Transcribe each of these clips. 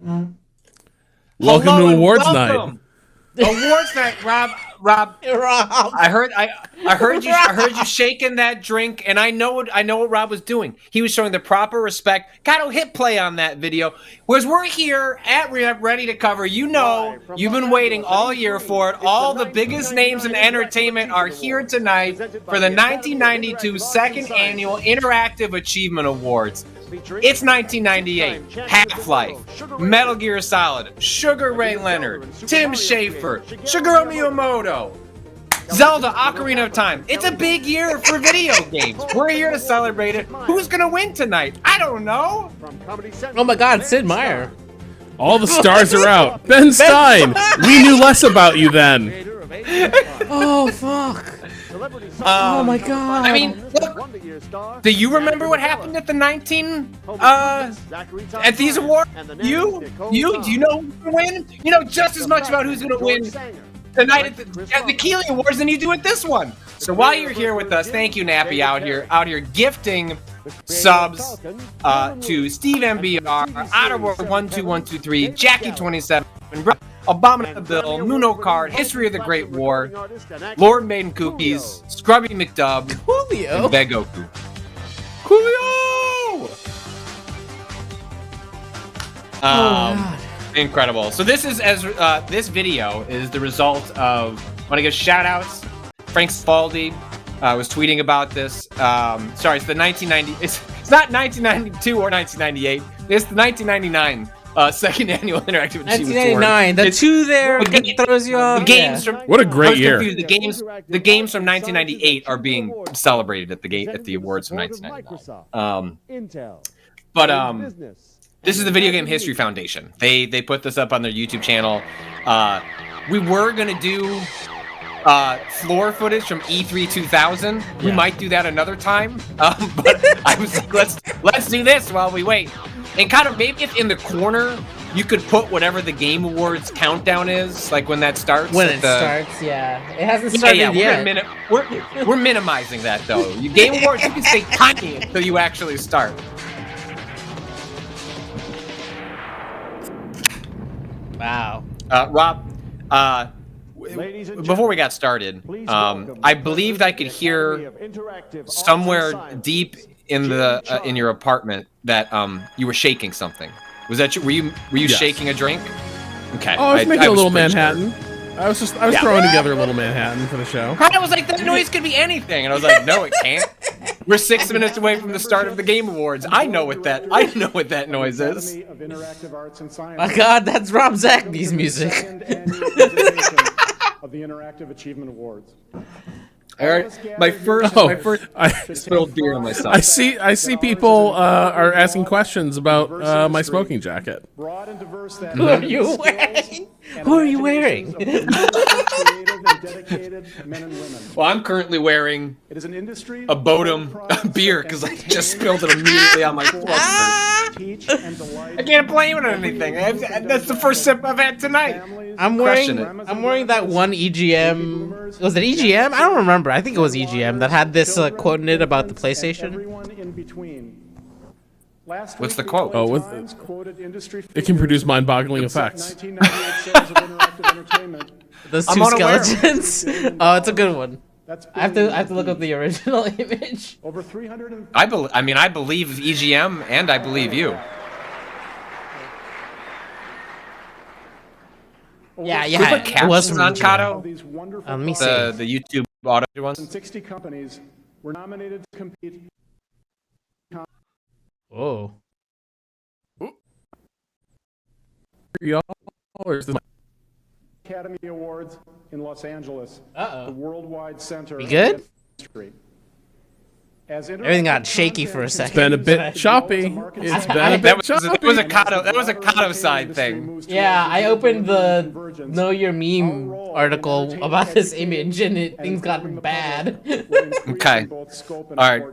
Welcome Hello to and awards welcome. night. Awards night, Rob. I heard you shaking that drink, and I know what Rob was doing. He was showing the proper respect. Cado, hit play on that video. Whereas we're here at Remap ready to cover. You know, you've been waiting all year for it. All the biggest names in entertainment are here tonight for the 1992 Second Annual Interactive Achievement Awards. It's 1998. Half-Life, Metal Gear Solid, Sugar Ray Leonard, Tim Schafer, Shigeru Miyamoto, Zelda Ocarina of Time. It's a big year for video games. We're here to celebrate it. Who's gonna win tonight? I don't know. Oh my God, Sid Meier. All the stars are out. Ben Stein, we knew less about you then. Oh fuck. Oh my God. I mean, look, do you remember what happened at the at these awards? Do you know who's gonna win? You know just as much about who's gonna win tonight at the Keeley Awards than you do at this one. So while you're here with us, thank you, Nappy, out here gifting subs to Steve MBR, Otterworld12123, Jackie27, Abominable Bill, Muno Card, History of the Great War, Lord Maiden Cookies, Scrubby McDub, Coolio, and Begoku. Coolio! Incredible. So this is this video is the result of, I want to give shout outs. Frank Spaldi was tweeting about this. Sorry, it's the 1990. It's not 1992 or 1998. It's the 1999 Second Annual Interactive Achievement Award. 1999. The two there throws you off. The games from, what a great year. The games from 1998 are being celebrated at the awards from 1999. This is the Video Game History Foundation. They put this up on their YouTube channel. We were gonna do floor footage from E3 2000. We might do that another time. But I was like, let's do this while we wait. And kind of maybe if in the corner you could put whatever the Game Awards countdown is, like when that starts. When it starts, yeah. It hasn't started yet. We're minimizing that though. Game Awards, you can stay tiny until you actually start. Wow. Rob, before we got started, I believed I could hear somewhere deep in the in your apartment that you were shaking something. Was that you? Were you yes. shaking a drink? Okay. Oh, I was making a little Manhattan. Sure. I was throwing together a little Manhattan for the show. I was like, that noise could be anything, and I was like, no, it can't. We're 6 minutes away from the start of the Game Awards. I know what that noise is. My God, that's Rob Zachney's music. Of the Interactive Achievement Awards. All right, my first spilled beer on myself. I see people are asking questions about my smoking jacket. Who are you wearing? Who are you wearing? Well, I'm currently wearing a Bodum beer because I just spilled it immediately on my floor. I can't blame it on anything. That's the first sip I've had tonight. I'm wearing that one EGM. Was it EGM? I don't remember. I think it was EGM that had this quote in it about the PlayStation. What's the quote? Oh, it can produce mind-boggling effects. Those two skeletons. Oh, it's a good one. I have to look up the original image. Over 300. I believe EGM and I believe you. Yeah. It was on Cado. Let me see. The YouTube audio ones. 60 companies were nominated to compete. Oh. Y'all, or is this Academy Awards in Los Angeles. The worldwide center. You good? Of history. Everything got shaky for a second. It's been a bit choppy. It's been a bit choppy. That was a Cado side thing. Yeah, I opened the Know Your Meme article about this image and things got bad. Okay. All right.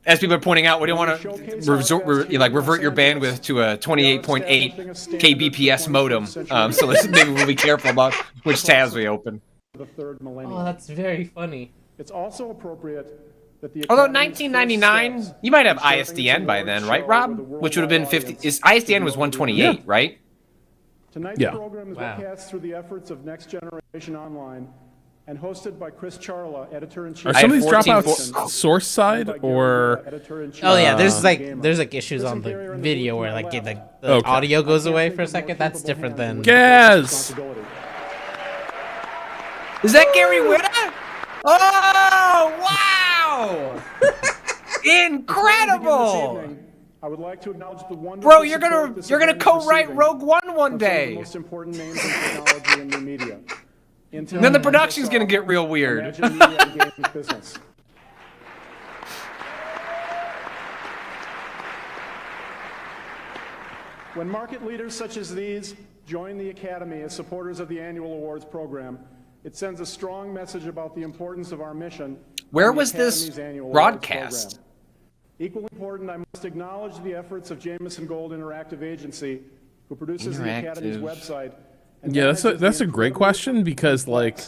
As people are pointing out, we don't want to revert your bandwidth to a 28.8 kbps modem. So maybe we'll be careful about which tabs we open. Oh, that's very funny. It's also appropriate that the although 1999, you might have ISDN by then, right, Rob? Which would have been 50. ISDN was 128, right? Tonight's Yeah. program is webcast through the efforts of Next Generation Online and hosted by Chris Charla, editor-in-chief. Are some of these 14 dropouts source side or? Oh yeah, there's like issues on the video where like the audio goes away for a second. That's different than. Gaz! Is that Gary Whitta? Oh, wow! Incredible! I would like to acknowledge the wonderful Bro, you're support gonna this you're gonna event is co-write receiving Rogue One from some of the day. most important names in technology and new media. Intel, Then the production's gonna get real weird. Imagine Media and Games business. When market leaders such as these join the Academy as supporters of the annual awards program, it sends a strong message about the importance of our mission. Where and the was this Academy's annual broadcast? awards program. Equally important, I must acknowledge the efforts of Jameson Gold Interactive Agency, who produces the Academy's website. And Yeah, manages that's the a great incredibly question because like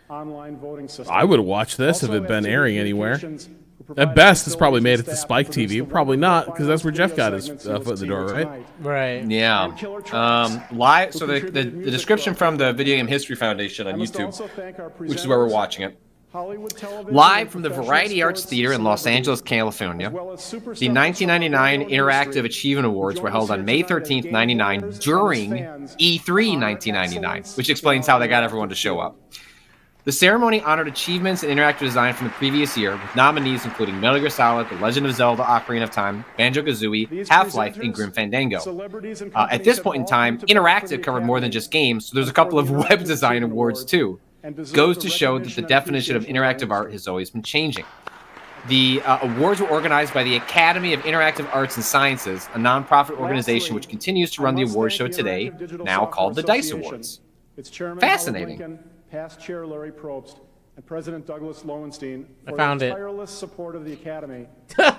online voting system. I would watch this if Also it had been has airing anywhere. communications who provide At best, it's probably facilities made and it to staff Spike to produce TV. the Probably wonderful not because that's where final Jeff got his segments you will foot in the see door, right? tonight. Right. Yeah. Live. So the description from the Video Game History Foundation on I must YouTube, also thank our which is where we're presenters, watching it. Hollywood television, Live and from the professional Variety Arts sports Theater in Los celebrities, Angeles, California. as well as superstars The from 1999 the audio Interactive industry, Achievement Awards who were join held us on here May tonight as 13th, game 99, players and during as fans E3 honor 1999, excellence, which explains how they got quality, everyone to show up. The ceremony honored achievements in interactive design from the previous year, with nominees including Metal Gear Solid, The Legend of Zelda: Ocarina of Time, Banjo-Kazooie, These Half-Life, and presenters, Grim Fandango. celebrities and At this companies point in have all time, come to bat for the Interactive covered more than Academy just games, so there's a and for couple of the web Interactive design Achievement awards Award, too. and deserve Goes the to show that the recognition and definition of appreciation interactive art industry. has always been changing. The awards were organized by the Academy of Interactive Arts and Sciences, a nonprofit organization which continues to run the award show today, now called the DICE Awards. Its chairman, Fascinating. Howard Lincoln, past chair Larry Probst, and President Douglas Lowenstein I for found their it. tireless support of the Academy.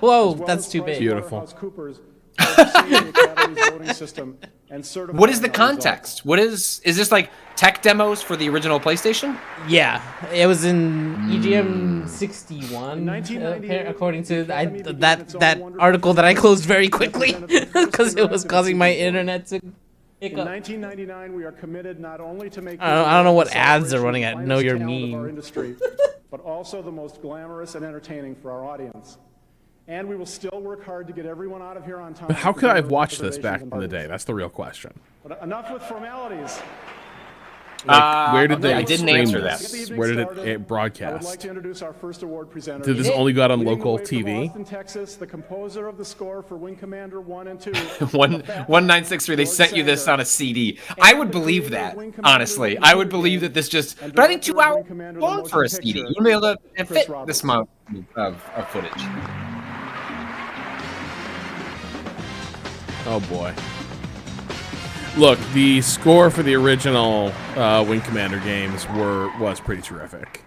Whoa, as well that's as too big. Beautiful. PricewaterhouseCoopers for overseeing the Academy's voting system and certifying What is the our context? What is this like tech demos for the original PlayStation? Yeah, it was in EGM 61, In 1998, according to the Academy began that its own that wonderful article that I closed very represented quickly the first because it was interactive causing my achievement internet to In hiccup. 1999, we are committed not only to making I don't know what the ads they're celebration running the at finest Know Your talent of our Meme. industry, but also the most glamorous and entertaining for our audience. And we will still work hard to get everyone out of here on time. But how for could I dinner have watched this reservations back and in the day? parties. That's the real question. But enough with formalities. Like, where did they I didn't stream answer this? that. Get the evening Where did started. it I would like broadcast? to introduce our first award presenter. Did this only go out on Leading the local way from TV? Austin, Texas, the composer of the score for Wing Commander 1 and 2. 1963. They sent you this on a CD. I would believe that, honestly. I would believe that this just. But I think 2 hours long for a CD. You wouldn't be able to fit this amount of footage. Oh boy. Look, the score for the original Wing Commander games was pretty terrific.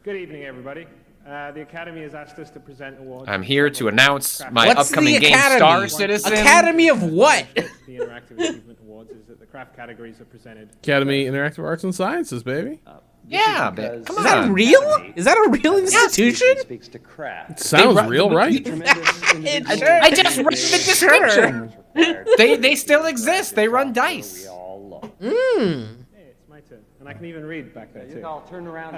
Good evening, everybody. The Academy has asked us to present awards. I'm here to announce my What's upcoming the game, Academy? Star Citizen. Academy of what? The Interactive Achievement Awards is that the craft categories are presented. Academy Interactive Arts and Sciences, baby. Yeah, man. Come Is that on. real? Is that a real institution? Speaks to craft. Sounds real, right? I just read the description. They still exist. They run dice. Hey, it's my turn, and I can even read back there too. I'll turn around.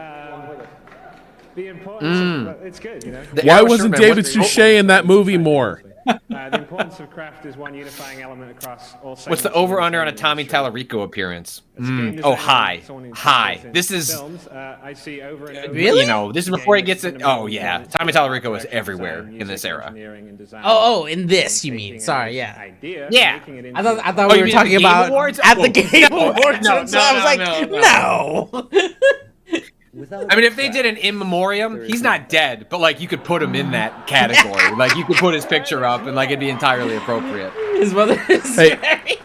The importance of it's good, you know. The Why Arrow wasn't Sherman David was- Suchet in that movie more? The importance of craft is one unifying element across all segments. What's the of over/under on a entertainment Tommy industry. Tallarico appearance? As a game Oh, designer, high, someone who high. dabbles in This is, films, I see over and over Really? you know, this is before he gets it. Oh yeah, Tommy Tallarico is everywhere in this era. Oh, in this you mean? Sorry, yeah. Yeah. I thought Oh, we you were mean talking the Game about Awards? at the Oh, Game no, Awards. no, so I was no, like, no, no. I mean, if they did an in memoriam, he's not dead, but like you could put him in that category. Like you could put his picture up, and like it'd be entirely appropriate. His mother is Hey. very.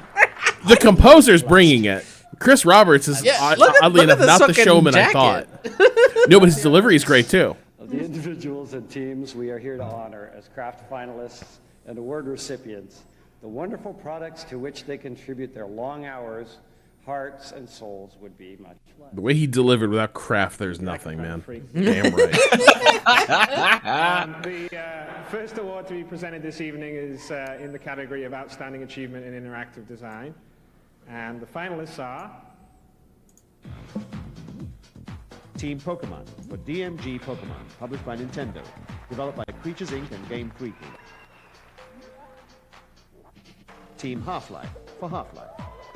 The composer's bringing it. Chris Roberts is Yeah, look at- oddly look at enough the not the fucking showman jacket. I thought. No, but his delivery is great too. Of the individuals and teams we are here to honor as craft finalists and award recipients, the wonderful products to which they contribute their long hours, hearts, and souls would be much less. The way he delivered without craft, there's nothing, man. Damn right. The first award to be presented this evening is in the category of Outstanding Achievement in Interactive Design. And the finalists are Team Pokemon for DMG Pokemon, published by Nintendo, developed by Creatures Inc. and Game Freak Inc. Team Half-Life for Half-Life,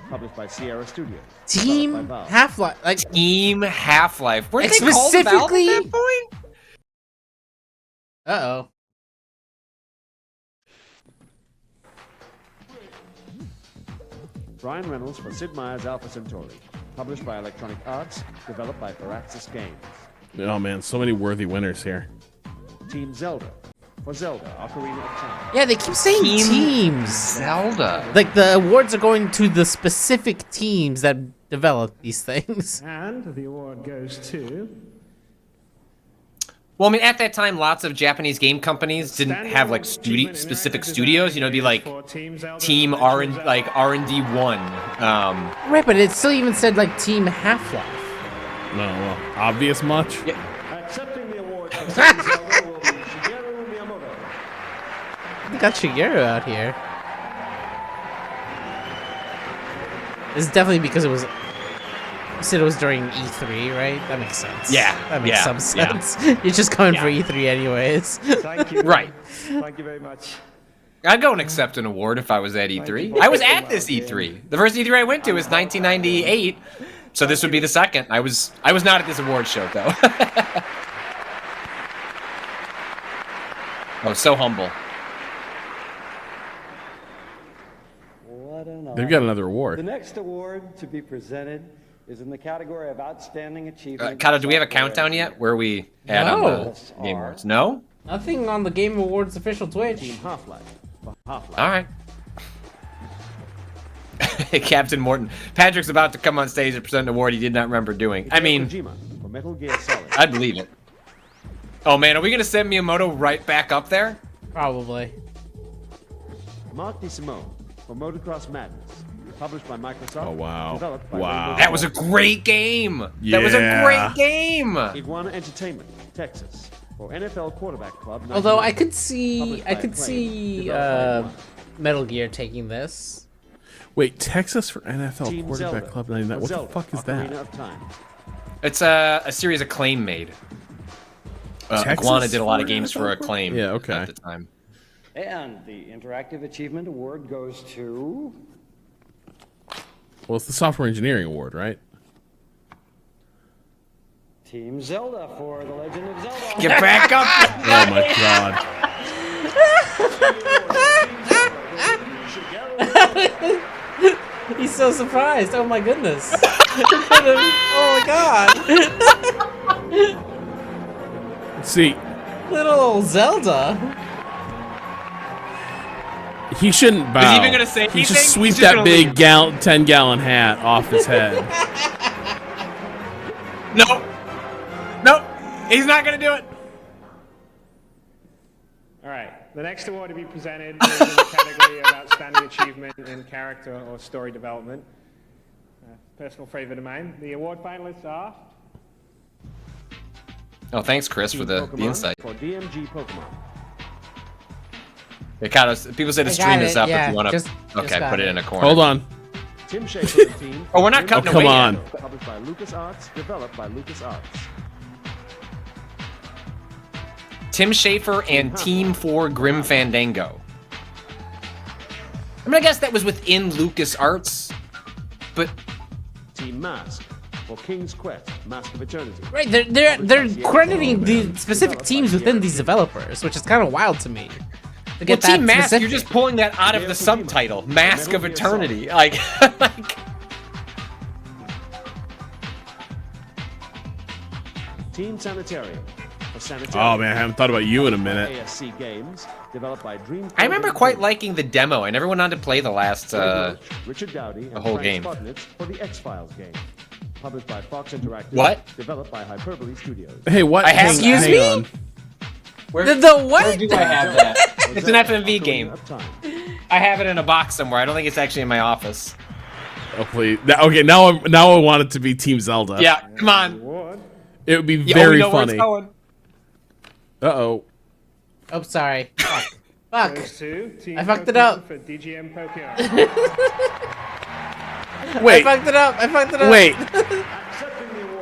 published by Sierra Studios. Team developed by Valve. Half-Life, like Team Half-Life. Were Like, they called Valve specifically- at that point? uh-oh. Brian Reynolds for Sid Meier's Alpha Centauri, published by Electronic Arts, developed by Firaxis Games. Oh man, so many worthy winners here. Team Zelda for Zelda, Ocarina of Time. Yeah, they keep saying Team teams. Zelda. Like the awards are going to the specific teams that develop these things. and the award goes to Well, I mean, at that time, lots of Japanese game companies didn't have like specific studios. You know, it'd be like Team R&D 1. Right, but it still even said like Team Half-Life. No, well, obvious much. Yeah. Accepting the award for Team Zelda will be Shigeru Miyamoto. We got Shigeru out here. It's definitely because it was. You said it was during E3, right? That makes sense. Yeah, that makes yeah, some yeah. sense. You're just coming for Yeah. E3 anyways. Thank you. Right. Thank you very much. I'd go and accept an award if I was at E3. I was at this E3. The first E3 I went to was 1998, so this would be the second. I was not at this award show though. Oh, so humble. What an honor. They've got another The award. next award to be presented is in the category of Outstanding Achievement. Kado, do we have a countdown yet? Where are we at on No. the Game Awards? No? Nothing on the Game Awards official Twitch. Team Half-Life for Half-Life. All right. Captain Morton. Patrick's about to come on stage and present an award he did not remember doing. I mean, Kojima for Metal Gear Solid. I'd believe it. Oh man, are we gonna send Miyamoto right back up there? Probably. Mark DeSimone for Motocross Madness, published by Microsoft. Oh, wow. Developed by Wow. Rainbow That was a Six. great game. That was a Yeah. great game. Iguana Entertainment, Texas, for NFL Quarterback Club. Although I 99. could see, Published I by could Acclaim, see developed by Metal Gear taking this. Wait, Texas for NFL Team quarterback Zelda club 99. for What the Zelda, fuck is Ocarina that? of Time. It's a series Acclaim made. Texas Iguana did a lot of for games for NFL? Acclaim Yeah, okay. at the time. And the Interactive Achievement Award goes to Well, it's the software engineering award, right? Team Zelda for The Legend of Zelda. Get back up! Oh my god. He's so surprised. Oh my goodness. Oh my god. See, Little Zelda. he shouldn't bow. he even gonna say He anything? should sweep He's just that gonna big leave. 10-gallon hat off his head. No, no, he's not gonna do it. All right. The next award to be presented is in the category of Outstanding Achievement in Character or Story Development. Personal favorite of mine. The award finalists are Oh, thanks, Chris, for Team the Pokemon insight. For DMG Pokemon. Hey, Kado, people say to I stream got this it, up yeah, if you want to. just Okay, got put it it. in a corner. Hold on. Tim Schafer and team. Oh, we're not cutting Oh, come away on. yet. Published by LucasArts, developed by LucasArts. Tim Schafer and Team 4 Grim Fandango. I mean, I guess that was within LucasArts, but Team Mask for King's Quest, Mask of Eternity. Right, they're crediting the specific teams within these developers, which is kind of wild to me. To well, get that Team Mask, specific. you're just pulling that out of the subtitle, Mask of Eternity. Like, Team Sanitarium for Sanitarium. Oh man, I haven't thought about you in a minute. ASC Games, developed by Dream. I remember quite liking the demo. I never went on to play the last. Richard Dowdy and whole Frank game. Spotnitz for the X-Files game. Published by Fox Interactive. What? Developed by Hyperbole Studios. Hey, what? I have- Excuse hang me? on. Where, The what? where do I have that? It's an FMV Ocarina game. of Time. I have it in a box somewhere. I don't think it's actually in my office. Oh please. Okay, now I want it to be Team Zelda. Yeah, come on. award It would be Yeah, very we know where it's funny. going. Uh-oh. Oh, sorry. Fuck. goes to Team I fucked it Pokemon up. for DGM Pokemon. Wait. I fucked it up. Wait.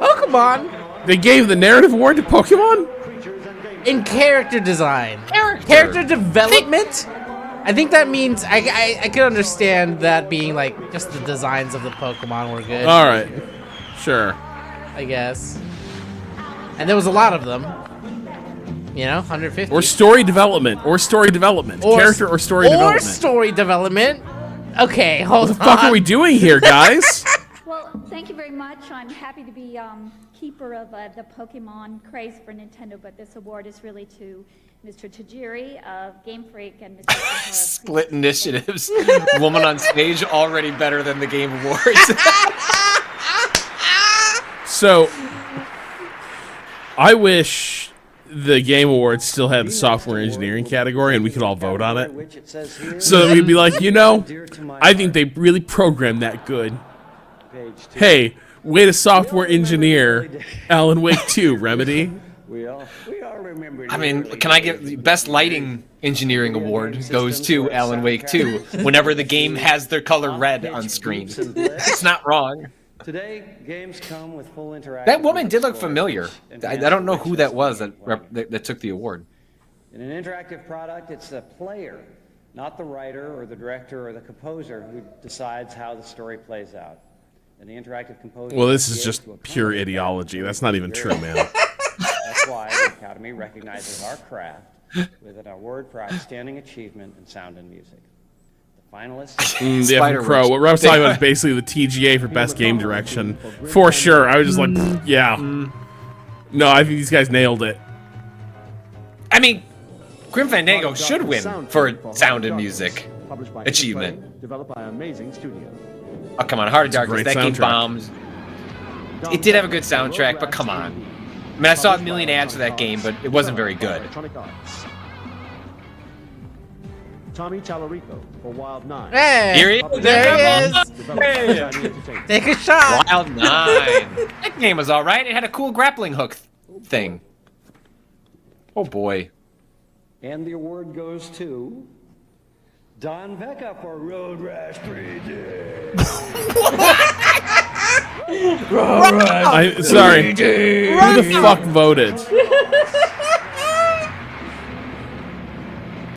Pokemon They gave the narrative award to Pokemon? in character design. Character development? I think that means I could understand that being like just the designs of the Pokemon were good. All right. Sure. I guess. And there was a lot of them. You know, 150. Or story development. Character or story development. Or story development. Okay, hold on. What the fuck are we doing here, guys? Well, thank you very much. I'm happy to be keeper of the Pokemon craze for Nintendo, but this award is really to Mr. Tajiri of Game Freak and Mr. Sahara of Split initiatives. Woman on stage already better than the Game Awards. So, I wish the Game Awards still had the software engineering category and we could all vote on it. So that we'd be like, you know, I think they really programmed that good. Hey, way to software engineer Alan Wake 2, Remedy. We all remember. I mean, can I get the best lighting engineering award goes to Alan Wake 2 whenever the game has their color red on screen. It's not wrong. Today, games come with full interactive. That woman did look familiar. I don't know who that was that took the award. In an interactive product, it's the player, not the writer or the director or the composer, who decides how the story plays out. And the interactive composer. Well, this is just pure ideology. That's not even true, man. That's why the Academy recognizes our craft with an award for outstanding achievement in sound and music. The finalists. The F Crow. What Rob's talking about is basically the TGA for best game direction. For sure. I was just like, yeah. No, I think these guys nailed it. I mean, Grim Fandango should win for sound and music achievement. Developed by Amazing Studio. Oh, come on, Heart of Darkness, great that game soundtrack. bombs. It did have a good soundtrack, but come on. I mean, I saw a million ads for that game, but it wasn't very good. Electronic Arts. Tommy Tallarico for Wild 9. Hey, Here he is. there he is. Developed by Shiny Entertainment. Take a shot. Wild 9. That game was all right. It had a cool grappling hook thing. Oh boy. And the award goes to Don Vecca for Road Rash 3D. Sorry. Who the fuck voted?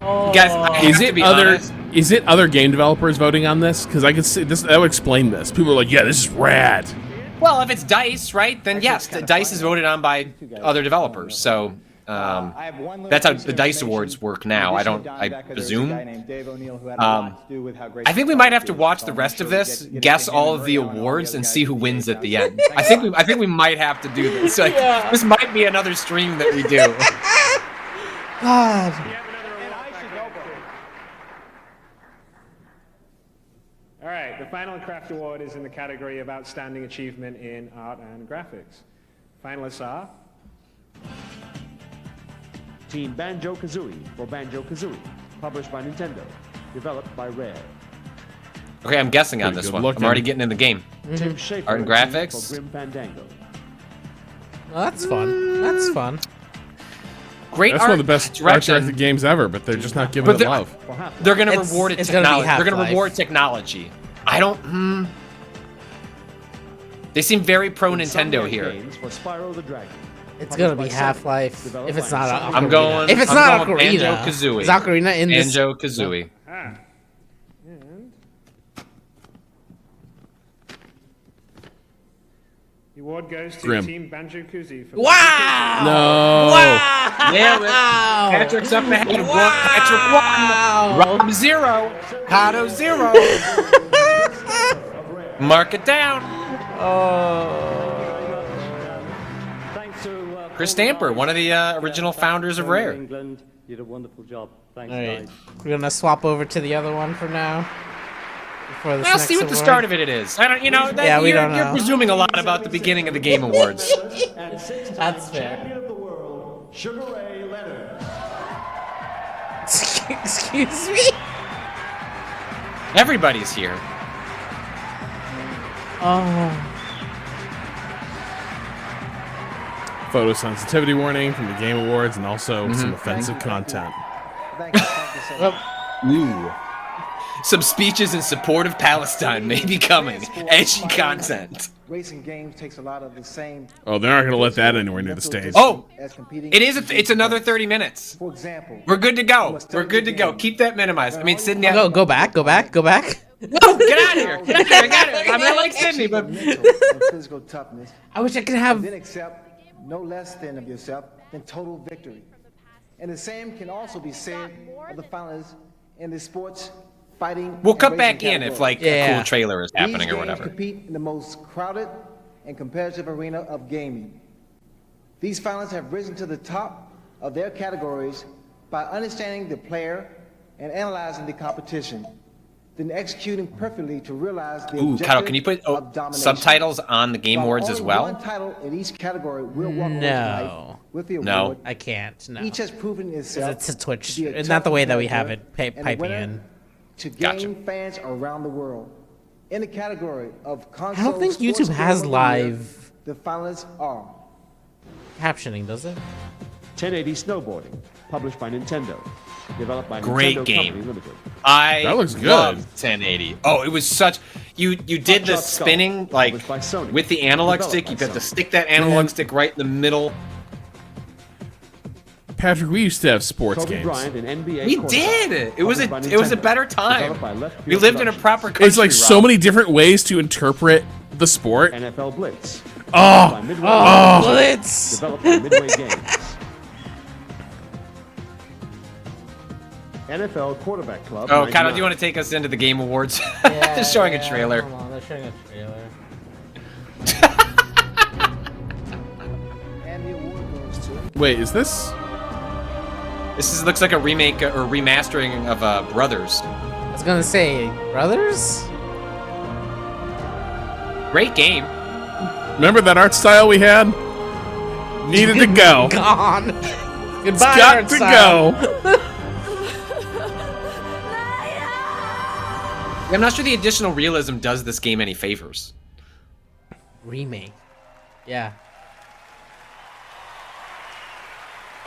Guys, I have to be honest. Is it other game developers voting on this? Because I could see this. That would explain this. People are like, "Yeah, this is rad." Well, if it's DICE, right, then yes, DICE is voted on by other developers. So that's how the DICE awards work now. I presume. I think we might have to watch the rest of this, guess all of the awards, and see who wins at the end. I think we might have to do this. Like, this might be another stream that we do. God. All right, the final Craft Award is in the category of Outstanding Achievement in Art and Graphics. Finalists are Team Banjo-Kazooie for Banjo-Kazooie. Published by Nintendo. Developed by Rare. Okay, I'm guessing on Pretty this good one. looking. I'm already getting in the game. Tim Schafer Art and team graphics. For Grim Fandango. Well, that's fun. That's fun. Great That's art one of the best art direction. directed games ever, but they're just not giving But it they're- love. For Half-Life. They're gonna It's- reward it's gonna be technology. They're gonna Half-Life. reward technology. I don't. They seem very pro Nintendo here. Games for Spyro the Dragon. It's gonna be Published by Sega. Half-Life. Developed If it's by not Sega. Ocarina. I'm going. If it's I'm not going Ocarina, Banjo-Kazooie. is Ocarina in this? Banjo-Kazooie. and the award goes to Grim. Team Banjo-Kazooie for Wow! No. Wow! Yeah, Patrick's up ahead. Patrick 1. Rob 0. Cado 0. Mark it down. Thanks to Chris Stamper, one of the original founders of Rare. England, you did a wonderful job. Thanks, All right, guys. we're gonna swap over to the other one for now. Before this I'll next see what the award. start of it is. I don't, Yeah, we you're, don't you're know. presuming a lot about the beginning of the Game Awards. That's fair. Champion of the world, Sugar Ray Leonard. Excuse me. Everybody's here. Oh. Photosensitivity warning from the Game Awards, and also some offensive content. Ooh. Some speeches in support of Palestine may be coming. Edgy content. Racing games takes a lot of the same. Oh, they're not going to let that anywhere near the stage. Oh, it's another 30 minutes. For example, we're good to go. We're good to go. Keep that minimized. I mean, Sydney. Go back. No, get out of here. Get out of here. I got it. I'm not like Sydney, but physical toughness. I wish I could have. Then accept no less than of yourself than total victory. And the same can also be said of the finalists in the sports. We'll cut back in if like a cool trailer is happening or whatever. These games compete in the most crowded and competitive arena of gaming. These finalists have risen to the top of their categories by understanding the player and analyzing the competition, then executing perfectly to realize the objective Cado, can you put of domination. Subtitles on the Game Awards as well? One title in each category will walk No. with the award. No, I can't. No. Each has proven itself. It's a Twitch. to be a It's not the way that we tough have it competitor piping and in. to game fans around the world. In the category of console I don't think sports YouTube game has of the year, live the finalists are captioning, does it? 1080 Snowboarding, published by Nintendo. Developed by Great Nintendo game. Company Limited. That looks good. Love 1080. Oh, it was such. You did the spinning like with the analog stick. You got to stick that analog stick right in the middle. Patrick, we used to have sports Kobe games. Bryant and NBA We quarterback. did. It was a Published by better Nintendo. time. Developed by Left We Field lived in a Productions. proper country. It's like so Rob. many different ways to interpret the sport. NFL Blitz. Oh, By Midway oh, Blitz. Developed by Midway Games. NFL Quarterback Club. Oh, 99. Cado, do you want to take us into the Game Awards? Just showing a trailer. Hold on, they're showing a trailer. and the award goes to wait, is this? Looks like a remake or remastering of Brothers. I was gonna say, Brothers? Great game. Remember that art style we had? Needed to go. Gone. Goodbye, It's got art to style. go. I'm not sure the additional realism does this game any favors. Remake. Yeah.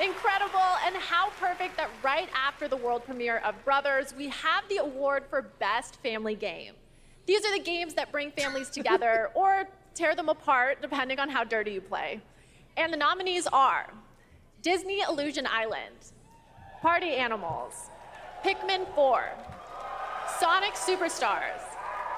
Incredible, and how perfect that right after the world premiere of Brothers, we have the award for Best Family Game. These are the games that bring families together or tear them apart, depending on how dirty you play. And the nominees are Disney Illusion Island, Party Animals, Pikmin 4, Sonic Superstars,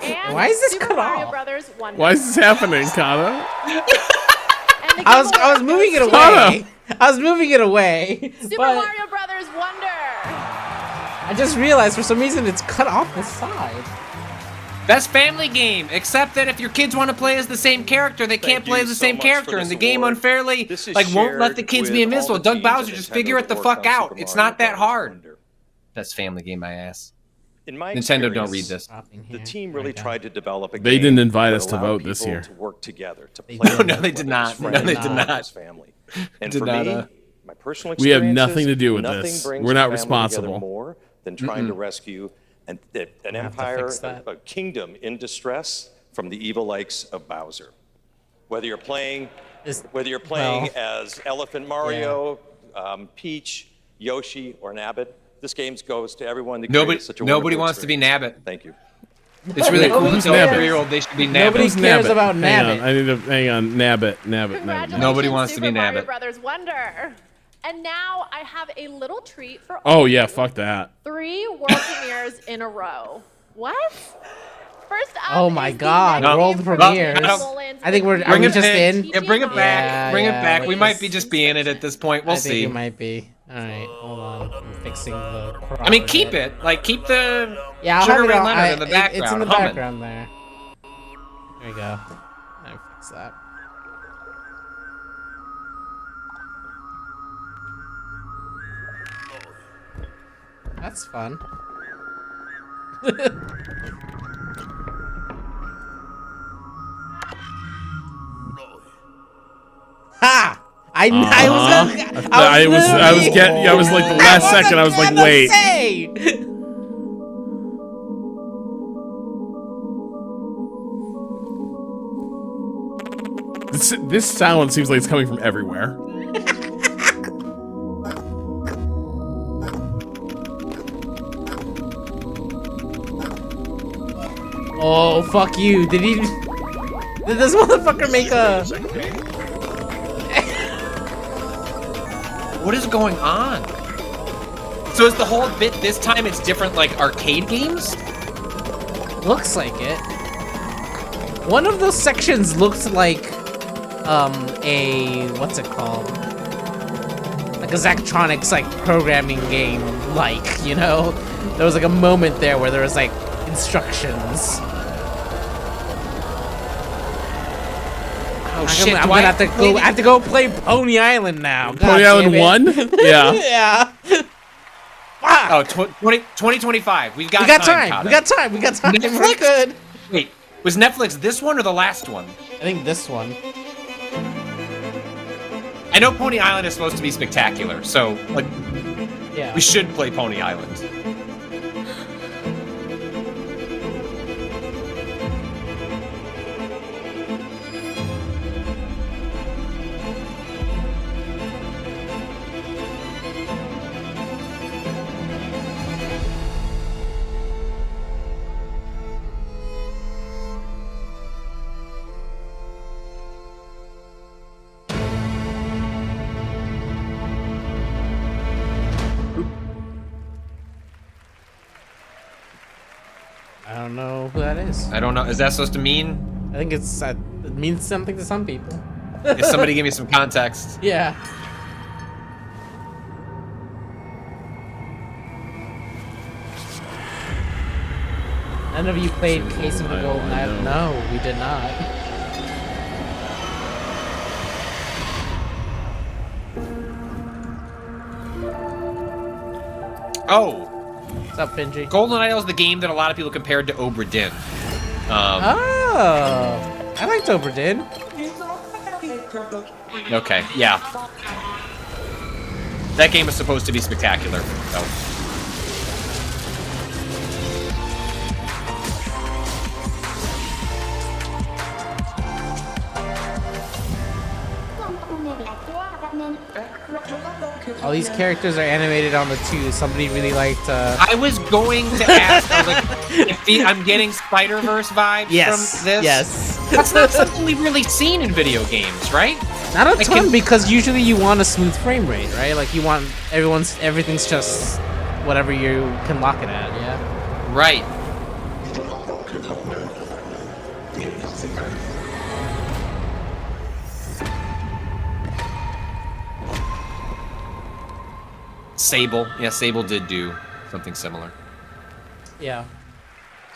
and Why is this Super cut Mario off? Brothers Wonder. Why is this happening, Cado? And the I was Game moving it Awards away. I was moving it away. goes to Super but Mario Brothers Wonder. I just realized for some reason it's cut off the side. Best family game, except that if your kids want to play as the same character, they can't play as the same character, and the game unfairly won't let the kids be invisible. Doug Bowser, just figure it the fuck out. It's not that hard. Best family game, my ass. In my Nintendo, don't read this. The team really tried to develop a game. They didn't invite that us to allowed vote this people year. To work together, to play No, together they did with not. his No, friends they and did with not. his family. And Did for not, me, my personal We have experiences, nothing to do with nothing this. brings We're not the family together responsible. more than trying to rescue an empire, fix that. a kingdom in distress from the evil likes of Bowser. Whether you're playing as Elephant Mario, Peach, Yoshi, or Nabbit, this game goes to everyone that created such a Nobody wonderful wants to be experience. Nabbit. Thank you. It's really cool to Who's tell a Nabbit? 3-year-old they should be Nabbit. Nobody Who's cares Nabbit? about Hang on, Nabbit. I need to hang on. Nabbit. Congratulations, Nobody wants to be Super Mario Nabbit. Brothers Wonder. And now I have a little treat for all Oh of yeah, you. fuck that. 3 world premieres in a row. What? First up Oh my is the God, mega world game for premieres. Nolan's I think we're. Are Bring we it just back. in? Yeah, bring it back. Yeah, Bring it yeah, back. with We might this be just be in it at this point. We'll I think see. it might be. All right, hold on. I'm fixing the. I mean, keep it. Like, keep the Yeah, I'll Sugar have it Ray on. Leonard in the background. It's in the humming. background there. There we go. I fix that. That's fun. Ha! I was like the last second. I was like, wait. This sound seems like it's coming from everywhere. Oh, fuck you. Did this motherfucker make a... What is going on? So is the whole bit this time it's different like arcade games? Looks like it. One of those sections looks like a what's it called? Like a Zachtronics like programming game, like, you know? There was like a moment there where there was like instructions. Oh shit! I'm gonna have to go. I have to go play Pony Island now. Pony Island 1? Yeah. Yeah. Oh, 2025. We got time. We got time. Netflix? We're good. Wait, was Netflix this one or the last one? I think this one. I know Pony Island is supposed to be spectacular, so like, yeah, we should play Pony Island. I don't know who that is. I don't know. Is that supposed to mean? I think it means something to some people. If somebody give me some context. Yeah. None of you played Case of the Golden Idol. No, we did not. Oh. What's up, Benji? Golden Idol is the game that a lot of people compared to Obra Dinn. Oh, I liked Obra Dinn. Okay, yeah. That game is supposed to be spectacular, so. All these characters are animated on the 2. Somebody really liked. I was going to ask. I was like, if I'm getting Spider-Verse vibes from this. Yes. That's not something we've really seen in video games, right? Not a ton, because usually you want a smooth frame rate, right? Like you want everything's just whatever you can lock it at. Yeah. Right. Sable. Yeah, Sable did do something similar. Yeah.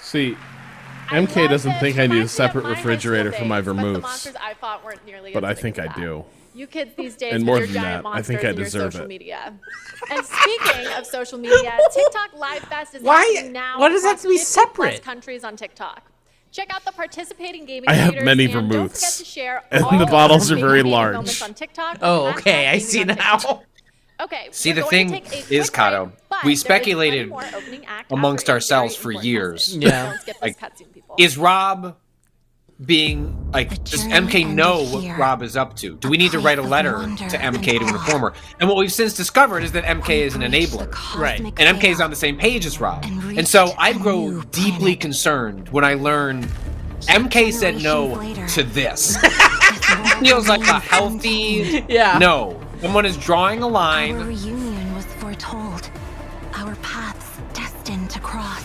See, MK doesn't think I need a separate refrigerator for my vermouths, but I think I do. You kids these days, And more with your than giant that, I think I monsters and your deserve social it. media. And speaking of social media, TikTok Live Fest is happening now. Why does that have to be across 50+ separate? countries on TikTok. Check out the participating gaming I have creators many and don't forget vermouths, to share and all the of bottles the are very gaming large. moments on TikTok. Oh, okay, I see now. Okay. See, we're the going thing to take a is, quick break, Cado, but we there is speculated one more opening act amongst after a ourselves very for important years. message. Yeah. Don't skip this Like, cutscene, people. is Rob being like? Does MK know what Rob is up to? Do we need to write a letter to MK to inform her? And what we've since discovered is that MK is an enabler, Right. and MK is on the same page as Rob. And so I grow deeply concerned when I learn MK said no to this. It feels like a healthy no. Someone is drawing a line. Our reunion was foretold. Our paths destined to cross.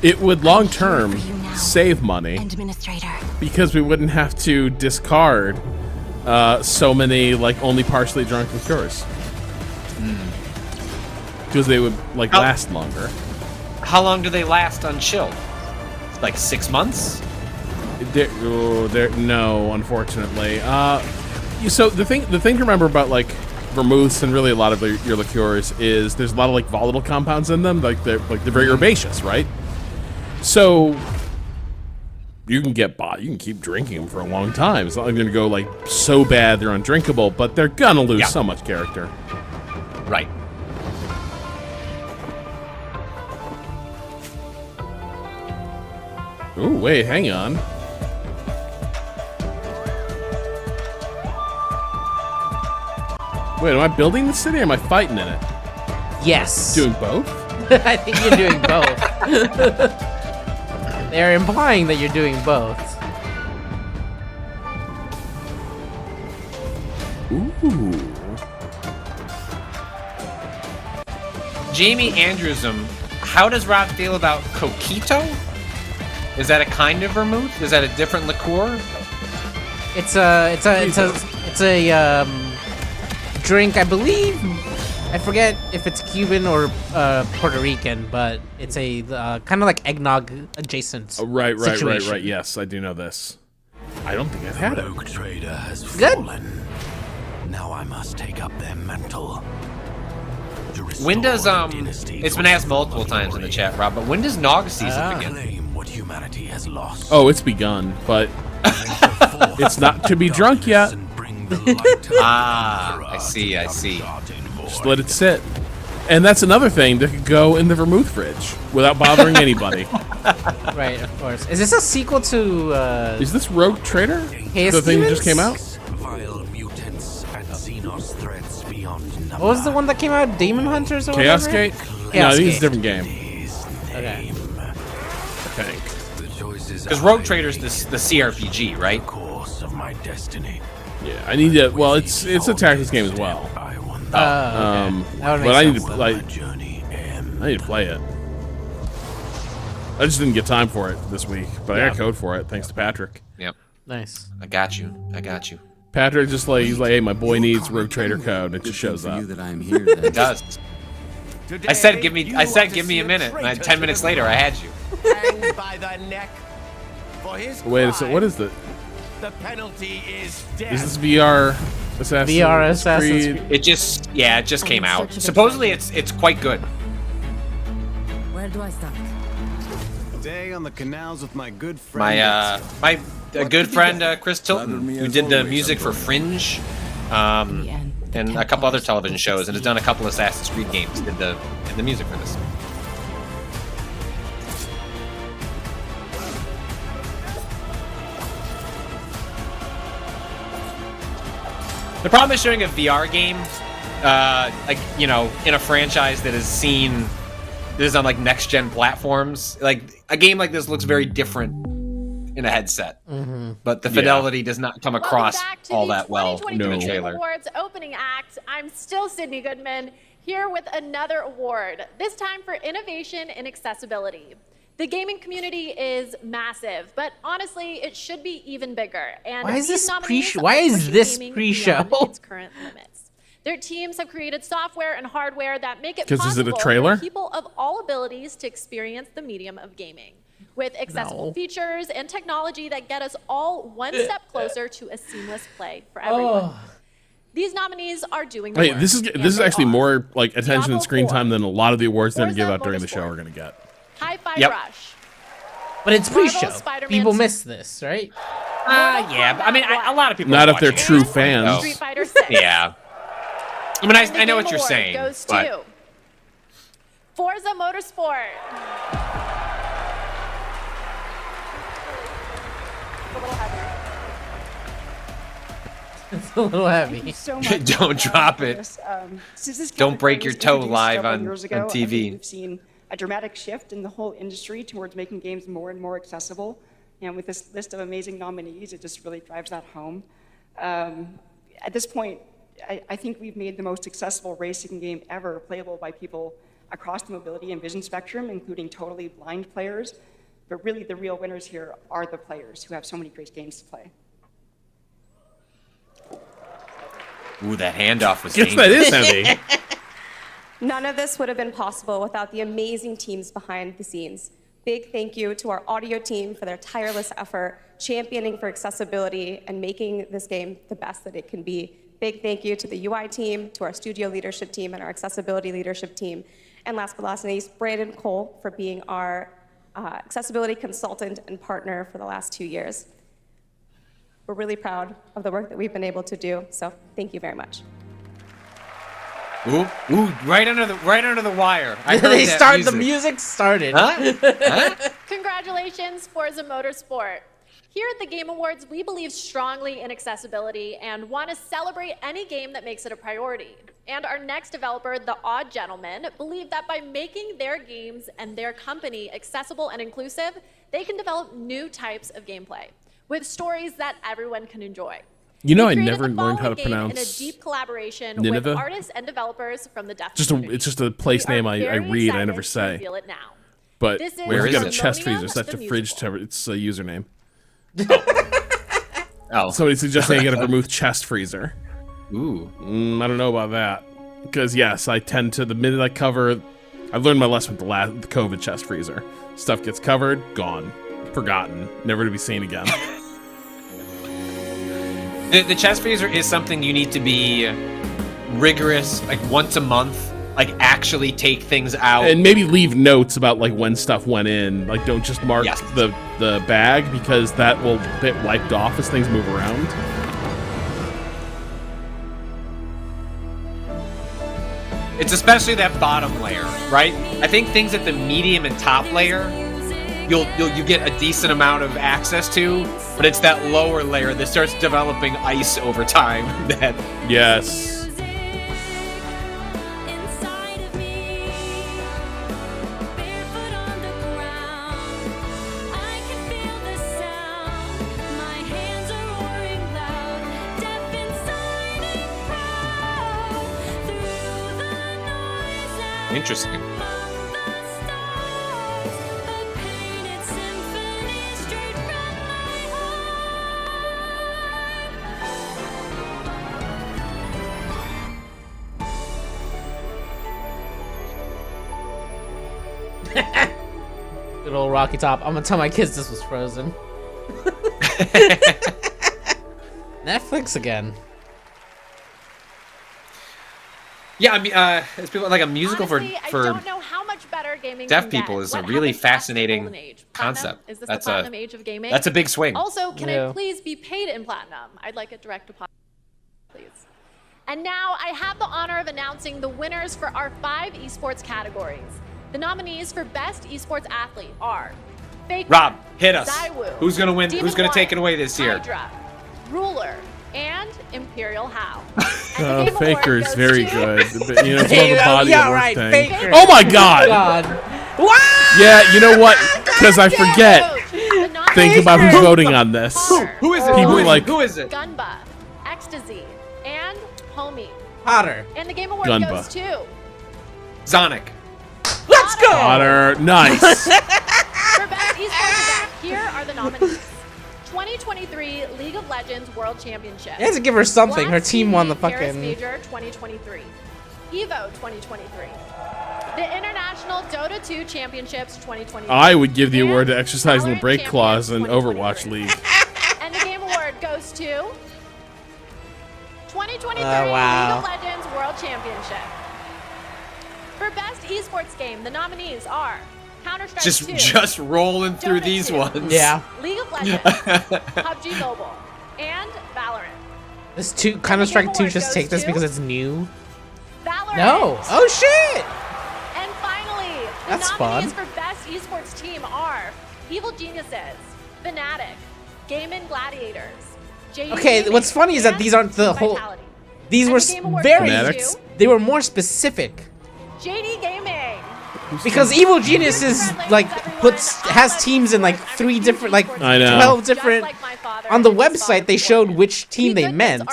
It would long term save money Administrator. because we wouldn't have to discard so many like only partially drunk liqueurs because they would like last longer. How long do they last unchilled? Like 6 months? No, unfortunately. So the thing to remember about like vermouths and really a lot of your liqueurs is there's a lot of like volatile compounds in them, like they're very herbaceous, right? So you can keep drinking them for a long time. It's not like they're gonna go like so bad they're undrinkable, but they're gonna lose so much character. Right. Ooh, wait, hang on. Wait, am I building the city or am I fighting in it? Yes. Doing both? I think you're doing both. They're implying that you're doing both. Ooh. Jamie Andrewsum, how does Rob feel about coquito? Is that a kind of vermouth? Is that a different liqueur? It's a drink, I believe. I forget if it's Cuban or Puerto Rican, but it's a kind of like eggnog adjacent. Oh, right. situation. Yes, I do know this. I don't think I've had Rogue Trader has Good. fallen. Now I must take up their mantle. When does it's been asked multiple times in the chat, Rob, but when does Nog season begin? Claim what humanity has lost. Oh, it's begun, but it's not to be drunk yet. I see. Just let it sit. And that's another thing that could go in the vermouth fridge without bothering anybody. Right, of course. Is this a sequel to Is this Rogue Trader? Chaos The thing that just came Demons? out? Vile mutants and Xenos threats beyond number. What was the one that came out? Demon Hunters or Chaos whatever? Gate? No, I Chaos think it's a Gate. different game. Okay. I think. Because Rogue Trader's the CRPG, right? Course of my destiny. Yeah, I need to. Well, it's a tactics game as well. Okay. But I need to I need to play it. I just didn't get time for it this week, but I got code for it thanks to Patrick. Yep. Nice. I got you. Patrick just he's like, hey, my boy needs Rogue Trader code. It just shows up. It does. I said give me a minute, and then 10 minutes later I had you. Hanged by the neck for his Wait a second. What is the? The penalty is death. Is this VR Assassin's Creed? It just came out. Supposedly it's quite good. Where do I start? Day on the canals with my good friend. My good friend Chris Tilton, who did the music for Fringe, and a couple other television shows, and has done a couple Assassin's Creed games. Did the music for this. The problem is showing a VR game, like, you know, in a franchise that is on like next gen platforms. Like a game like this looks very different in a headset, but the fidelity does not come across all that well in a trailer. Awards opening act. I'm still Sydney Goodman here with another award. This time for innovation in accessibility. The gaming community is massive, but honestly, it should be even bigger. And Why is these this nominees pre-show? Why are is pushing this gaming pre-show? beyond its current limits. Their teams have created software and hardware that make it 'Cause is it a possible trailer? for people of all abilities to experience the medium of gaming. With accessible features and technology that get us all one step closer to a seamless play for everyone. These nominees are doing the Wait, work, this is and this is they actually are more like attention Diablo and screen 4, time than a lot of the awards they're gonna give Forza out during the show Motorsport, are gonna get. Hi-Fi Yep. Rush. But it's Marvel pre-show. Spider-Man People 2. miss this, right? Yeah, but I mean, a lot of people. Not are if they're watching true it. fans. Street Fighter 6. Yeah. I mean, And the I know Game what you're Award saying, goes but to Forza Motorsport. It's a little heavy. Don't drop it. Since this Don't break category your was toe introduced live several on years ago, I think TV. we've seen a dramatic shift in the whole industry towards making games more and more accessible. And with this list of amazing nominees, it just really drives that home. At this point, I think we've made the most accessible racing game ever playable by people across the mobility and vision spectrum, including totally blind players. But really, the real winners here are the players who have so many great games to play. Ooh, that handoff was Yes, that is heavy. None of this would have been possible without the amazing teams behind the scenes. Big thank you to our audio team for their tireless effort, championing for accessibility and making this game the best that it can be. Big thank you to the UI team, to our studio leadership team, and our accessibility leadership team. And last but not least, Brandon Cole for being our accessibility consultant and partner for the last 2 years. We're really proud of the work that we've been able to do, so thank you very much. Ooh, right under the wire. I heard They that started. music. The music started. Huh? Congratulations, Forza Motorsport. Here at the Game Awards, we believe strongly in accessibility and want to celebrate any game that makes it a priority. and our next developer, The Odd Gentleman, believe that by making their games and their company accessible and inclusive, they can develop new types of gameplay with stories that everyone can enjoy. You know, They I created never the learned how to following game in a pronounce deep collaboration Nineveh. with artists and developers from the deaf It's community. just a place We are name I very read. I excited never to say. reveal it now. But This is where is Harmonium it? Chest freezers. That's the the fridge. It's a username. Oh. Somebody suggesting I get a vermouth chest freezer. Ooh. I don't know about that. Because, yes, I tend to, the minute I cover, I've learned my lesson with the COVID chest freezer. Stuff gets covered, gone. Forgotten. Never to be seen again. The chest freezer is something you need to be rigorous, like once a month, like actually take things out. And maybe leave notes about, like, when stuff went in. Like, don't just mark the bag, because that will get wiped off as things move around. It's especially that bottom layer, right? I think things at the medium and top layer, you get a decent amount of access to, but it's that lower layer that starts developing ice over time. That yes. Interesting. Good old Rocky Top. I'm gonna tell my kids this was Frozen. Netflix again. Yeah, I mean, it's people like a musical Honestly, for I don't know how much better gaming deaf can get. people is a What really happens after the fascinating golden age? Platinum? concept. Is this That's the platinum age of gaming? that's a big swing. Also, can Yeah. I please be paid in platinum? I'd like it direct deposit, please. And now I have the honor of announcing the winners for our 5 esports categories. The nominees for Best Esports Athlete are Faker, Rob, hit us. Zywoo, Who's gonna win? Demon Who's gonna One, take it away this year? Hydra, Ruler, and Imperial How. Faker's very good. But, you know, it's more of a body Yeah, of work right, thing. Faker. Oh my god! What? Yeah, you know what? Because I forget. Think about who's voting on this. Who is it? People Who is like it? Who is it? Gunba, Ecstasy, and Homie. Potter. And the Game Award Gunba. goes to Zonic. Let's go! Potter. Nice. For Best Esports Event, here are the nominees. 2023 League of Legends World Championship. You had to give her something. Her Blast team TV won the Paris fucking. Major 2023. EVO 2023. The International Dota 2 Championships 2023. I would give the award to exercising the break clause in Overwatch League. And the Game Award goes to 2023 wow. League of Legends World Championship. For Best Esports Game, the nominees are Counter-Strike 2, Just rolling through Dota these 2, ones. Yeah. League of Legends, PUBG Mobile, and Valorant. This Counter-Strike 2 Award just goes take this to because it's new. Valorant. No. Oh shit. And finally, the That's nominees fun. for Best Esports Team are Evil Geniuses, Fnatic, Game & Gladiators, JD Okay, Gaming, what's funny is that and these aren't the whole. Vitality. These And were the Game Award very. goes to They were more specific. JD Gaming. Because Evil Genius is like has teams in like 3 different, like I know. 12 different. On the website, they showed which team they meant.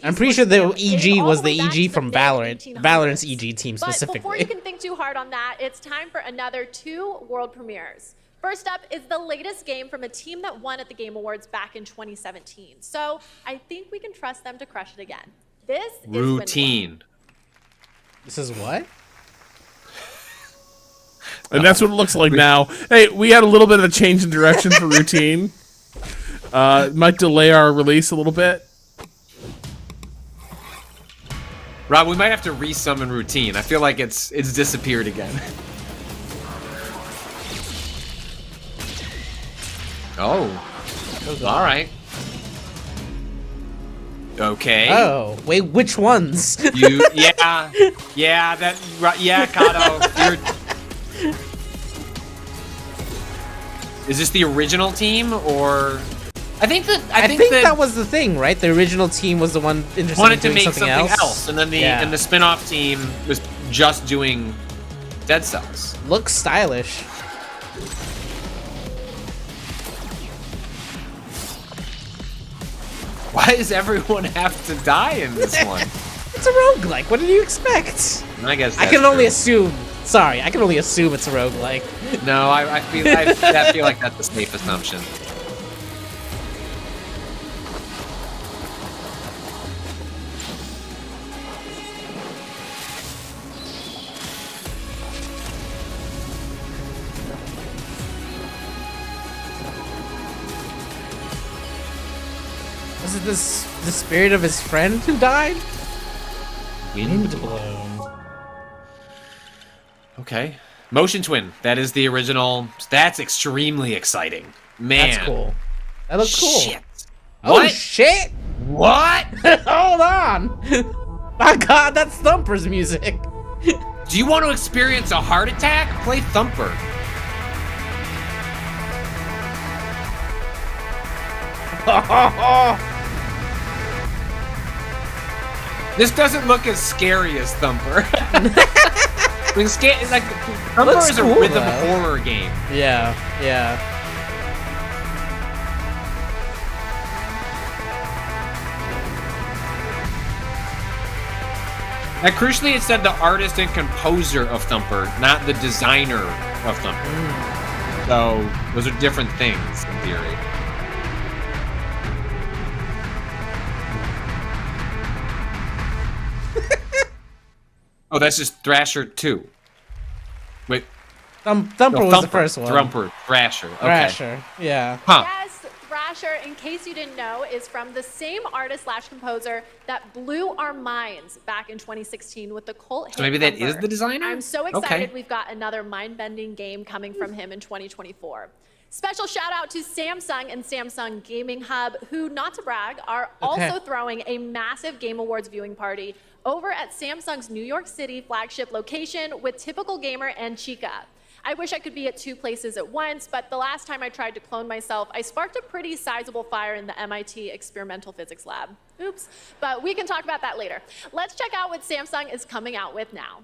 I'm pretty sure the EG was the EG from Valorant. Valorant's EG team But before specifically. you can think too hard on that, it's time for another 2 world premieres. First up is the latest game from a team that won at the Game Awards back in 2017. So I think we can trust them to crush it again. This is Routine. This is what? And that's what it looks like now. Hey, we had a little bit of a change in direction for Routine. Might delay our release a little bit. Rob, we might have to resummon Routine. I feel like it's disappeared again. Oh. All right. Okay. Oh, wait, which ones? Yeah, Cado. Is this the original team or? I think that was the thing, right? The original team was the one interested wanted in doing to make something else. and then the spin-off team was just doing Dead Cells. Looks stylish. Why does everyone have to die in this one? It's a roguelike. What did you expect? I guess I can only assume. Sorry, I can only assume it's a roguelike. No, I feel like that's a safe assumption. Was it the spirit of his friend who died? Windblown. Okay. Motion Twin. That is the original. That's extremely exciting. Man. That's cool. That looks cool. Shit. Oh, What? shit! What? Hold on! My god, that's Thumper's music. Do you want to experience a heart attack? Play Thumper. This doesn't look as scary as Thumper. Like Thumper Looks is a cool, rhythm though. horror game. Yeah, yeah. Now, crucially, it said the artist and composer of Thumper, not the designer of Thumper. So those are different things in theory. Oh, that's just Thrasher 2. Wait. Thumper was the first one. Thrasher. Okay. Thrasher, yeah. Huh. Yes, Thrasher, in case you didn't know, is from the same artist/composer that blew our minds back in 2016 with the cult hit So maybe that is Thumper. the designer? I'm so excited Okay. we've got another mind-bending game coming from him in 2024. Special shout out to Samsung and Samsung Gaming Hub, who, not to brag, are also throwing a massive Game Awards viewing party over at Samsung's New York City flagship location with Typical Gamer and Chica. I wish I could be at two places at once, but the last time I tried to clone myself, I sparked a pretty sizable fire in the MIT experimental physics lab. Oops, but we can talk about that later. Let's check out what Samsung is coming out with now.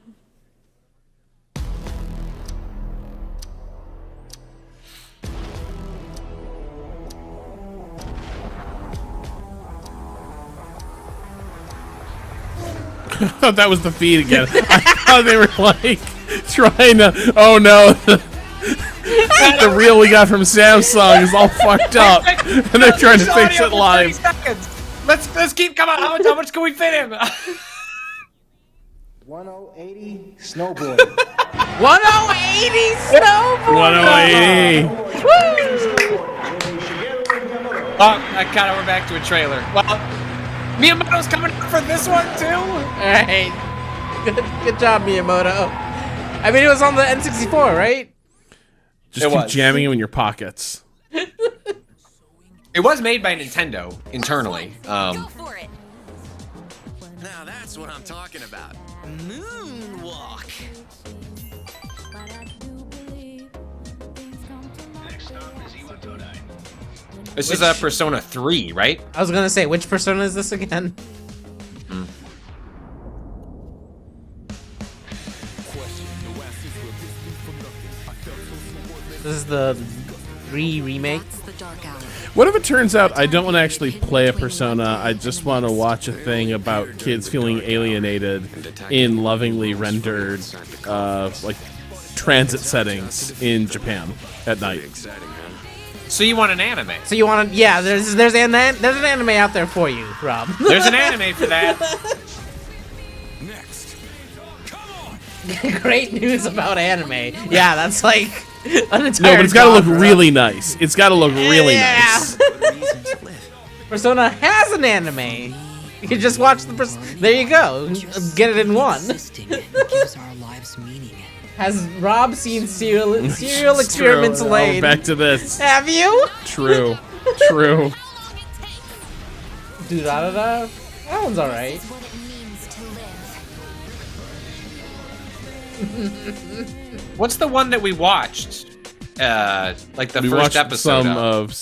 That was the feed again. I thought they were like trying to. Oh no, the reel we got from Samsung is all fucked up, and they're trying to fix it live. Let's keep coming. How much can we fit in? 1080 snowboard. 1080 snowboard. 1080. Oh, Cado, we're back to a trailer. Well, Miyamoto's coming up for this one too. All right, good job, Miyamoto. I mean, it was on the N64, right? Just keep jamming them in your pockets. It was made by Nintendo internally. Go for it. Now that's what I'm talking about. Moonwalk. This is a Persona 3, right? I was gonna say, which Persona is this again? This is the 3 remake. What if it turns out I don't want to actually play a Persona, I just want to watch a thing about kids feeling alienated in lovingly rendered, like, transit settings in Japan at night. So you want an anime? So you want to? Yeah, there's an anime out there for you, Rob. There's an anime for that. Great news about anime. Yeah, that's like an entire. No, but it's got to look genre. really nice. It's got to look really nice. Persona has an anime. You can just watch the. There you go. Get it in one. Has Rob seen Serial Experiments True. Lane? Oh, back to this. Have you? True. True. Do da da da. That one's alright. What's the one that we watched? Like the We first watched episode some of.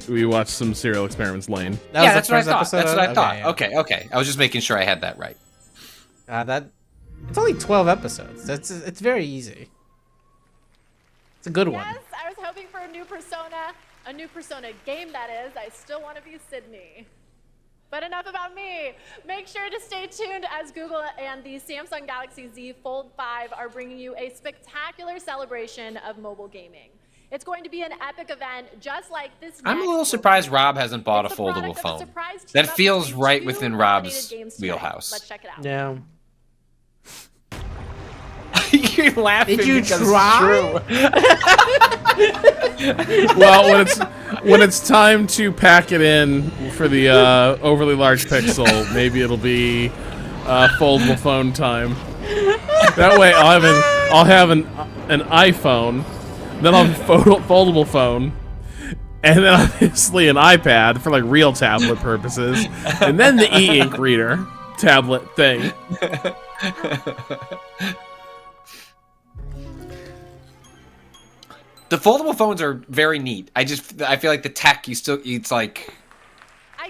We watched some Serial Experiments Lane. Yeah, that's what I thought. episode That's what I of- thought. okay, Okay. I was just making sure I had that right. It's only 12 episodes. It's very easy. It's a good one. Yes, I was hoping for a new Persona game, that is. I still want to be Sydney. But enough about me. Make sure to stay tuned as Google and the Samsung Galaxy Z Fold 5 are bringing you a spectacular celebration of mobile gaming. It's going to be an epic event just like this. I'm a little surprised Rob hasn't bought a foldable phone. That feels right within Rob's wheelhouse. Let's check it out. Yeah. You're laughing. Did you because try? It's true. Well, when it's time to pack it in for the overly large pixel, maybe it'll be foldable phone time. That way, I'll have an iPhone, then I'll have a foldable phone, and then obviously an iPad for like real tablet purposes, and then the e-ink reader tablet thing. The foldable phones are very neat. I feel like the tech it's like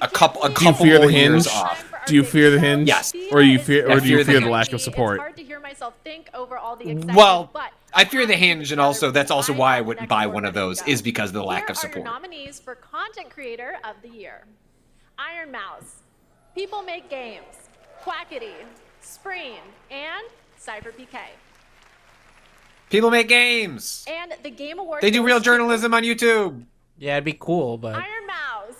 a couple Do you fear more the hinge? years off. Do you fear the hinge? Yes. Or do you fear the hinge. lack of support? Well, I fear the hinge, and also that's also why I wouldn't buy one of those, is because of the lack of Here are your support. nominees for Content Creator of the Year. Iron Mouse, People Make Games, Quackity, Spreen, and Cyber PK. People make games. And the Game Awards. They do real journalism on YouTube. Yeah, it'd be cool, but Iron Mouse.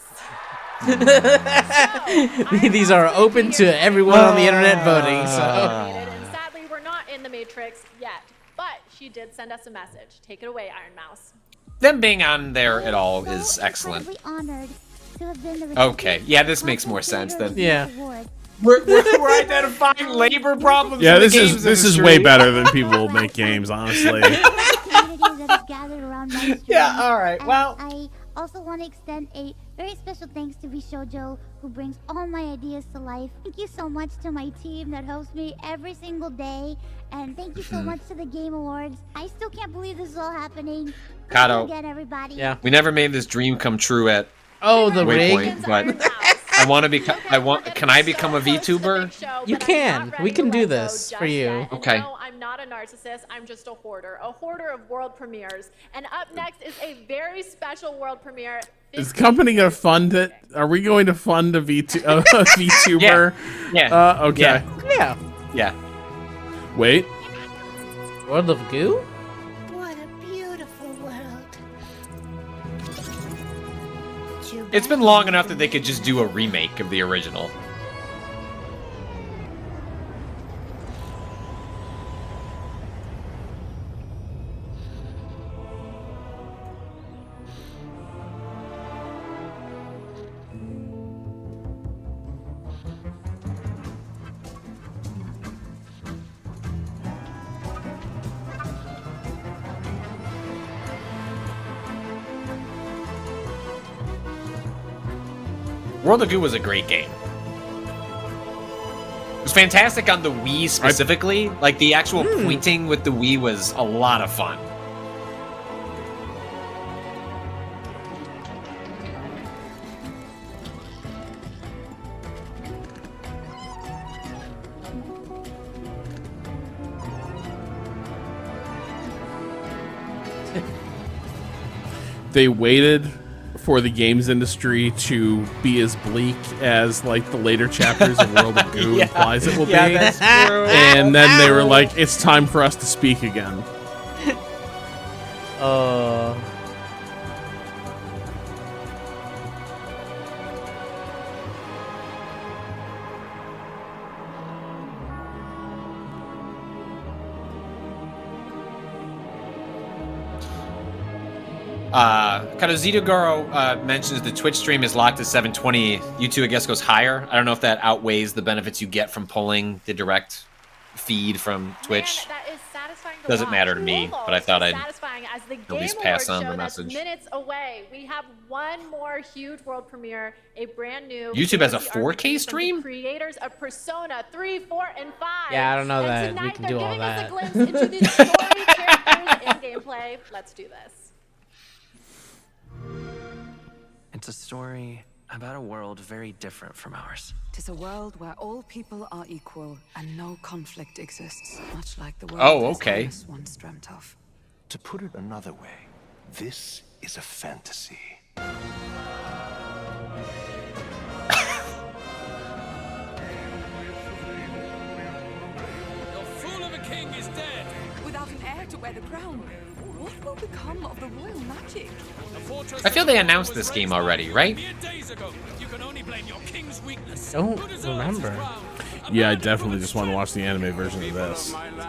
these are open to everyone on the internet voting. So And sadly, we're not in the Matrix yet, but she did send us a message. Take it away, Iron Mouse. Them being on there at all is excellent. Okay, yeah, this makes more sense than. Yeah. We're identifying labor problems. Yeah, in the this games is industry. way better than people make games, honestly. Yeah, all right. Well, I also want to extend a very special thanks to Bishojo, who brings all my ideas to life. Thank you so much to my team that helps me every single day, and thank you so much to the Game Awards. I still can't believe this is all happening. Cado. Again, everybody. Yeah. We never made this dream come true at the Waypoint, but I want to become. Can I become a VTuber? You can. We can do this for you. Okay. No, I'm not a narcissist. I'm just a hoarder of world premieres. And up next is a very special world premiere. Is the company gonna fund it? Are we going to fund a VTuber? Yeah. Okay. Yeah. Wait. World of Goo? What a beautiful world. It's been long enough that they could just do a remake of the original. World of Goo was a great game. It was fantastic on the Wii specifically. Like, the actual pointing with the Wii was a lot of fun. They waited for the games industry to be as bleak as like the later chapters of World of Goo implies it will be. That's true. And then they were like, it's time for us to speak again. Kind of Zitogoro mentions the Twitch stream is locked at 720. YouTube, I guess, goes higher. I don't know if that outweighs the benefits you get from pulling the direct feed from Twitch. Man, that is satisfying to Doesn't watch. matter to me, but I thought I'd satisfying as the at least Game pass Awards on the show that's message. minutes away. We have one more huge world premiere, a brand new YouTube has a fantasy 4K RPG from the stream? creators of Persona 3, 4, and 5. Yeah, I don't know and that we tonight can they're do all giving us that. a glimpse into the story, characters, and gameplay. Let's do this. It's a story about a world very different from ours. Tis a world where all people are equal and no conflict exists, much like the world Thomas once dreamt of. To put it another way, this is a fantasy. The fool of a king is dead. Without an heir to wear the crown, what will become of the royal magic? I feel they announced this game already, right? Don't remember. Yeah, I definitely just want to watch the anime version of this. And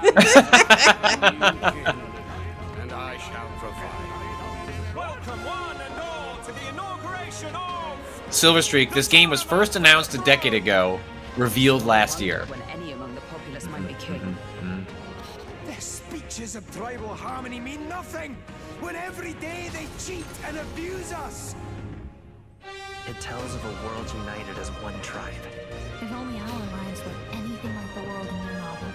I shall provide. Welcome one and all to the inauguration of Silver Streak, this game was first announced a decade ago, revealed last year. When any among the populace might be king. Their speeches of tribal harmony mean nothing when every day they cheat and abuse us. It tells of a world united as one tribe. If only our lives were anything like the world in your novel.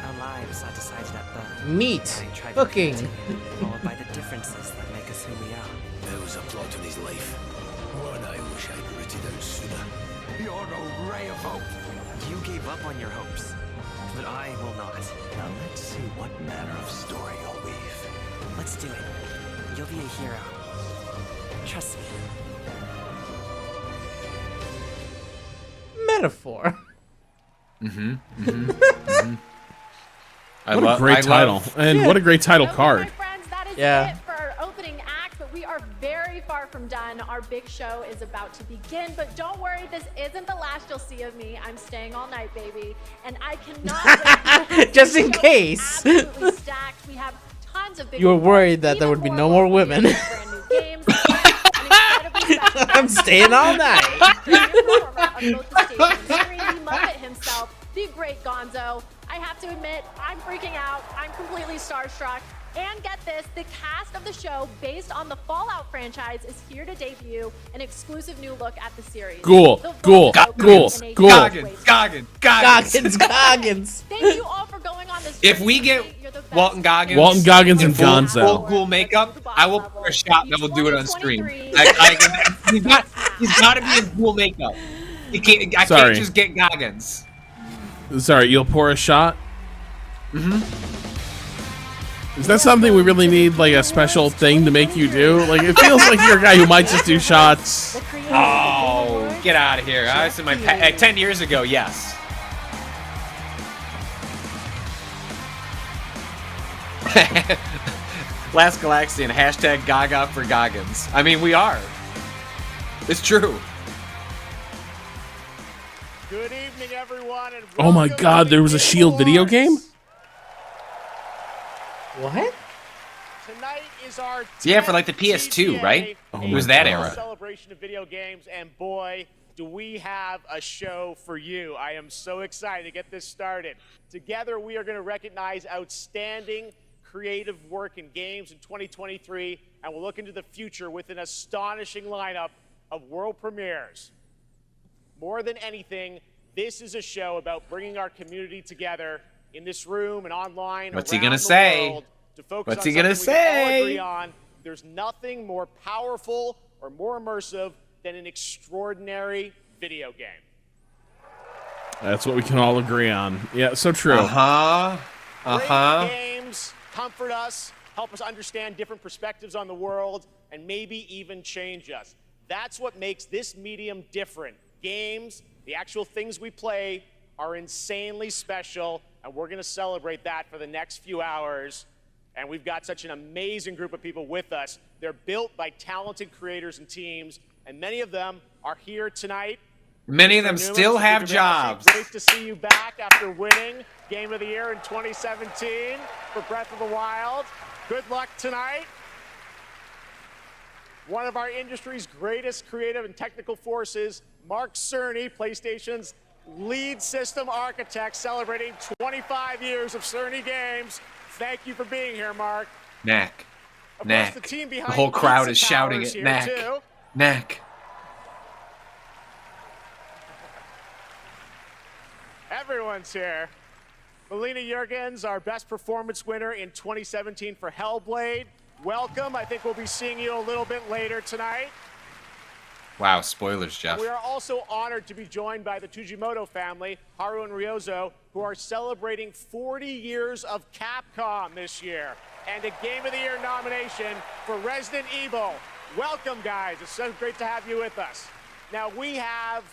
Our lives are decided at birth. Meat. By tribal Cooking. creativity, followed by the differences that make us who we are. There was a plot in his life. One I wish I'd written out sooner. You're a ray of hope. You gave up on your hopes, but I will not. Now let's see what manner of story you'll weave. Let's do it. You'll be a hero. Trust me. Metaphor. What a great title. And what a great title card. Friends, that is Yeah. it for our opening act, but we are very far from done. Our big show is about to begin, but don't worry, this isn't the last you'll see of me. I'm staying all night, baby, and I cannot wait. Just in case. Absolutely stacked. We have tons of big You were worried that there would be no more women. brand new games. and incredibly special I'm staying all night. on both the stage and screen, the Muppet himself, the great Gonzo. I have to admit, I'm freaking out. I'm completely starstruck. And get this, the cast of the show, based on the Fallout franchise, is here to debut an exclusive new look at the series. Cool, cool, cool, cool. Goggins. Thank you all for going on this. If we get Walton Goggins, and full Gonzo. cool makeup, I will pour a shot and we'll do it on stream. He's got to be in cool makeup. I can't just get Goggins. Sorry, you'll pour a shot? Is that something we really need, like a special thing to make you do? Like, it feels like you're a guy who might just do shots. Oh, get out of here. I was in my 10 years ago, yes. Last Galaxian, hashtag Gaga for Goggins. I mean, we are. It's true. Good evening, everyone. And Oh my god, there was a Shield video game? What? Tonight is our Yeah, for like the PS2, right? It was that era. Celebration of video games, and boy, do we have a show for you. I am so excited to get this started. Together, we are going to recognize outstanding creative work in games in 2023, and we'll look into the future with an astonishing lineup of world premieres. More than anything, this is a show about bringing our community together in this room and online. What's he around gonna the say? world to focus What's on he gonna something we can all say? agree on. There's nothing more powerful or more immersive than an extraordinary video game. That's what we can all agree on. Yeah, so true. Great games comfort us, help us understand different perspectives on the world, and maybe even change us. That's what makes this medium different. Games, the actual things we play, are insanely special, and we're going to celebrate that for the next few hours. And we've got such an amazing group of people with us. They're built by talented creators and teams, and many of them are here tonight. Many of them still have jobs. Great to see you back after winning Game of the Year in 2017 for Breath of the Wild. Good luck tonight. One of our industry's greatest creative and technical forces, Mark Cerny, PlayStation's lead system architect, celebrating 25 years of Cerny games. Thank you for being here, Mark. Knack. Of Knack. course, the team The behind whole crowd Pizza is shouting Tower is it. here, Knack. too. Knack. Everyone's here. Melina Jurgens, our best performance winner in 2017 for Hellblade. Welcome. I think we'll be seeing you a little bit later tonight. Wow, spoilers, Jeff. We are also honored to be joined by the Tujimoto family, Haru and Ryozo, who are celebrating 40 years of Capcom this year, and a Game of the Year nomination for Resident Evil. Welcome, guys. It's so great to have you with us. Now, we have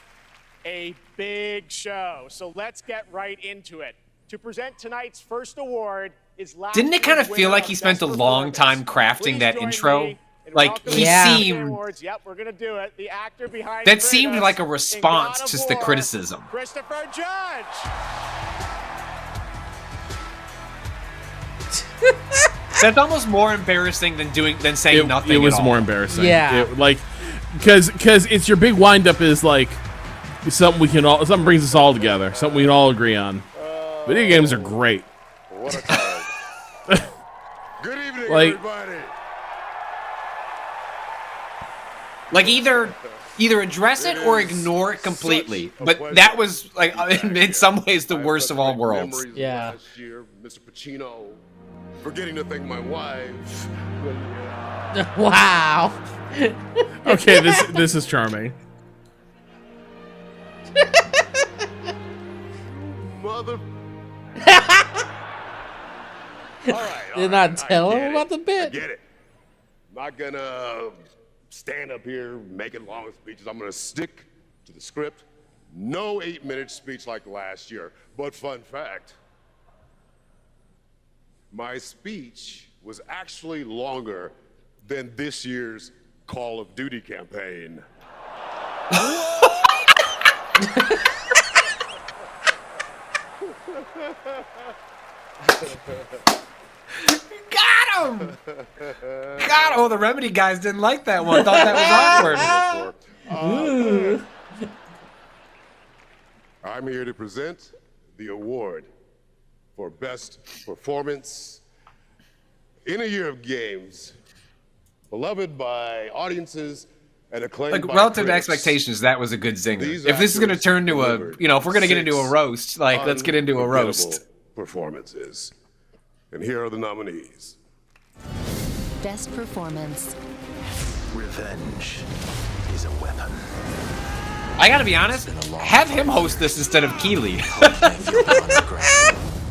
a big show, so let's get right into it. To present tonight's first award is last Didn't it kind of year's feel winner like of he spent a Best long time Performance. crafting Please that join intro? me in Like, welcoming he the seemed... awards. Yep, we're gonna do it. The actor behind That seemed Kratos like a in response God of to the War, criticism. Christopher Judge. That's almost more embarrassing than saying nothing. It was at all. more embarrassing. Yeah. Because it's your big windup is like something brings us all together, something we can all agree on. Video games are great. What a time. Good evening, everybody. Like either address it or ignore it completely. But that was like in some ways the worst of all worlds. Yeah. Last year, Mr. Pacino, forgetting to thank my wife. Wow. Okay, this is charming. Mother. Did not tell him about the I bit. get it. Not gonna stand up here making long speeches. I'm gonna stick to the script. No 8-minute speech like last year. But fun fact, my speech was actually longer than this year's Call of Duty campaign. Got him! God, oh, the Remedy guys didn't like that one. Thought that was awkward. I'm here to present the award for Best Performance in a Year of Games, beloved by audiences and acclaimed Like by relative to critics. expectations, that was a good zinger. These If this is going to actors turn to a, delivered if we're going to get into a 6 roast, like let's get into a roast. unforgettable performances. And here are the nominees. Best performance. Revenge is a weapon. I got to be honest, have him host this instead of Keeley.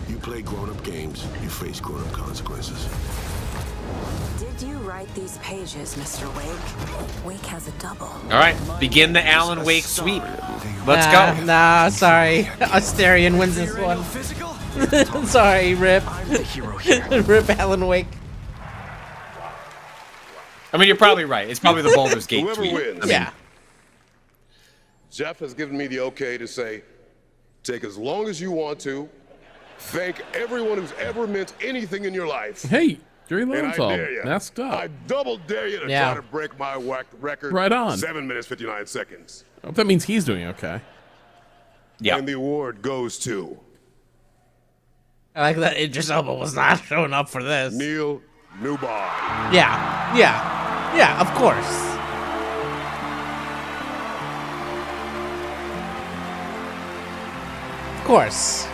You play grown-up games, you face grown-up consequences. Did you write these pages, Mr. Wake? Wake has a double. All right, begin the Alan Wake sweep. Let's go. Nah, sorry. Asterion wins this one. Sorry, Rip. Rip Alan Wake. I mean, you're probably right. It's probably the Baldur's Gate Whoever tweet. wins. Yeah. Jeff has given me the okay to say, take as long as you want to. Thank everyone who's ever meant anything in your life. Hey, Jerry And I Lowenthal, dare you. masked up. I double dare you to Yeah. try to break my record. Right on. 7 minutes, 59 seconds. I hope that means he's doing okay. Yeah. And the award goes to I like that Idris Elba was not showing up for this. Neil Newbar. Yeah, of course. Of course.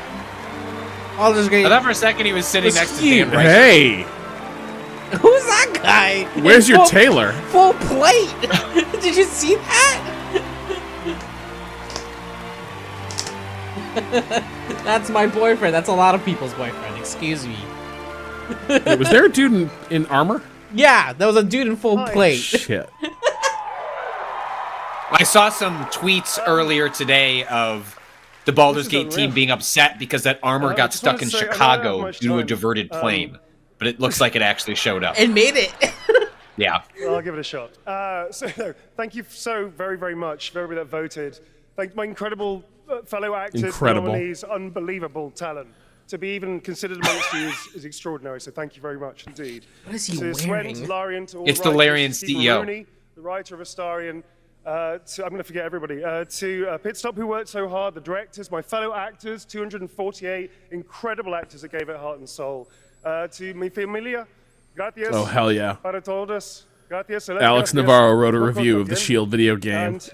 All this great. I thought for a second he was sitting next to Dan Rice. Hey, Who's that guy? where's your Full- tailor? Full plate. Did you see that? That's my boyfriend. That's a lot of people's boyfriend. Excuse me. Wait, was there a dude in armor? Yeah, that was a dude in full plate. Shit. I saw some tweets earlier today of the Baldur's Gate team being upset because that armor got just stuck wanna in say, I don't have Chicago much due to a time. diverted plane. But it looks like it actually showed up. It made it. Yeah. Well, I'll give it a shot. So, thank you so very, very much for everybody that voted. Thank my incredible fellow actors, Incredible. nominees, unbelievable talent. To be even considered amongst you is extraordinary, so thank you very much indeed. What is he to Swen, wearing? to Larian, to all It's the the writers, Larian Stephen CEO. Rooney, the writer of Astarion, I'm going to forget everybody. To Pitstop, who worked so hard, the directors, my fellow actors, 248 incredible actors that gave it heart and soul. To mi familia, gracias. Oh, hell yeah. Para todos, gracias. Alex Gracias. Navarro wrote a Por review of the bien. Shield video game And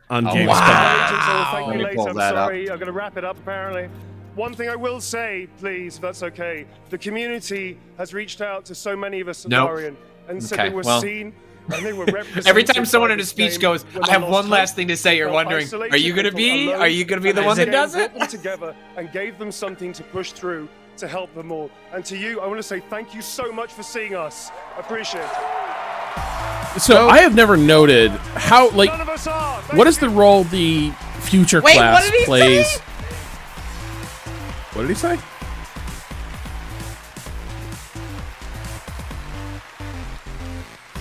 on Oh, GameSpot. wow. Thank Let you me later. pull I'm that up. sorry. I'm going to wrap it up, apparently. One thing I will say, please, if that's okay. The community has reached out to so many of us at Nope. Larian and said Okay, they were well. seen. And they were Every time represented someone by in a this speech game goes, when I they have lost one hope, last thing to say, you're felt wondering, isolated, are you going to felt be? alone, Are you going to be the and one this that game does it? brought them together and gave them something to push through to help them all. And to you, I want to say thank you so much for seeing us. I appreciate it. So I have never noted how, like, what is the role the future Wait, class what did he plays? say? What did he say?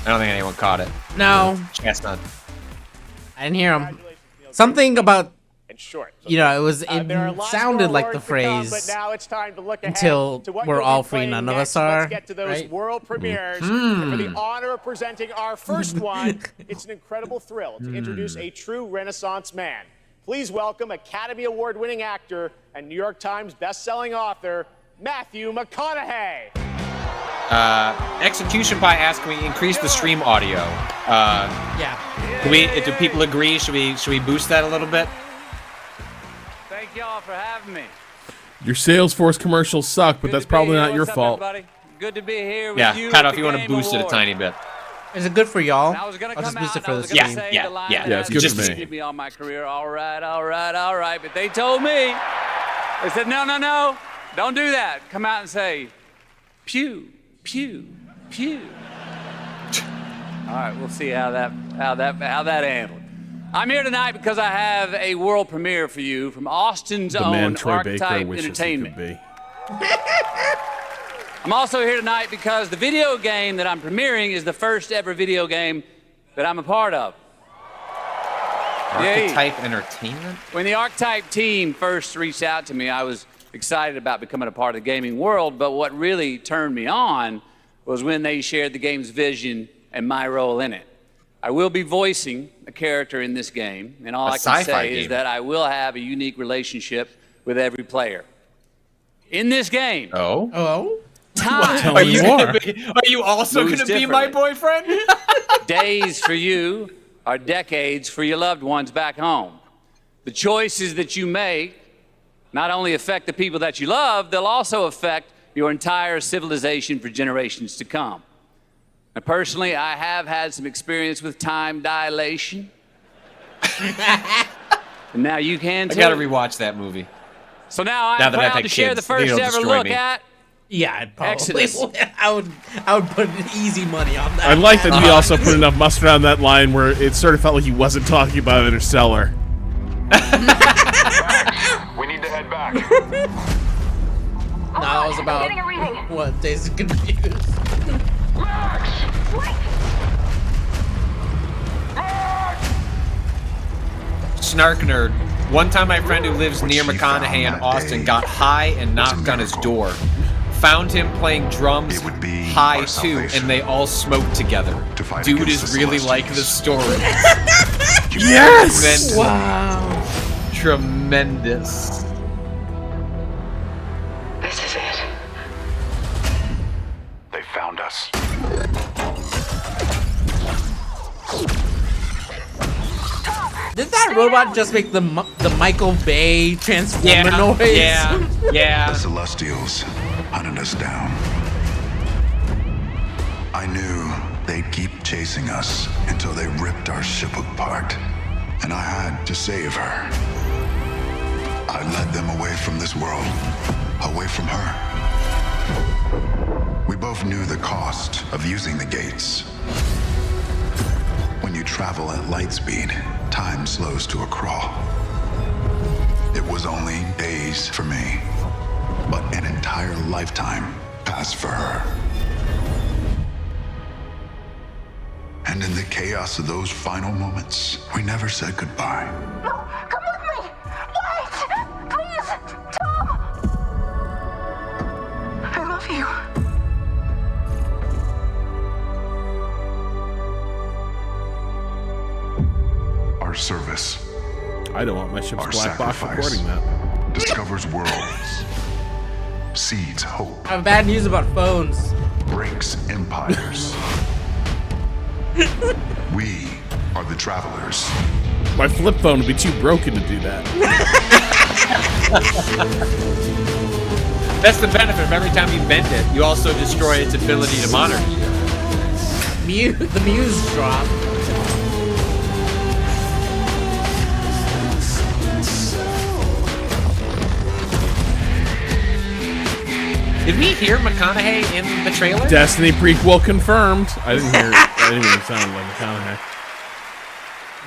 I don't think anyone caught it. No. Chestnut. I didn't hear him. Something about, And short. you know, it was There are it lots sounded more like the awards to come, phrase but now it's time to look ahead until to what we're you'll all be free, playing none of next. us are. Let's get to those right? world premieres. And for the Hmm. honor of presenting our first one, it's an incredible thrill to introduce a true Renaissance man. Please welcome Academy Award-winning actor and New York Times best-selling author, Matthew McConaughey. Execution Pie asked, can we increase the stream audio? Yeah. Do people agree? Should we boost that a little bit? Thank y'all for having me. Your Salesforce commercials suck, but that's probably not your What's up, fault. everybody? Good to be here with Yeah, you. Cado, at if the you want to Game boost it a Awards. tiny bit. Is it good for y'all? I was gonna I'll just come boost it out, for I the was gonna stream. say Yeah, the line yeah. that Yeah, it's has good just for me. preceded me all my career. All right. But they told me, they said, no, don't do that. Come out and say, pew, pew, pew. All right, we'll see how that handled. I'm here tonight because I have a world premiere for you from Austin's The man own Troy Baker Archetype wishes he Entertainment. could be. I'm also here tonight because the video game that I'm premiering is the first ever video game that I'm a part of. Yay. Archetype Entertainment? When the Archetype team first reached out to me, I was excited about becoming a part of the gaming world, but what really turned me on was when they shared the game's vision and my role in it. I will be voicing a character in this game, and all I can say is that I will have a unique relationship with every player. In this game, time Are you also moves going to be my differently. boyfriend? Days for you are decades for your loved ones back home. The choices that you make not only affect the people that you love, they'll also affect your entire civilization for generations to come. Now, personally, I have had some experience with time dilation. And now you can too. I got to rewatch that movie. So now I'm Now that I've proud had to share the kids, first they'll ever destroy look me. at Yeah, I'd probably. Exodus. I would put easy money on that. I like that he also put enough mustard on that line where it sort of felt like he wasn't talking about Interstellar. We need to head back. No, that was about what Days of Confused. Snark nerd. One time my friend who lives near McConaughey in Austin got high and knocked on his door. Found him playing drums high too, and they all smoked together. Dude is really like the story. Yes! Wow. Tremendous. This is it. They found us. Did that robot just make the Michael Bay Transformer noise? Yeah. The Celestials hunted us down. I knew they'd keep chasing us until they ripped our ship apart. And I had to save her. I led them away from this world, away from her. We both knew the cost of using the gates. When you travel at light speed, time slows to a crawl. It was only days for me, but an entire lifetime passed for her. And in the chaos of those final moments, we never said goodbye. Come with me! Wait! Please! Tom! I love you. Our service. I don't want my ship's Our black box sacrifice recording that. discovers worlds, seeds hope, I have bad news about phones. breaks empires. We are the travelers. My flip phone would be too broken to do that. That's the benefit of every time you bend it, you also destroy its ability to monitor you. The Muse drop. Did we hear McConaughey in the trailer? Destiny prequel confirmed. I didn't hear it. I didn't even sound like McConaughey.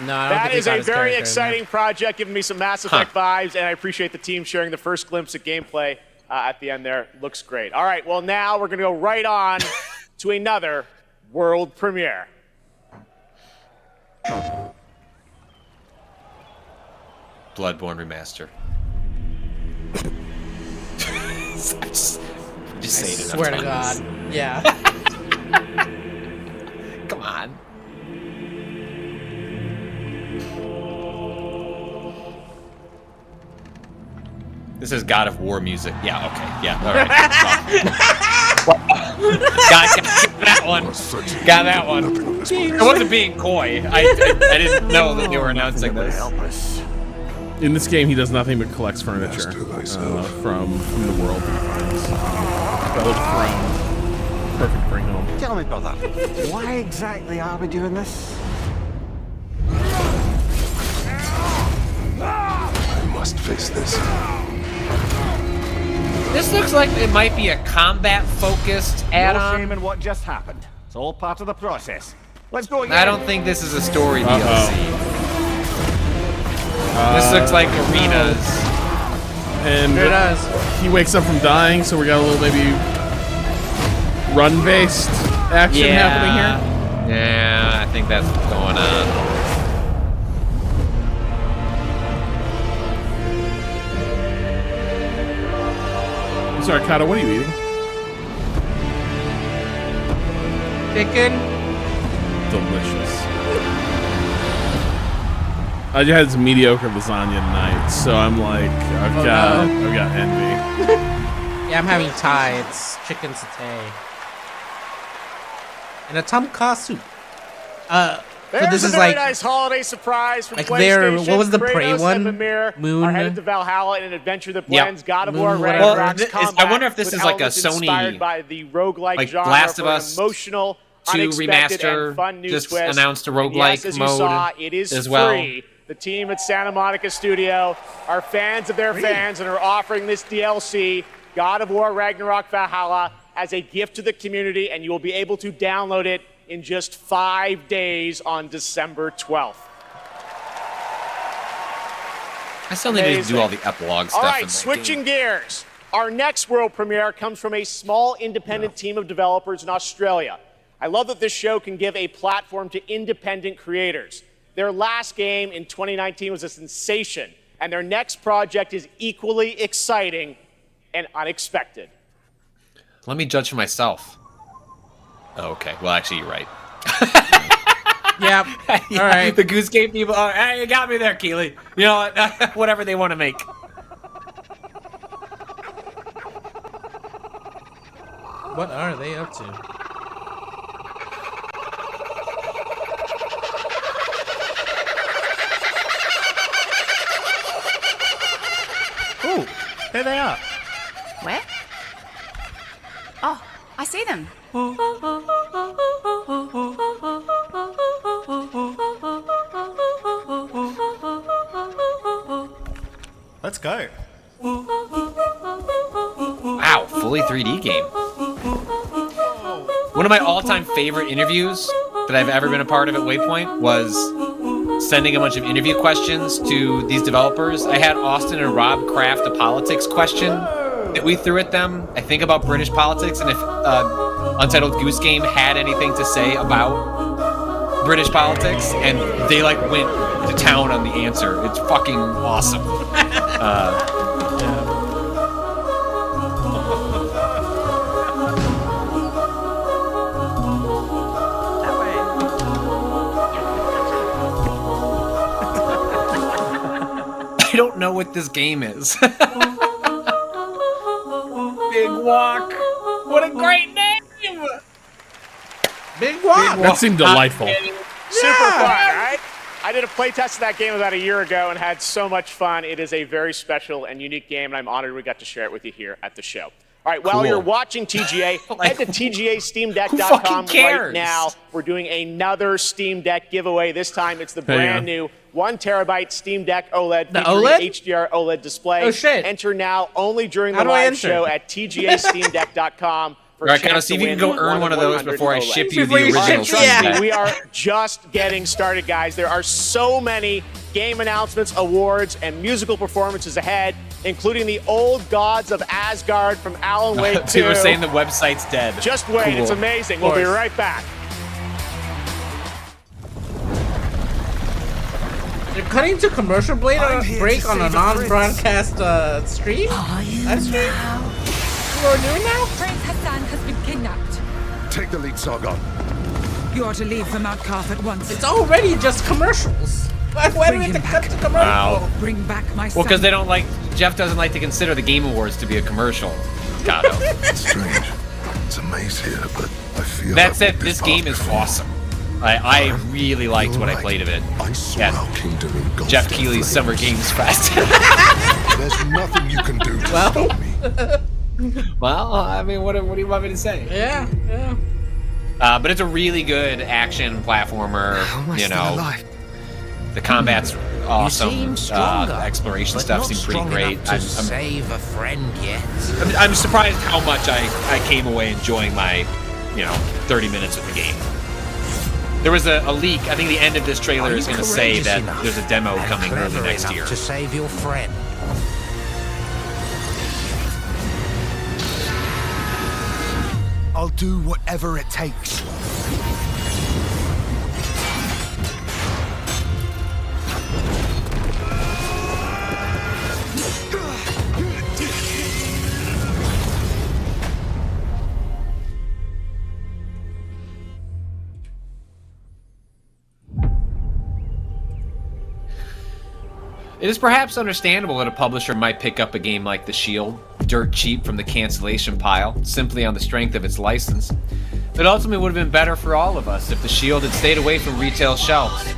No, I don't That think he is got a his very character in exciting project, giving me some Mass Effect vibes, and I appreciate the team sharing the first glimpse of gameplay at the end there. Looks great. All right, well, now we're going to go right on to another world premiere. Bloodborne remaster. just say it. Swear to God. Yeah. Come on. This is God of War music. Yeah, okay. Yeah, all right. got that one. Got that one. It wasn't being coy. I didn't know that they were announcing this. In this game, he does nothing but collects furniture from the world he finds. Built from Perfect Bring Home. Tell me, brother, why exactly are we doing this? I must face this. This looks like it might be a combat-focused add-on. No shame in what just happened. It's all part of the process. Let's go again. I don't think this is a story DLC. This looks like arenas. And it does. He wakes up from dying, so we got a little maybe run-based action happening here. Yeah, I think that's what's going on. Sorry, Cado, what are you eating? Chicken. Delicious. I just had some mediocre lasagna tonight, so I'm like, I've got envy. Yeah, I'm having Thai. It's chicken satay. And a tom kha soup. There's this a is very like nice holiday surprise from like PlayStation. what was the Kratos Prey and one? Mimir Moon are headed to Valhalla in an adventure that Yep. blends God of War, Moon, Ragnarok's Well, combat I wonder if this with is like a elements Sony, inspired by the roguelike like genre Last of for an Us emotional, 2 unexpected, remaster and fun new just twist. announced a And roguelike yes, as you mode saw, it is as free. well. The team at Santa Monica Studio are fans of their fans and are offering this DLC, God of War Ragnarok Valhalla, as a gift to the community, and you will be able to download it in just 5 days on December 12th. I still need to do all the epilogue stuff. All in right, that switching game. gears. Our next world premiere comes from a small independent team of developers in Australia. I love that this show can give a platform to independent creators. Their last game in 2019 was a sensation, and their next project is equally exciting and unexpected. Let me judge for myself. Oh, okay. Well, actually, you're right. Yep. Yeah, all right. The Goose Game people. Oh, hey, you got me there, Keely. You know what? Whatever they want to make. What are they up to? Oh, there they are. Where? Oh, I see them. Let's go. Wow, fully 3D game. One of my all-time favorite interviews that I've ever been a part of at Waypoint was sending a bunch of interview questions to these developers. I had Austin and Rob craft a politics question that we threw at them, I think about British politics, and if Untitled Goose Game had anything to say about British politics, and they like went to town on the answer. It's fucking awesome. I don't know what this game is. Big Walk. What a great name! Big Walk. That seemed delightful. Super fun, right? I did a playtest of that game about a year ago and had so much fun. It is a very special and unique game, and I'm honored we got to share it with you here at the show. All right, while you're watching TGA, head to TGASteamDeck.com right now. We're doing another Steam Deck giveaway. This time it's the brand new 1 terabyte Steam Deck OLED featuring HDR OLED display. Oh, shit. Enter now only during the live show at TGASteamDeck.com. All right, Cado, see if you can go earn one of those before I ship you the original Steam Deck. We are just getting started, guys. There are so many game announcements, awards, and musical performances ahead, including the Old Gods of Asgard from Alan Wake 2. People are saying the website's dead. Just wait, Cool. it's amazing. We'll be right back. They're cutting to commercial break on a non-broadcast stream? Live stream? What we're doing now? Prince Hassan has been kidnapped. Take the lead, Sargon. You are to leave for Mount Carth at once. It's already just commercials. Why do we have to cut to commercial? Wow. Bring back my Well, because they don't like, Jeff doesn't like to consider the Game Awards to be a commercial. Cado. It's strange. It's a maze here, but I feel That said, this game is awesome. I really liked what I played of it. Jeff Keighley's Summer Games Fest. There's nothing you can do to stop me. Well, I mean, what do you want me to say? Yeah. But it's a really good action platformer. You know, the combat's awesome. The exploration stuff seemed pretty great. Save a friend yet? I'm surprised how much I came away enjoying my, 30 minutes of the game. There was a leak. I think the end of this trailer is going to say that there's a demo coming early next year. To save your friend. I'll do whatever it takes. It is perhaps understandable that a publisher might pick up a game like The Shield, dirt cheap from the cancellation pile, simply on the strength of its license. It ultimately would have been better for all of us if The Shield had stayed away from retail shelves.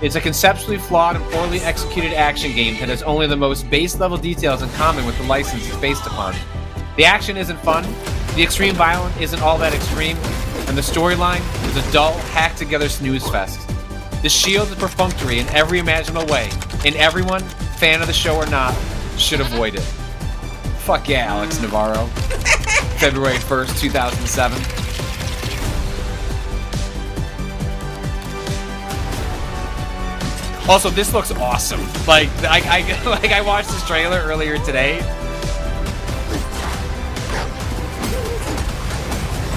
It's a conceptually flawed and poorly executed action game that has only the most base-level details in common with the license it's based upon. The action isn't fun, the extreme violence isn't all that extreme, and the storyline is a dull, hacked-together snooze fest. The Shield is perfunctory in every imaginable way, and everyone, fan of the show or not, should avoid it. Fuck yeah, Alex Navarro. February 1st, 2007. Also, this looks awesome. Like I watched this trailer earlier today.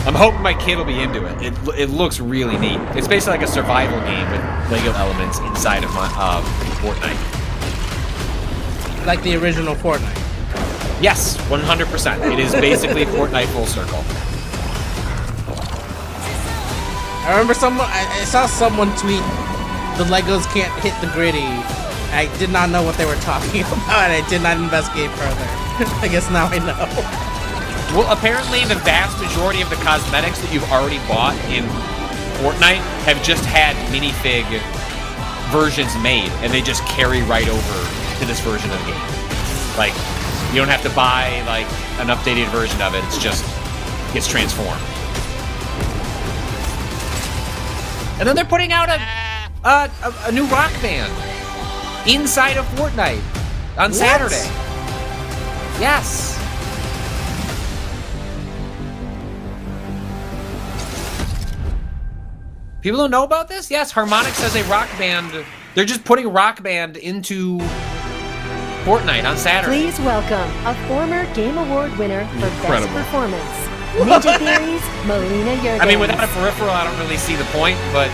I'm hoping my kid will be into it. It looks really neat. It's basically like a survival game with Lego elements inside of Fortnite. Like the original Fortnite. Yes, 100%. It is basically Fortnite full circle. I remember I saw someone tweet, "The Legos can't hit the gritty." I did not know what they were talking about, and I did not investigate further. I guess now I know. Well, apparently the vast majority of the cosmetics that you've already bought in Fortnite have just had minifig versions made, and they just carry right over to this version of the game. Like, you don't have to buy like an updated version of it. It's just gets transformed. And then they're putting out a new rock band inside of Fortnite on Saturday. Yes. People don't know about this? Yes, Harmonix has a rock band. They're just putting Rock Band into Fortnite on Saturday. Please welcome a former Game Award winner for Best Performance. Ninja Theory's Melina Jurgens. I mean, without a peripheral, I don't really see the point, but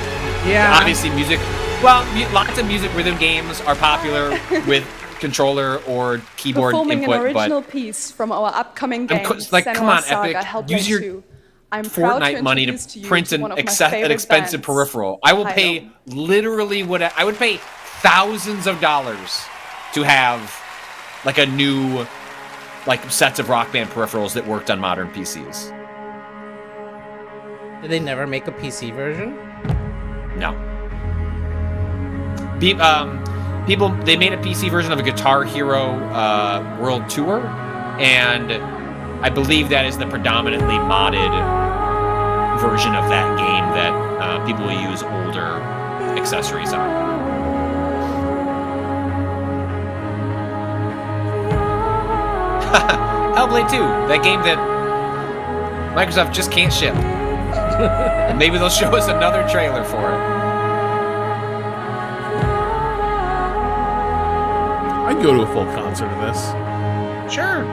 yeah, obviously music. Well, lots of music rhythm games are popular with controller or keyboard Performing input, an original but piece from our upcoming game, come on, Saga, Epic, Hellblade use your 2. I'm proud Fortnite money to you print to an one of my expensive favorite peripheral. I will bands, pay literally I would pay thousands of dollars to have like a new sets of Rock Band peripherals that worked on modern PCs. Did they never make a PC version? No. They made a PC version of a Guitar Hero World Tour, and I believe that is the predominantly modded version of that game that people will use older accessories on. Hellblade 2, that game that Microsoft just can't ship. And maybe they'll show us another trailer for it. I'd go to a full concert of this. Sure.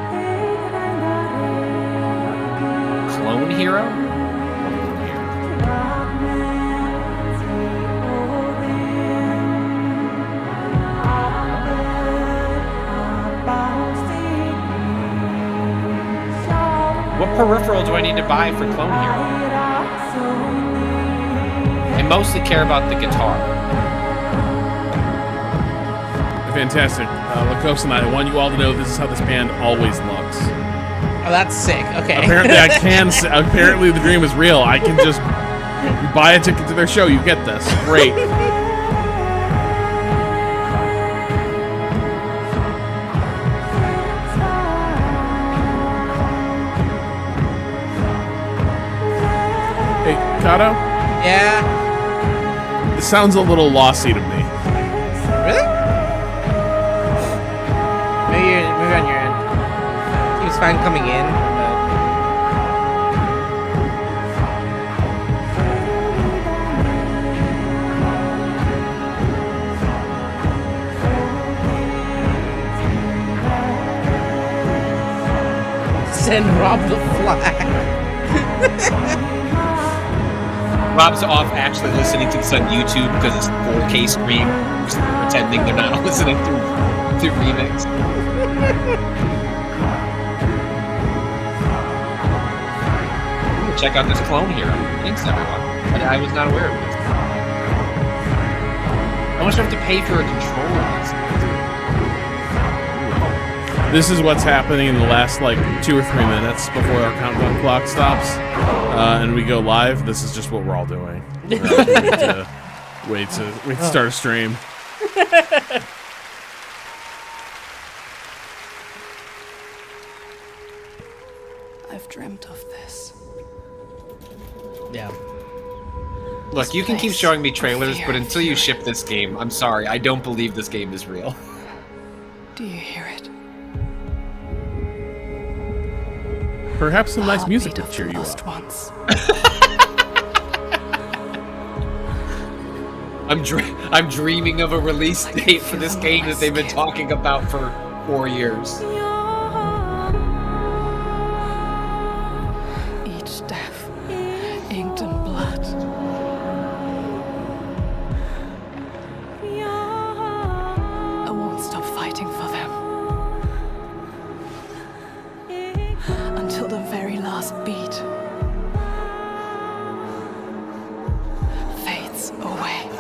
Clone Hero? What peripheral do I need to buy for Clone Hero? I mostly care about the guitar. Fantastic. Lakos and I want you all to know this is how this band always looks. Oh, that's sick. Okay. Apparently I can. Apparently the dream is real. I can just buy a ticket to their show. You get this. Great. Hey, Cado? Yeah? This sounds a little lossy to me. Really? Maybe on your end. He was fine coming in, but... Send Rob the flag. Rob's off actually listening to this on YouTube because it's 4K stream, just pretending they're not listening through remix. Check out this Clone Hero. Thanks, everyone. I was not aware of this. How much do I have to pay for a controller? This is what's happening in the last, 2 or 3 minutes before our countdown clock stops. And we go live. This is just what we're all doing. Wait to start a stream. I've dreamt of this. Yeah. Look, you can keep showing me trailers, but until you ship this game, I'm sorry, I don't believe this game is real. Do you hear it? Perhaps some nice music will cheer you up. Once. I'm dreaming of a release date for this game that they've been talking about for 4 years. Each death, inked in blood. I won't stop fighting for them. Until the very last beat fades away.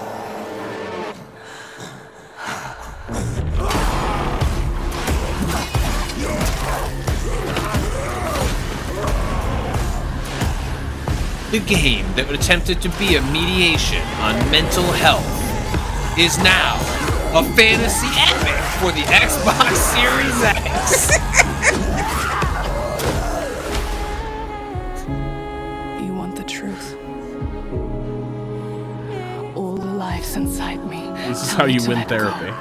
The game that attempted to be a mediation on mental health is now a fantasy epic for the Xbox Series X. You want the truth? All the lives inside me. This is how you win therapy.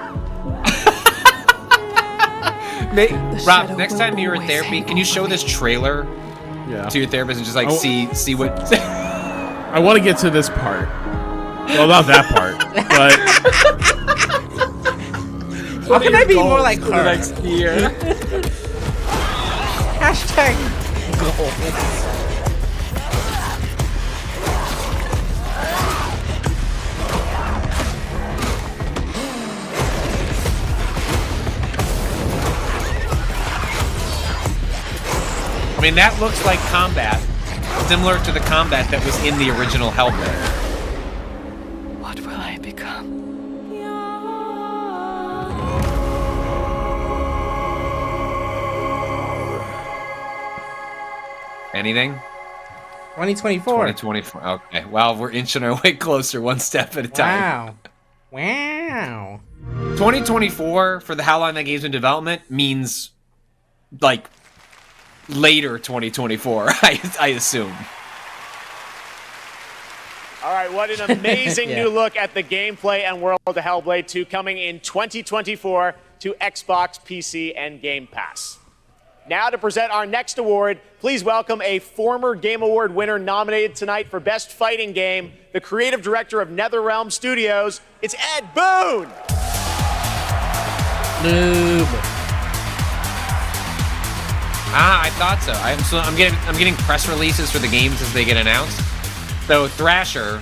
Rob, next time you're at therapy, can you show this trailer to your therapist and just see what? I want to get to this part. Well, not that part, but how can I be more like her? Next year. Hashtag goals. I mean, that looks like combat, similar to the combat that was in the original Hellblade. What will I become? Anything? 2024. 2024. Okay. Well, we're inching our way closer, one step at a time. Wow. 2024 for the how long that game's in development means like later 2024, I assume. All right, what an amazing new look at the gameplay and world of Hellblade 2 coming in 2024 to Xbox, PC, and Game Pass. Now to present our next award, please welcome a former Game Award winner nominated tonight for Best Fighting Game, the creative director of NetherRealm Studios. It's Ed Boon. I thought so. I'm getting press releases for the games as they get announced. So Thrasher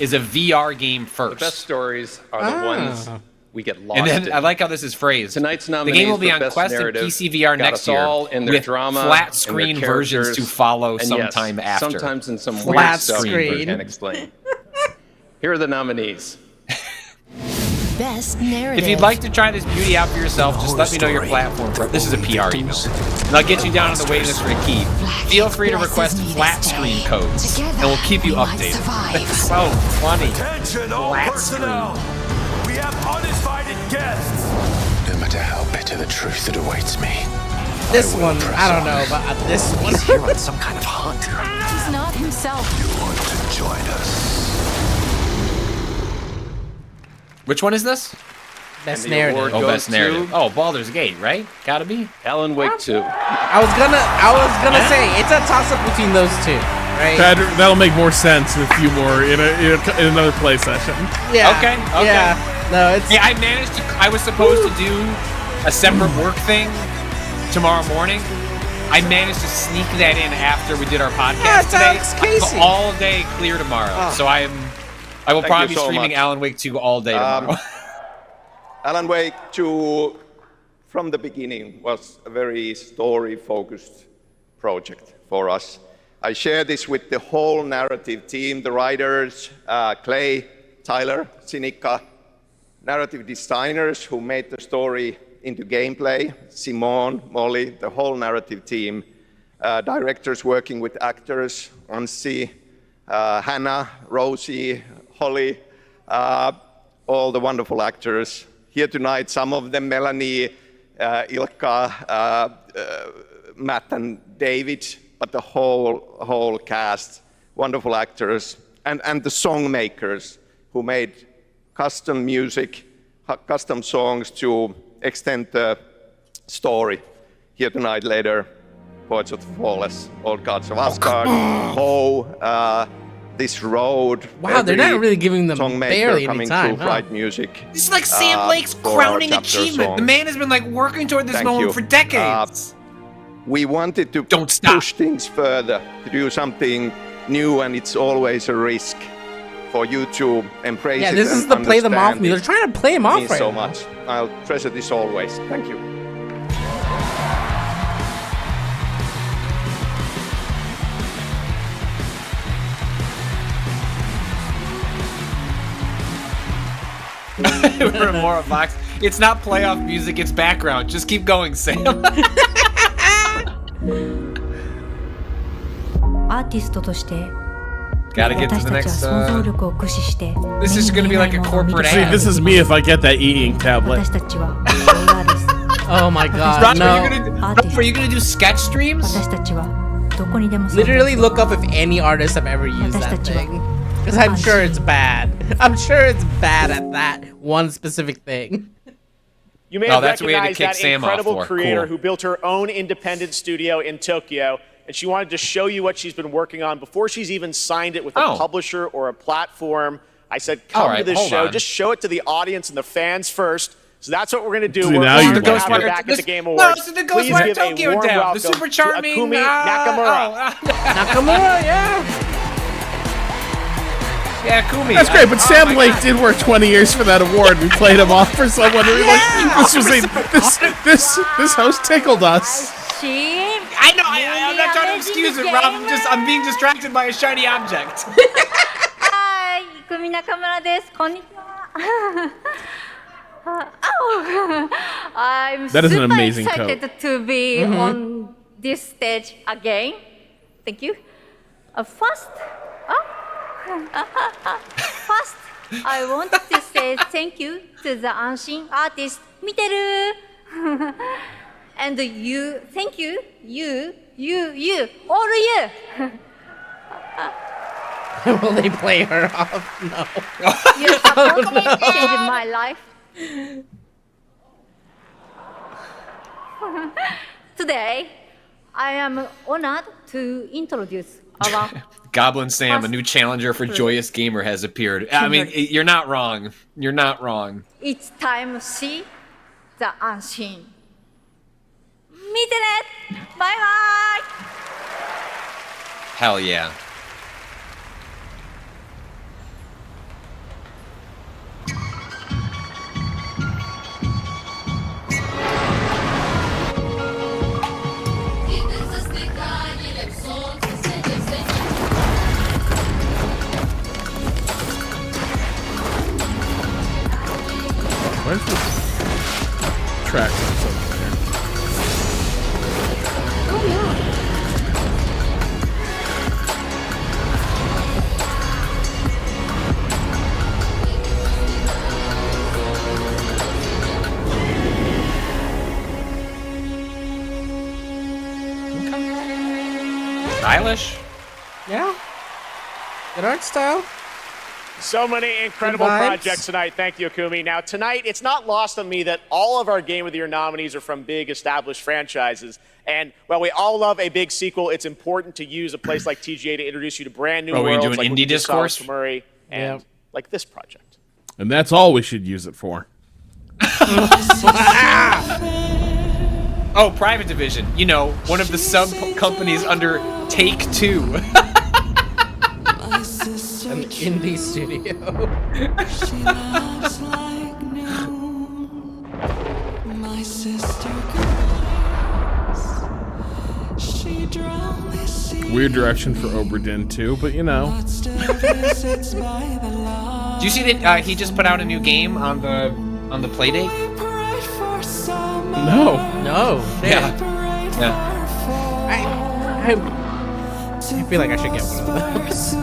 is a VR game first. The best stories are the ones we get lost and then in. I like how this is phrased. Tonight's nominees the game will be for on Best Quest and Narrative PC VR got next us year all in their with drama, flat in screen their versions to characters, follow and sometime yes, after. Sometimes in some Flat weird stuff screen. we can't explain. Here are the nominees. Best narrative. If you'd like to try this beauty out for yourself, just let me know your platform for it. This is a PR email. And I'll get you down on the waiting list for a key. Feel free to request flat screen codes, and we'll keep you updated. It's so funny. Attention, all Flat personnel. We have uninvited guests. No matter how bitter the truth that awaits me. This one, I don't know, but this one. He's here on some kind of hunt. He's not himself. You want to join us? Which one is this? Best narrative. Oh, best narrative. Oh, Baldur's Gate, right? Gotta be. Alan Wake 2. I was gonna say it's a toss up between those two, right? That'll make more sense in a few more in another play session. Yeah. Okay. Yeah. No, it's. Yeah, I was supposed to do a separate work thing tomorrow morning. I managed to sneak that in after we did our podcast today. Casey. All day clear tomorrow. So I will probably be so streaming much. Alan Wake 2 all day tomorrow. Alan Wake 2, from the beginning, was a very story-focused project for us. I share this with the whole narrative team, the writers, Clay, Tyler, Sinica, narrative designers who made the story into gameplay, Simone, Molly, the whole narrative team, directors working with actors, Ansi, Hannah, Rosie, Holly, all the wonderful actors. Here tonight, some of them, Melanie, Ilka, Matt and David, but the whole cast, wonderful actors, and the song makers who made custom music, custom songs to extend the story. Here tonight later, Poets of the Flawless, Old Gods of Asgard, Ho, This Road. Wow, they're not really giving them barely any coming time. through, Bright Music. This is like Sam Lake's for our crowning chapter achievement. The songs. man has been like working toward this Thank moment you. for decades. We wanted to push things further, to do something new, and it's always a risk for you to embrace it. Yeah, this is and the play them off understand me. it. They're trying to play them off Means right so now. much. I'll treasure this always. Thank you. Remora Fox. It's not playoff music, it's background. Just keep going, Sam. アーティストとして Gotta get to 私 the たちは next. 想像力を駆使して This is gonna be like a corporate See, ad. this is me if I get that e-ink tablet. 私たちは映画です Oh my god, Roger, no. are you gonna do sketch streams? 私たちはどこにでも Literally look up if any artists have ever used that thing. Because I'm sure it's bad. I'm sure it's bad at that one specific thing. You may Oh, have that's what we had to recognized kick that Sam off incredible for. creator Cool. who built her own independent studio in Tokyo, and she wanted to show you what she's been working on before she's even signed it with a publisher or a platform. I said, come All right, to this hold show, on. just show it to the audience and the fans first. So that's what we're going to do. See, We're now going you're to have welcome. her back at the Game No, Awards. this is the Please Ghostwire give a Tokyo warm down. The welcome super to charming Akumi Nakamura. Nakamura, yeah. Yeah, Kumi. That's great, but Sam Lake did work 20 years for that award. We played him off for someone. We were like, this host tickled us. I know. I'm not trying to excuse it, Rob. I'm being distracted by a shiny object. はい、久美中村です。こんにちは。I'm That is an super amazing excited coat. to be on this stage again. Thank you. First, I want to say thank you to the Anshin artist. 見てる And you, thank you, all of you. Will they play her off? No. Your support changed my life. Today, I am honored to introduce our Goblin Sam, a new challenger for Joyous Gamer, has appeared. I mean, you're not wrong. You're not wrong. It's time to see the unseen. Meet it. Bye bye. Hell yeah. Where's the track that's over there? Oh yeah. Stylish. Yeah. Good art style. So many incredible projects tonight. Thank you, Akumi. Now, tonight, it's not lost on me that all of our Game of the Year nominees are from big, established franchises. And while we all love a big sequel, it's important to use a place like TGA to introduce you to brand new worlds. We're doing like indie discourse? Murray and like this project. And that's all we should use it for. Oh, Private Division. You know, one of the sub companies under Take-Two. An indie studio. She loves like new. My sister goes. She drowned this sea. Weird direction for Oberdin too, but you know. Do you see that he just put out a new game on the Playdate? No. No. Yeah. I feel like I should get one of those.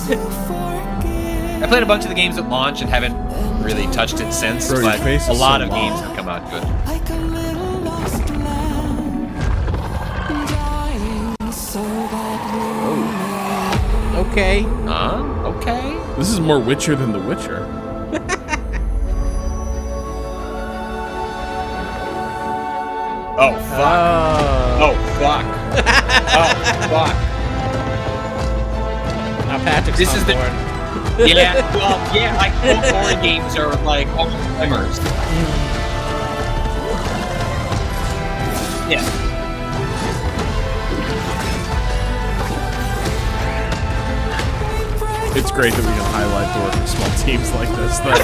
I played a bunch of the games at launch and haven't really touched it since, Bro, but your face a is lot so of long. games have come out good. Like a little lost lamb, dying so that we Okay. Okay. This is more Witcher than The Witcher. Oh fuck. Oh fuck. Oh fuck. Now Patrick's This on is the board. Yeah, well, yeah, like horror games are like almost glimmers. Yeah. It's great that we can highlight the work of small teams like this, though.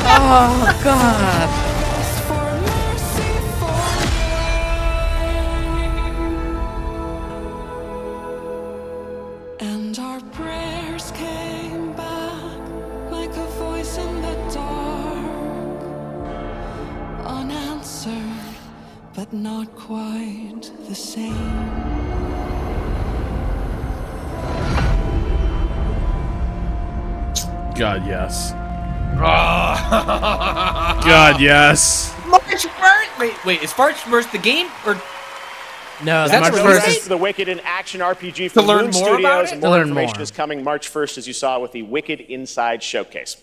Oh God. And our prayers came back like a voice in the dark, unanswered, but not quite the same. God, yes. God, yes. March 1st. Wait, is March 1st the game or? No, Is the that March the release 1st date? is The Wicked and action RPG To from learn Moon more about Studios, it? and To more learn information more. is coming March 1st, as you saw with the Wicked Inside Showcase.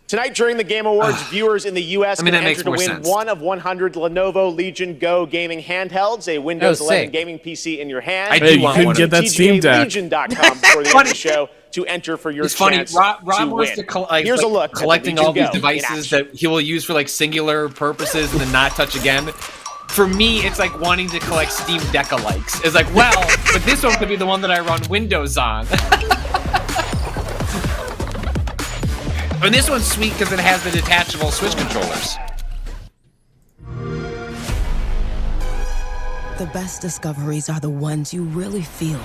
Tonight, during the Game Awards, viewers in the U.S. I mean, can that makes enter to more win sense. one of 100 Lenovo Legion Go gaming handhelds, a Windows Oh, 11 sick. gaming PC in your hand. I do Hey, you want couldn't one get of that Steam Deck. TGALegion.com before the end of the show to enter for your It's funny. chance Rob to wants win. to Here's a look at the collecting Legion all these Go in devices action. that he will use for like singular purposes and then not touch again. For me, it's like wanting to collect Steam Deck-alikes. It's like, well, but this one could be the one that I run Windows on. And this one's sweet because it has the detachable Switch controllers. The best discoveries are the ones you really feel.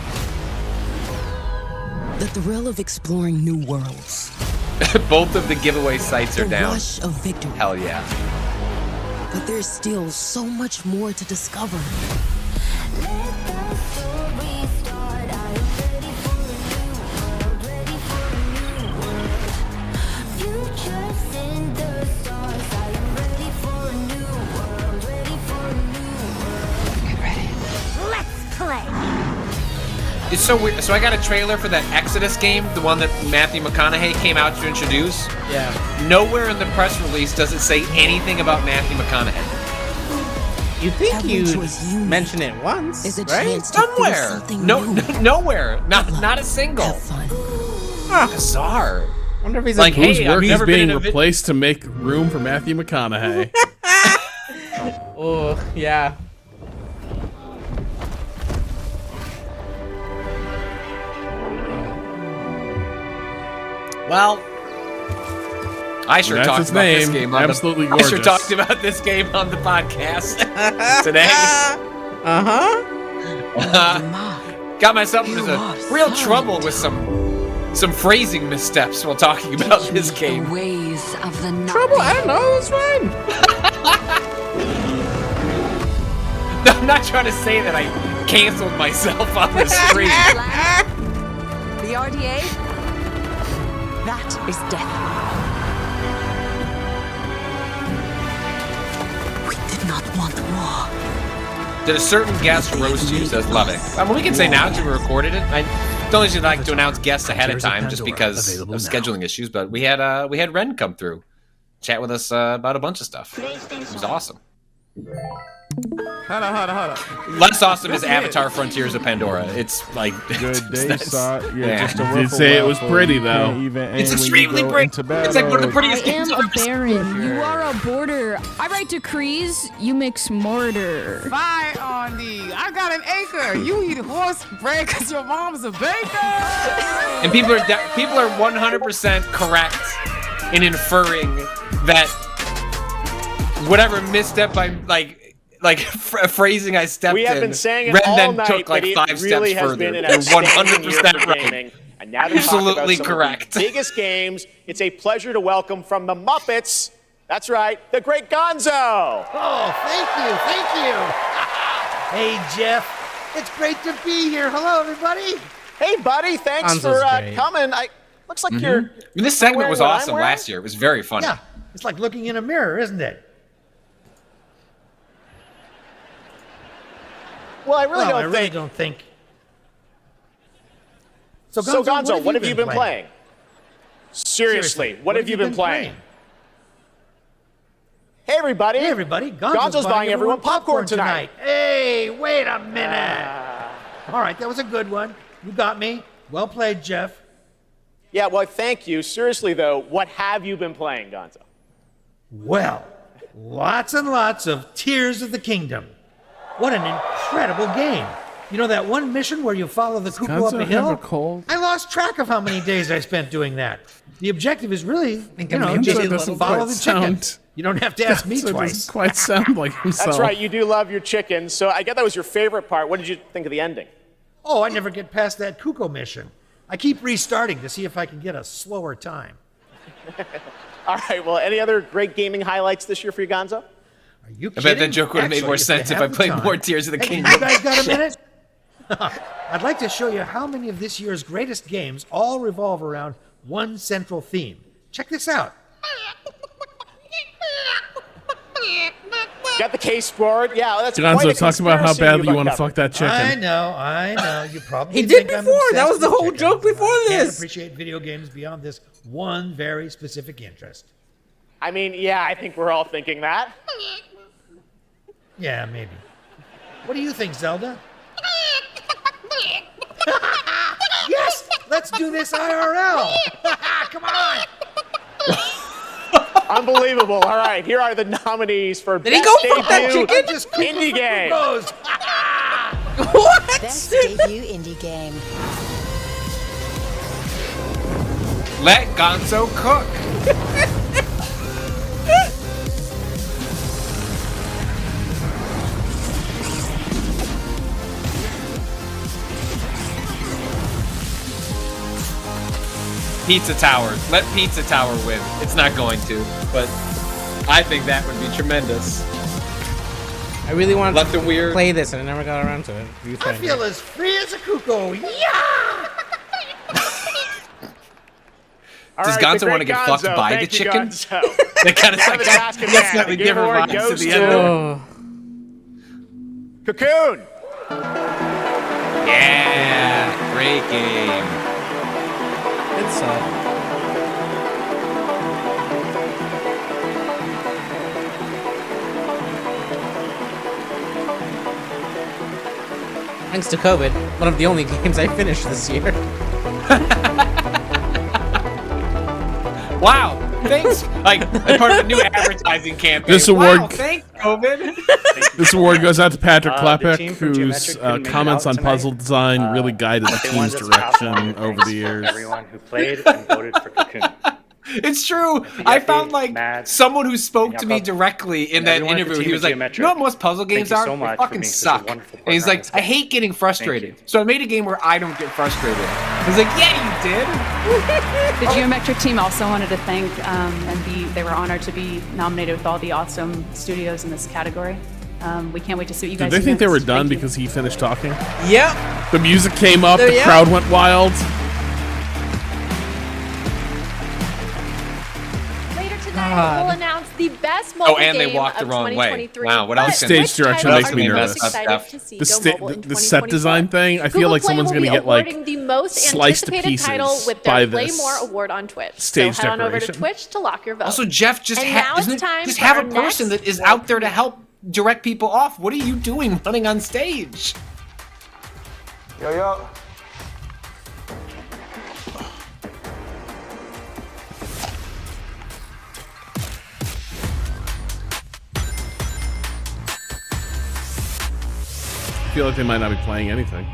The thrill of exploring new worlds. Both of the giveaway sites are The down. rush of victory. Hell yeah. But there's still so much more to discover. It's so weird. So I got a trailer for that Exodus game, the one that Matthew McConaughey came out to introduce. Yeah. Nowhere in the press release does it say anything about Matthew McConaughey. You think you'd mention it once, right? Somewhere. Nowhere. Not a single. Bizarre. Wonder if he's like, whose hey, work I've is never being been in a replaced to make room for Matthew McConaughey. Oh, yeah. Well, I sure That's talked its about this name. game. Absolutely I gorgeous. sure talked about this game on the podcast today. Got myself into real trouble with some phrasing missteps while talking about this game. Ways of the Trouble? I don't know. It's fine. I'm not trying to say that I canceled myself on the stream. The RDA? That is death. We did not want war. Did a certain guest roast you? Says love it. I mean, we can say now that we recorded it. I don't usually like to announce guests ahead of time just because of scheduling issues, but we had Ren come through, chat with us about a bunch of stuff. It was awesome. Hold on. Less awesome is Avatar: Frontiers of Pandora. It's like good day, Did say it was pretty though. It's extremely pretty. It's like one of the prettiest games I've ever seen. Baron. You are a border. I write decrees. You mix mortar. Fire on thee. I got an acre. You eat horse bread because your mom's a baker. And people are 100% correct in inferring that whatever misstep I'm phrasing I stepped in. We have been saying it Ren all then night, took like but it 5 really steps has further. been an You're outstanding year 100% for right. gaming. And now to talk Absolutely about some correct. of the biggest games, it's a pleasure to welcome from the Muppets. That's right, the great Gonzo. Oh, thank you. Hey, Jeff. It's great to be here. Hello, everybody. Hey, buddy. Thanks Gonzo's for great. coming. Looks like you're. I mean, this segment was wearing what I'm awesome wearing? last year. It was very funny. Yeah, it's like looking in a mirror, isn't it? Well, I really don't think. So, Gonzo, what have you been playing? Seriously, what have you been playing? Hey, everybody. Gonzo's buying everyone popcorn tonight. Hey, wait a minute. All right, that was a good one. You got me. Well played, Jeff. Yeah, well, thank you. Seriously, though, what have you been playing, Gonzo? Well, lots and lots of Tears of the Kingdom. What an incredible game. You know that one mission where you follow the cuckoo up a hill? I lost track of how many days I spent doing that. The objective is really, just follow the chicken. You don't have to ask me twice. Doesn't quite sound like himself. That's right, you do love your chicken. So I get that was your favorite part. What did you think of the ending? Oh, I never get past that cuckoo mission. I keep restarting to see if I can get a slower time. All right, well, any other great gaming highlights this year for you, Gonzo? Are you kidding? I bet that joke would have made more sense if I played more Tears of the Kingdom. You guys got a minute? I'd like to show you how many of this year's greatest games all revolve around one central theme. Check this out. Got the case board? Yeah, that's quite a Gonzo, talk about how conspiracy badly you want to uncovered. fuck that chicken. I know. You probably He did think I'm before. That obsessed was the with whole chickens, joke before but I can't this. appreciate video games beyond this one very specific interest. I mean, yeah, I think we're all thinking that. Yeah, maybe. What do you think, Zelda? Yes! Let's do this IRL! Come on! Unbelievable. All right, here are the nominees for Did he Best go fuck that Debut chicken? Indie Game. What? Best debut indie game. Let Gonzo cook. Pizza Tower. Let Pizza Tower win. It's not going to, but I think that would be tremendous. I really wanted Let to the weird play this and I never got around to it. I feel as free as a cuckoo. Yeah! Does Gonzo want to get fucked by the chicken? That kind of like definitely different vibes to the end. Cocoon. Yeah, great game. Good stuff. Thanks to COVID, one of the only games I finished this year. Wow, thanks. Like, as part of a new advertising campaign. This award, wow, thanks, COVID. This award goes out to Patrick The Klepek, team from whose Geometric couldn't make it comments out on tonight. puzzle design really guided the They wanted team's us to pass along direction their over thanks the to years. Everyone who played and voted for Cocoon. It's true. I found like someone who spoke to me directly in that everyone at the interview. team He at was like, Geometric, "You know what most puzzle thank games you are? so They much for fucking being such a suck." wonderful And he's partner like, "I hate getting frustrated, so I made a game where I don't get frustrated." I was like, "Yeah, you did." The Geometric team also wanted to thank they were honored to be nominated with all the awesome studios in this category. We can't wait to see what you guys Did they do think they next. were done Thank you. because he finished talking? Yep. The music came up, the Yeah. crowd went wild. Later tonight, we'll announce the best Oh, mobile and they game walked the of wrong way. 2023. Wow, what else? The stage direction makes me nervous. The Set design thing, I feel like someone's going to get like the most sliced to anticipated pieces title with by their Play this More award on Twitch. stage so head on over to decoration. Twitch to lock your vote. Also, Jeff, just And now it's time just for have our a person next that is out there to help direct people off. What are you doing running on stage? Yo, yo. I feel like they might not be playing anything.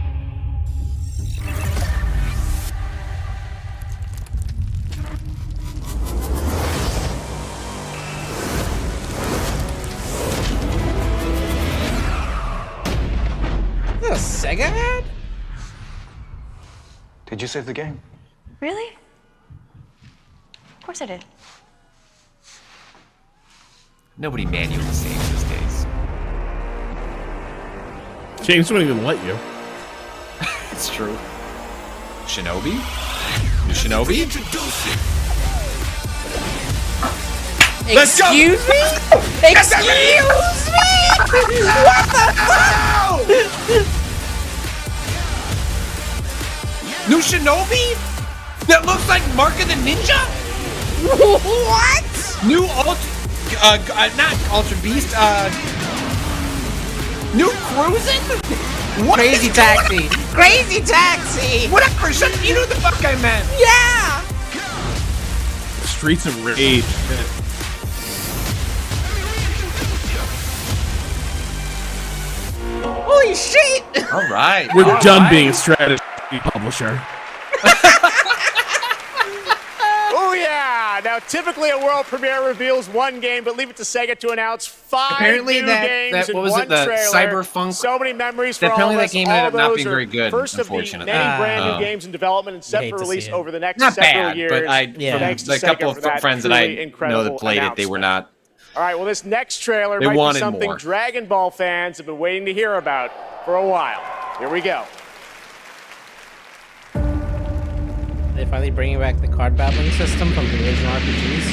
Is that a Sega ad? Did you save the game? Really? Of course I did. Nobody manually saves these days. James won't even let you. It's true. Shinobi? New Shinobi? Excuse me? Excuse me? What the fuck? New Shinobi? That looks like Mark of the Ninja? What? New not Ultra Beast, New Cruisin'? What Crazy Taxi. Crazy Taxi. Whatever, you know the fuck I meant. Yeah. Streets of Rage. Holy shit. All right. We're done being a strategy publisher. Oh yeah! Now, typically a world premiere reveals one game, but leave it to Sega to announce 5 Apparently new that- games that- in what was one it, the trailer. Cyberpunk- So many memories for Apparently all of that us. game All ended up not those being are very good, First of the unfortunately. many brand Oh. new games in development and set hate for to release see it. over the next Not several bad, years. but Thanks to a Sega couple for of that friends that I truly know incredible that played it, they were announcement. not. All right, well, this next trailer They might be wanted something more. Dragon Ball fans have been waiting to hear about for a while. Here we go. They finally bringing back the card battling system from the original RPGs.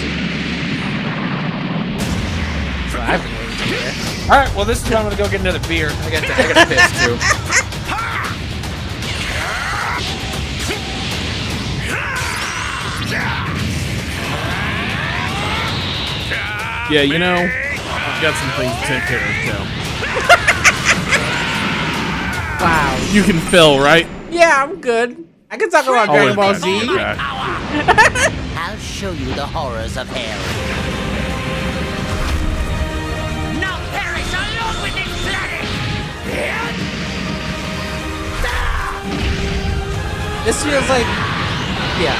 So I've been waiting to hear. All right, well, this is where I'm gonna go get another beer. I got to piss too. Yeah, you know, I've got some things to take care of too. Wow. You can fill, right? Yeah, I'm good. I can talk about Dragon Ball Z. I'll show you the horrors of hell. Now perish along with this planet! This feels like, yeah,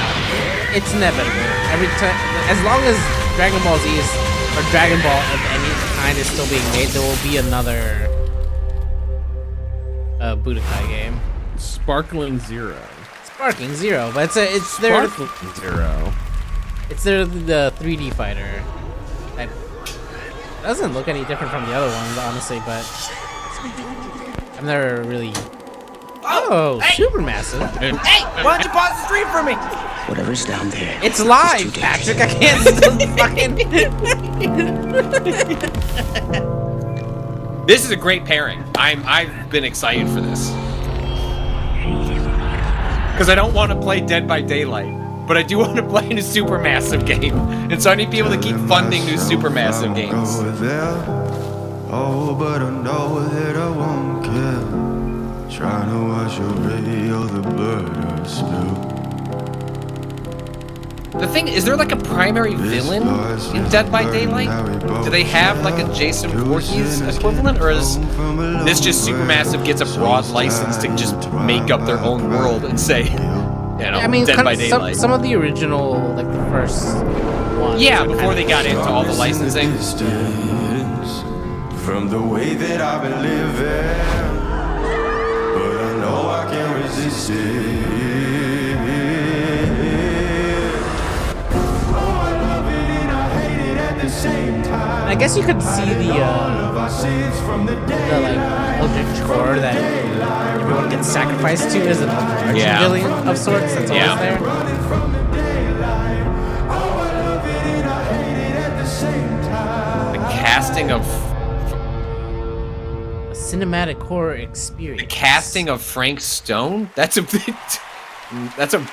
it's inevitable. Every time, as long as Dragon Ball Z is, or Dragon Ball of any kind is still being made, there will be another Budokai game. Sparkling Zero. Sparking Zero, but it's their Sparkling Zero. It's the 3D fighter. That doesn't look any different from the other ones, honestly, but I've never really. Oh, hey! Supermassive. Hey, why don't you pause the stream for me? Whatever's down there. It's live, Patrick. I can't still fucking. This is a great pairing. I've been excited for this. because I don't want to play Dead by Daylight, but I do want to play a supermassive game, and so I need people to keep funding new supermassive games. Oh, but I know that I won't care. Trying to wash away all the blood I spilled. The thing is, there like a primary villain in Dead by Daylight? Do they have like a Jason Voorhees equivalent, or is this just Supermassive gets a broad license to just make up their own world and say, you know, I mean, Dead by Daylight? some of the original, like the first ones. Yeah, before they got into all the licensing. From the way that I've been living, but I know I can't resist it. I guess you could see the like Eldritch core that everyone gets sacrificed to as an overarching villain of sorts. That's always there. The casting of a cinematic horror experience. The casting of Frank Stone? That's a bit. That's a.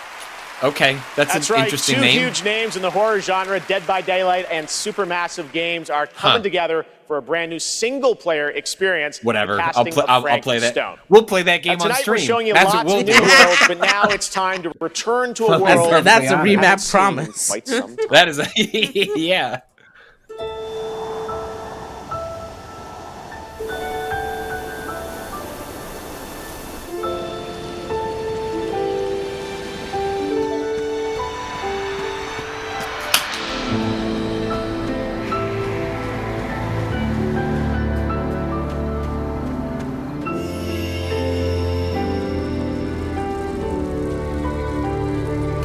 Okay, that's an right. interesting Two name. huge names in the horror genre, Dead by Daylight and Supermassive Games, are coming together for a brand new single-player experience. Whatever, I'll play that. Stone. We'll play that game on Tonight stream. we're showing you That's lots what we'll of new worlds, but now it's time to return to a world. That's a remap promise. That is a yeah.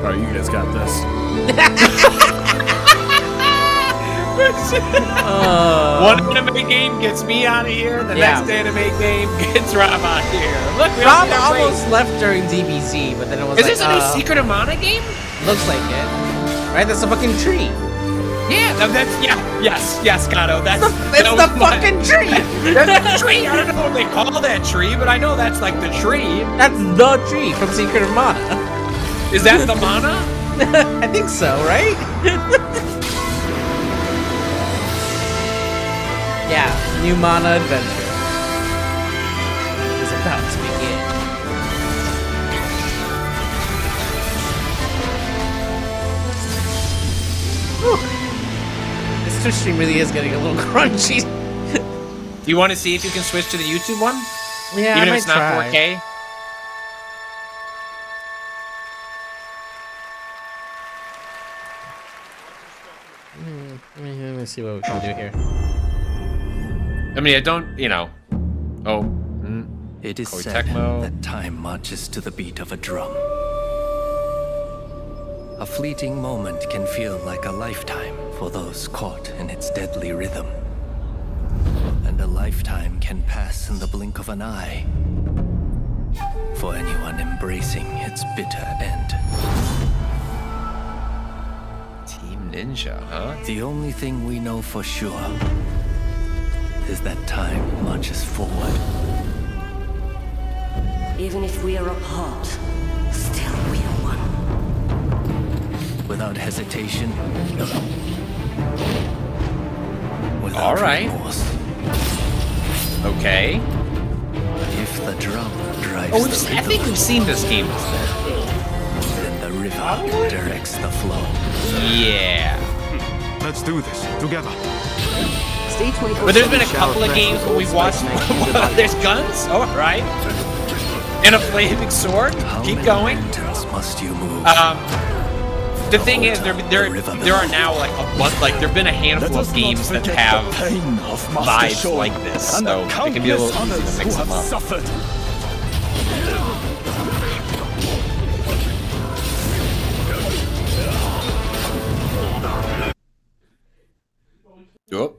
Alright, you guys got this. One anime game gets me out of here. The next anime game gets Rob out of here. Look, we Rob almost left during DBZ, but then it was Is like, this a new Secret of Mana game? Looks like it. Right? That's a fucking tree. Yeah, that's yes, Cado. That's It's the fucking tree. That's the tree. I don't know what they call that tree, but I know that's like the tree. That's the tree from Secret of Mana. Is that the mana? I think so, right? Yeah, new Mana adventure is about to begin. Whew. This Twitch stream really is getting a little crunchy. Do you want to see if you can switch to the YouTube one? Yeah, even I if it's might not try. 4K. Let me see what we can do here. I mean, I don't, you know. Oh. It is Koei said Tecmo. that time marches to the beat of a drum. A fleeting moment can feel like a lifetime for those caught in its deadly rhythm. And a lifetime can pass in the blink of an eye for anyone embracing its bitter end. Team Ninja, huh? The only thing we know for sure is that time marches forward. Even if we are apart, still we are one. Without hesitation, without All right. remorse. Okay. If the drum drives Oh, the I rhythm, think we've seen this game. then the river directs the flow. Yeah. Let's do this together. But there's been a couple of games where we've watched. There's guns. Oh, all right. And a flaming sword. Keep going. Must you move? The thing is, there are now like a bunch, like there've been a handful of games that have vibes like this, so it can be a little easy to mix them up. Oh.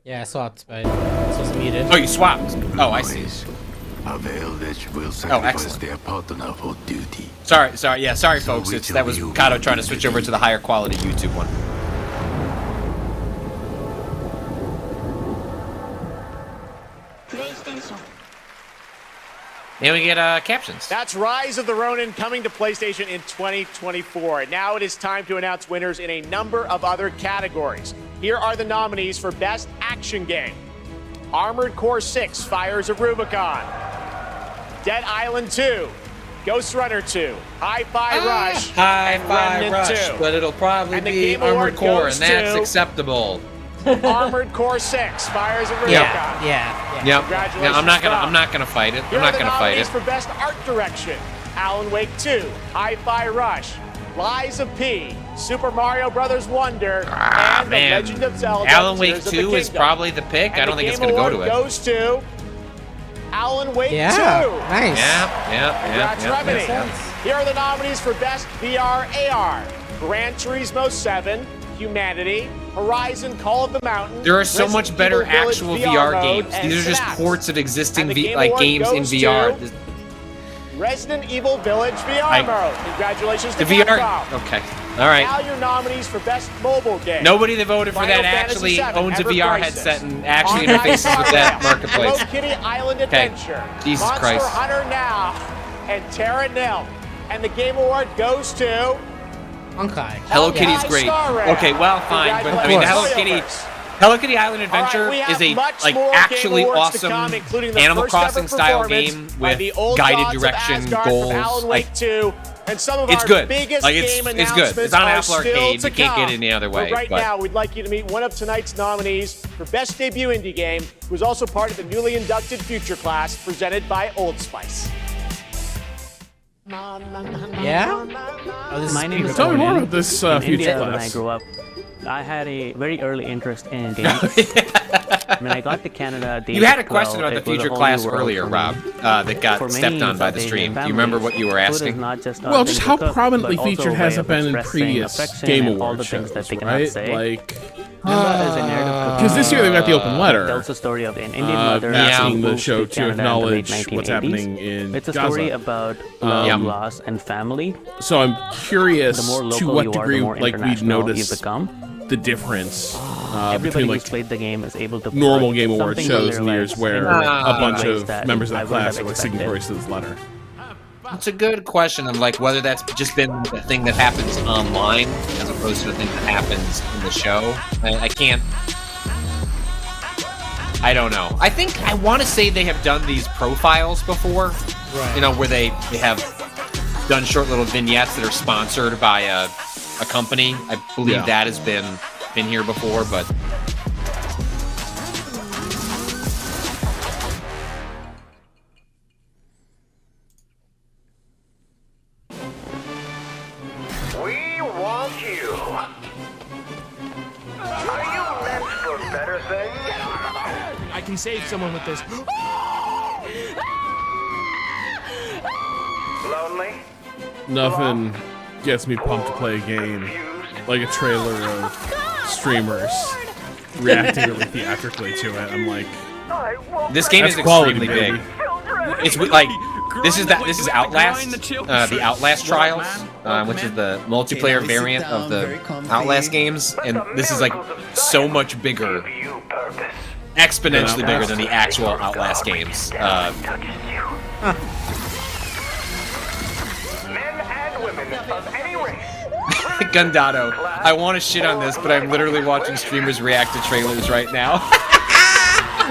Yeah, I swapped, but this was muted. Oh, you swapped. Oh, I see. Oh, excellent. Their partner for duty. Sorry, folks. That was Cado trying to switch over to the higher quality YouTube one. And we get captions. That's Rise of the Ronin coming to PlayStation in 2024. Now it is time to announce winners in a number of other categories. Here are the nominees for Best Action Game. Armored Core 6, Fires of Rubicon. Dead Island 2. Ghost Runner 2. Hi-Fi Rush. Hi-Fi Remnant Rush, 2. but it'll probably And the be Game Armored Award Core, goes and that's to- acceptable. Armored Core 6, Fires of Rubicon. Yep. Congratulations, Yeah, I'm not Rob. gonna fight it. Here I'm are not the gonna fight nominees it. for Best Art Direction. Alan Wake 2, Hi-Fi Rush, Lies of P, Super Mario Bros. Wonder, and Man, The Legend of Zelda. Alan Wake Tears of 2 the is Kingdom. probably the pick. And I don't the think it's Game gonna go Award to it. goes to Alan Wake 2. Nice. Congrats, Remedy. Here are the nominees for Best VR AR. Gran Turismo 7, Humanity, Horizon Call of the Mountain. There are so Resident much better Evil Village actual VR VR mode, games. and These are just Synapse. ports of existing And the Game like Award games in goes VR. to Resident Evil Village VR mode. Congratulations to The VR. Capcom. Okay. All right. Now your nominees for Best Mobile Game. Nobody that voted for Final that Fantasy actually VII, owns a Ever VR Crisis. headset and actually Online interfaces Star with that Rail, marketplace. Hello Kitty Island Okay. Adventure. Jesus Monster Christ. Hunter Now and Terra Nil. And the Game Award goes to Honkai. Hello Kitty's great. Star Rail. Okay, well, fine, but I mean, the Hello Kitty Island Adventure All right, we is a have much like more actually Game Awards to awesome come, including the Animal first ever Crossing style performance game by with the old guided gods of direction Asgard from goals. Alan Like, Wake 2, and some of it's our good. biggest Like, game it's good. It's on are Apple still Arcade. to You can't get come. it any other way. But right but- now, we'd like you to meet one of tonight's nominees for Best Debut Indie Game, who is also part of the newly inducted Future Class presented by Old Spice. Yeah? My name is Tell me more Ronin. about this In Future India, when I Class. grew up, I had a very early interest in games. When I got to Canada, at the You age had a of question 12, about the it was a Future whole Class new world earlier, for me. Rob, that got For stepped many on by the South stream. Asian Do you remember what you were families, food is asking? not just a Well, thing just to how cook, prominently but also featured a has way it of been in expressing previous affection Game and all Award the things shows, that they cannot right? say. Like, Remap is a narrative because this year they've got the open letter. It tells the story of an Indian mother asking who the moves show to to Canada in the acknowledge late what's 1980s. happening in It's a Gaza. story about love, loss, and family. So I'm curious The more to local what you are, degree, the more like, we'd international you notice become. the difference Everybody between like who's played the game is able to normal put Game Award something shows in and their years lives where in a bunch ways of that members of I that wouldn't class have are like expected. signatories to this letter. It's a good question of like whether that's just been the thing that happens online as opposed to the thing that happens in the show. I can't. I don't know. I think I want to say they have done these profiles before. Right. You know, where they have done short little vignettes that are sponsored by a company. I believe that has been here before, but. We want you. Are you meant for better things? I can save someone with this. Lonely? Nothing gets me pumped to play a game like a trailer of streamers reacting really theatrically to it. I'm like, This game that's is quality, extremely baby. big. It's like this is Outlast, the Outlast Trials, which is the multiplayer variant of the Outlast games, and this is like so much bigger, exponentially bigger than the actual Outlast games. Men and women of any race. Gundado, I want to shit on this, but I'm literally watching streamers react to trailers right now.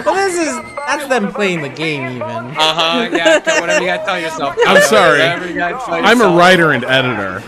Well, that's them playing the game, even. Yeah, whatever you gotta tell yourself. I'm sorry. Whatever you gotta tell I'm a yourself. writer and editor.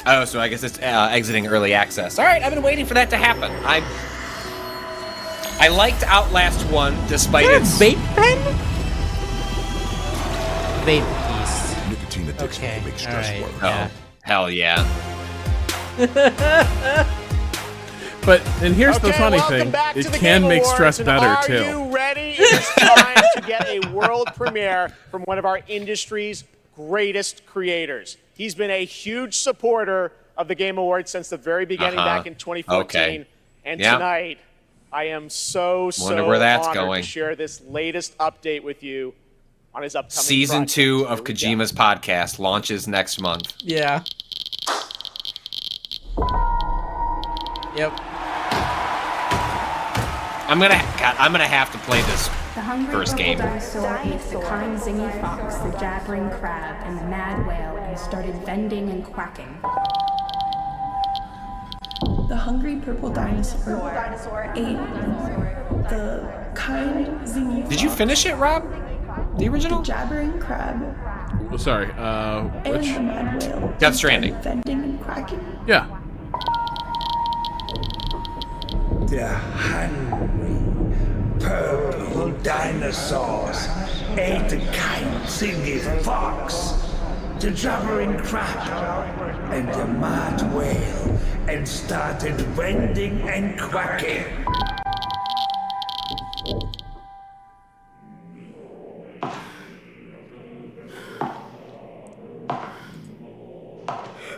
Oh, so I guess it's exiting early access. All right, I've been waiting for that to happen. I liked Outlast 1 despite its vape pen? Vape piece. Nicotine addiction Okay, can make stress alright, worse. yeah. Hell yeah. But, and here's the funny welcome thing, back it to the can Game make Awards, stress and better, are too. you ready? It's time to get a world premiere from one of our industry's greatest creators. He's been a huge supporter of the Game Awards since the very beginning back in 2014. Okay. And Yeah. tonight, I am so Wonder where that's honored going. to share this latest update with you on his upcoming Season project. 2 of Kojima's podcast launches next month. Yeah. Yep. I'm gonna have to play this The hungry first purple game. dinosaur ate the kind zingy fox, the jabbering crab, and the mad whale, and started vending and quacking. The hungry purple dinosaur ate the kind zingy Did you finish it, Rob? The original? The jabbering crab Sorry, and which? the mad whale. Death Stranding. Vending and quacking. Yeah. The hungry purple dinosaurs ate the kind zingy fox, the jabbering crab, and the mad whale, and started vending and quacking.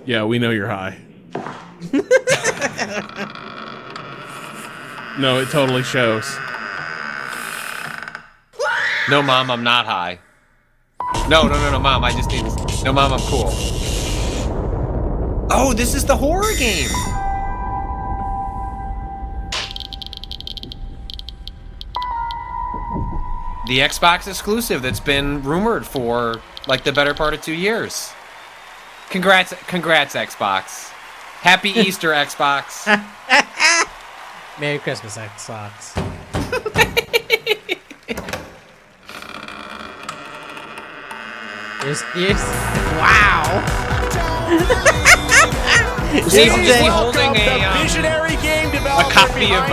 Yeah, we know you're high. No, it totally shows. No, Mom, I'm not high. No, Mom, I just need... No, Mom, I'm cool. Oh, this is the horror game! The Xbox exclusive that's been rumored for, like, the better part of 2 years. Congrats, Xbox. Happy Easter, Xbox. Merry Christmas, Xbox. Wow. See, he's holding a visionary game a copy of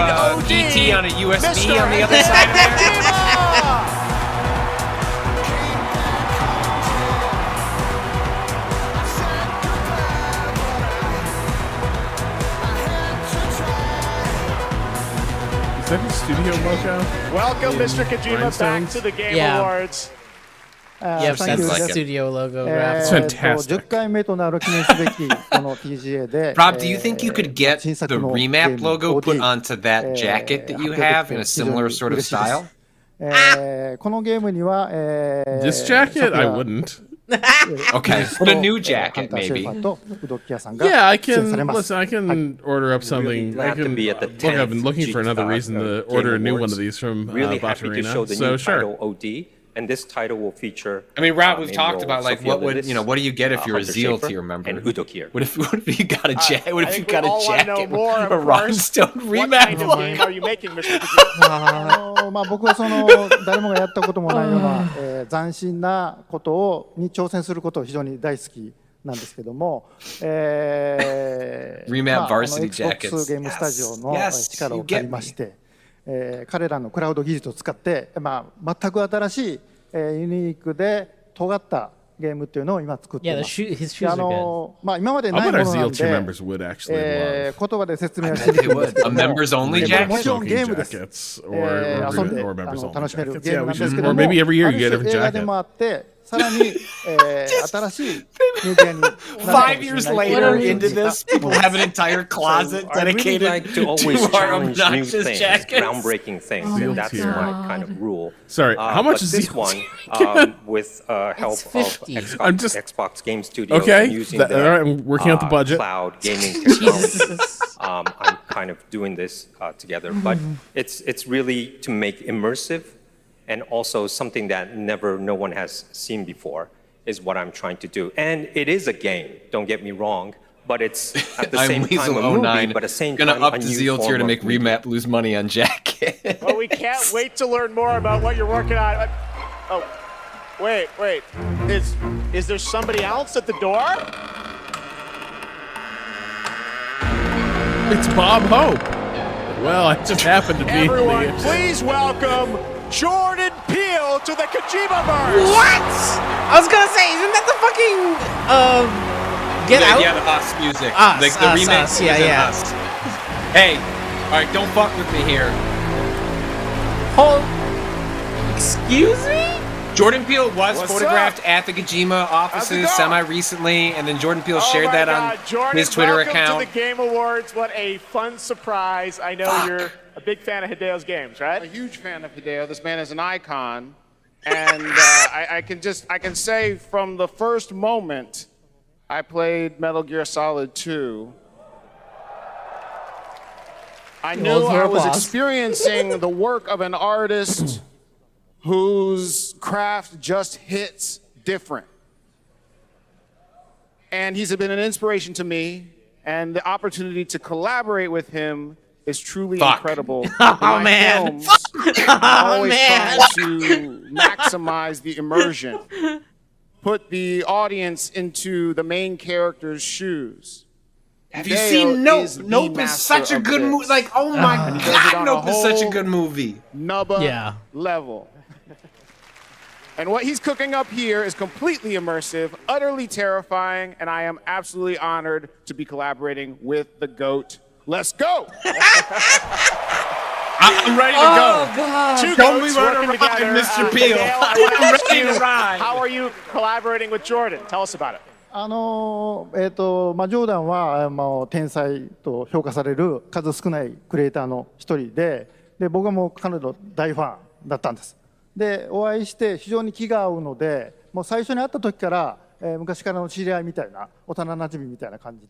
DT on a USB on the other side of there. Is that the studio logo? Welcome, Mr. Kojima, back to the Game Awards. Yep, that's the studio logo. It's fantastic. 10回目となる記念すべきこの TGA で Rob, do you think you could get the Remap logo put onto that jacket that you have in a similar sort of style? このゲームには This jacket? I wouldn't. Okay, but a new jacket, maybe. Yeah, I can. Listen, I can order up something. I can. Look, I've been looking for another reason to order a new one of these from Batarina. So sure. OD, and this title will feature. I mean, Rob, we've talked about like what do you get if you're a Zeal tier member? And Udo here. What if you got a jacket? What if you got a know jacket more, with a rhinestone What Remap kind of game logo? are you making, Mr. Kojima? まあ僕はその誰もがやったこともないような斬新なことに挑戦することを非常に大好きなんですけども、Remap ま varsity あjackets. Xbox ゲームスタジオの力を借りまして、彼らのクラウド技術を使って、まあ全く新しいユニークで尖ったゲームっていうのを今作っています。まあ今までないものなんで、言葉で説明はしにくいんですけども、もちろんゲームです。遊んで楽しめるゲームなんですけども、ある種映画でもあって、さらに新しいメディアに。5 years later into this, people have an entire closet dedicated to always our challenge new obnoxious things, jackets. groundbreaking things, and that's my kind of rule. Sorry, how much but is this the one? With help of Xbox Game Studios, okay. and using their, I'm working out the budget. Cloud gaming technology. I'm kind of doing this together, but it's really to make immersive, and also something that no one has seen before is what I'm trying to do. And it is a game. Don't get me wrong. But it's at the same time a movie, but at the same time gonna up a the new Zeal tier to form make of media. Remap lose money on jacket. Well, we can't wait to learn more about what you're working on. Oh, wait. Is there somebody else at the door? It's Bob Hope. Well, I just happened to be. Everyone, please welcome Jordan Peele to the Kojima-verse. What? I was gonna say, isn't that the fucking Get Out? Yeah, the Us music. Us, the remake. Us, yeah. Us. Hey, all right, don't fuck with me here. Excuse me? Jordan Peele was photographed at the Kojima offices semi-recently, and then Jordan Peele shared that on Jordan, his Twitter welcome account. to the Game Awards. What a fun surprise. I know you're a big fan of Hideo's games, right? A huge fan of Hideo. This man is an icon. And I can say from the first moment I played Metal Gear Solid 2, I knew I was experiencing the work of an artist whose craft just hits different. And he's been an inspiration to me, and the opportunity to collaborate with him is truly incredible. Oh, man. I'm always trying to maximize the immersion, put the audience into the main character's shoes. Have you seen Nope? Nope is such a good movie. Like, oh my God, Nope is such a good movie. Nubba level. And what he's cooking up here is completely immersive, utterly terrifying, and I am absolutely honored to be collaborating with the GOAT. Let's go! I'm ready to go. Oh, God. Two Show goats me where to working ride, together, Mr. Peel. I'm ready to ride. How are you collaborating with Jordan? Tell us about it. ジョーダンは天才と評価される数少ないクリエイターの一人で、僕はもう彼の大ファンだったんです。で、お会いして非常に気が合うので、もう最初に会った時から、昔からの知り合いみたいな、幼なじみみたいな感じ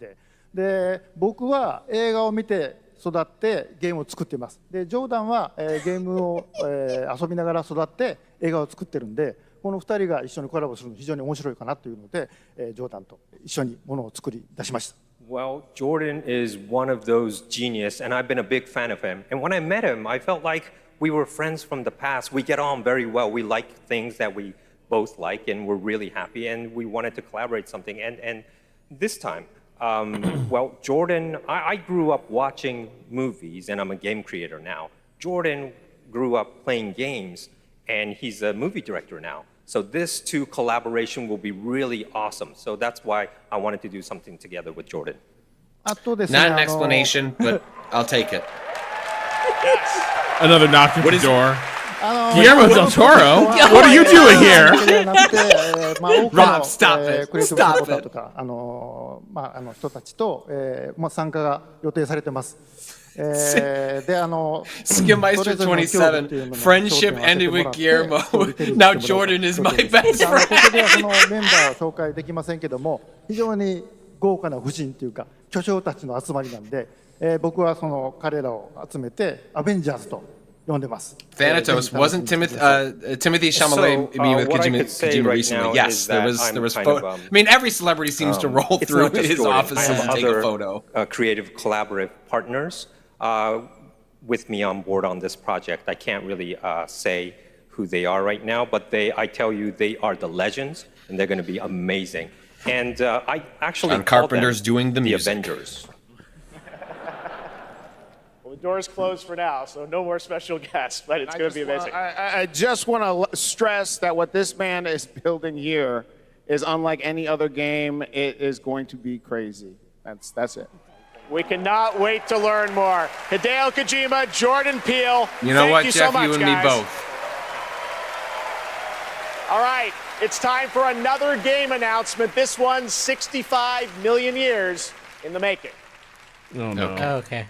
で、僕は映画を見て育ってゲームを作っています。で、ジョーダンは、ゲームを、遊びながら育って映画を作ってるんで、この2人が一緒にコラボするの非常に面白いかなというので、ジョーダンと一緒にものを作り出しました。Well, Jordan is one of those genius, and I've been a big fan of him. And when I met him, I felt like we were friends from the past. We get on very well. We like things that we both like, and we're really happy, and we wanted to collaborate something. And this time, well, Jordan, I grew up watching movies, and I'm a game creator now. Jordan grew up playing games, and he's a movie director now. So this two collaboration will be really awesome. So that's why I wanted to do something together with Jordan. Not an explanation, but I'll take it. Another knock at the door. Guillermo del Toro? What are you doing here? Rob, stop it. Stop it. 人たちと、参加が予定されてます。Skimeister 27. Friendship ended with Guillermo. Now Jordan is my best friend. ここではそのメンバーを紹介できませんけども、非常に豪華な夫人というか巨匠たちの集まりなんで、僕はその彼らを集めてアベンジャーズと呼んでます。Thanatos wasn't Timothy Chalamet being with Kojima recently. Yes, there was photo. I mean, every celebrity seems to roll through his offices and take a photo. Creative, collaborative partners with me on board on this project. I can't really say who they are right now, but I tell you, they are the legends, and they're going to be amazing. And I actually John Carpenter's doing the music. Avengers. Well, the door's closed for now, so no more special guests, but it's going to be amazing. I just want to stress that what this man is building here is unlike any other game. It is going to be crazy. That's it. We cannot wait to learn more. Hideo Kojima, Jordan Peele. You know what, you Jeff? so much, you and guys. me both. All right, it's time for another game announcement. This one's 65 million years in the making. Oh, no. Okay. Okay.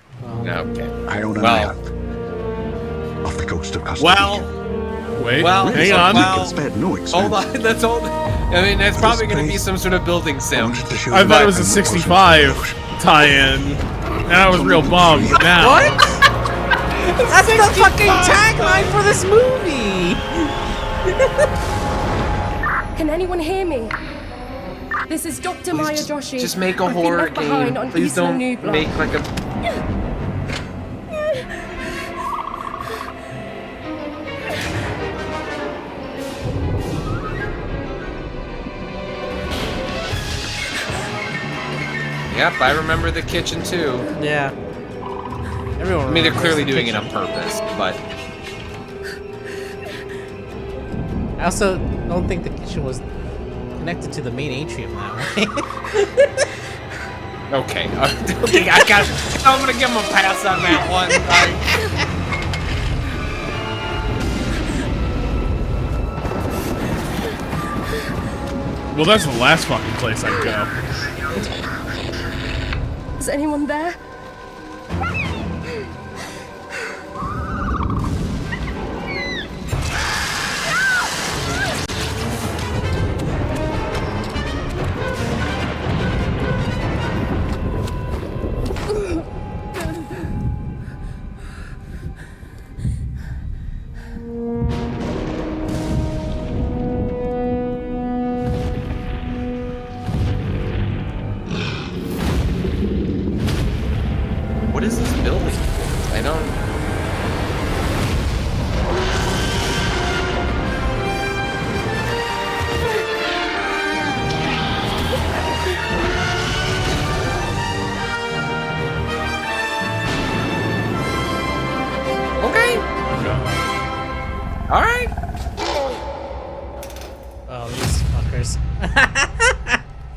I own an island off the coast of Costa Well, Wait, well, hang on. Hold on, that's all. I mean, that's probably going to be some sort of building sim. I thought it was a 65 tie-in, and I was real bummed. But now, What? That's the fucking tagline for this movie. Can anyone hear me? This is Dr. Maya Joshi. Just make a I've been horror left behind game. on Please Isla don't Nublar. make like a. Yep, I remember the kitchen too. Yeah. Everyone. I mean, they're clearly doing it on purpose, but. I also don't think the kitchen was connected to the main atrium that way. Okay, I'm gonna give him a pass on that one. well, that's the last fucking place I'd go. Is anyone there?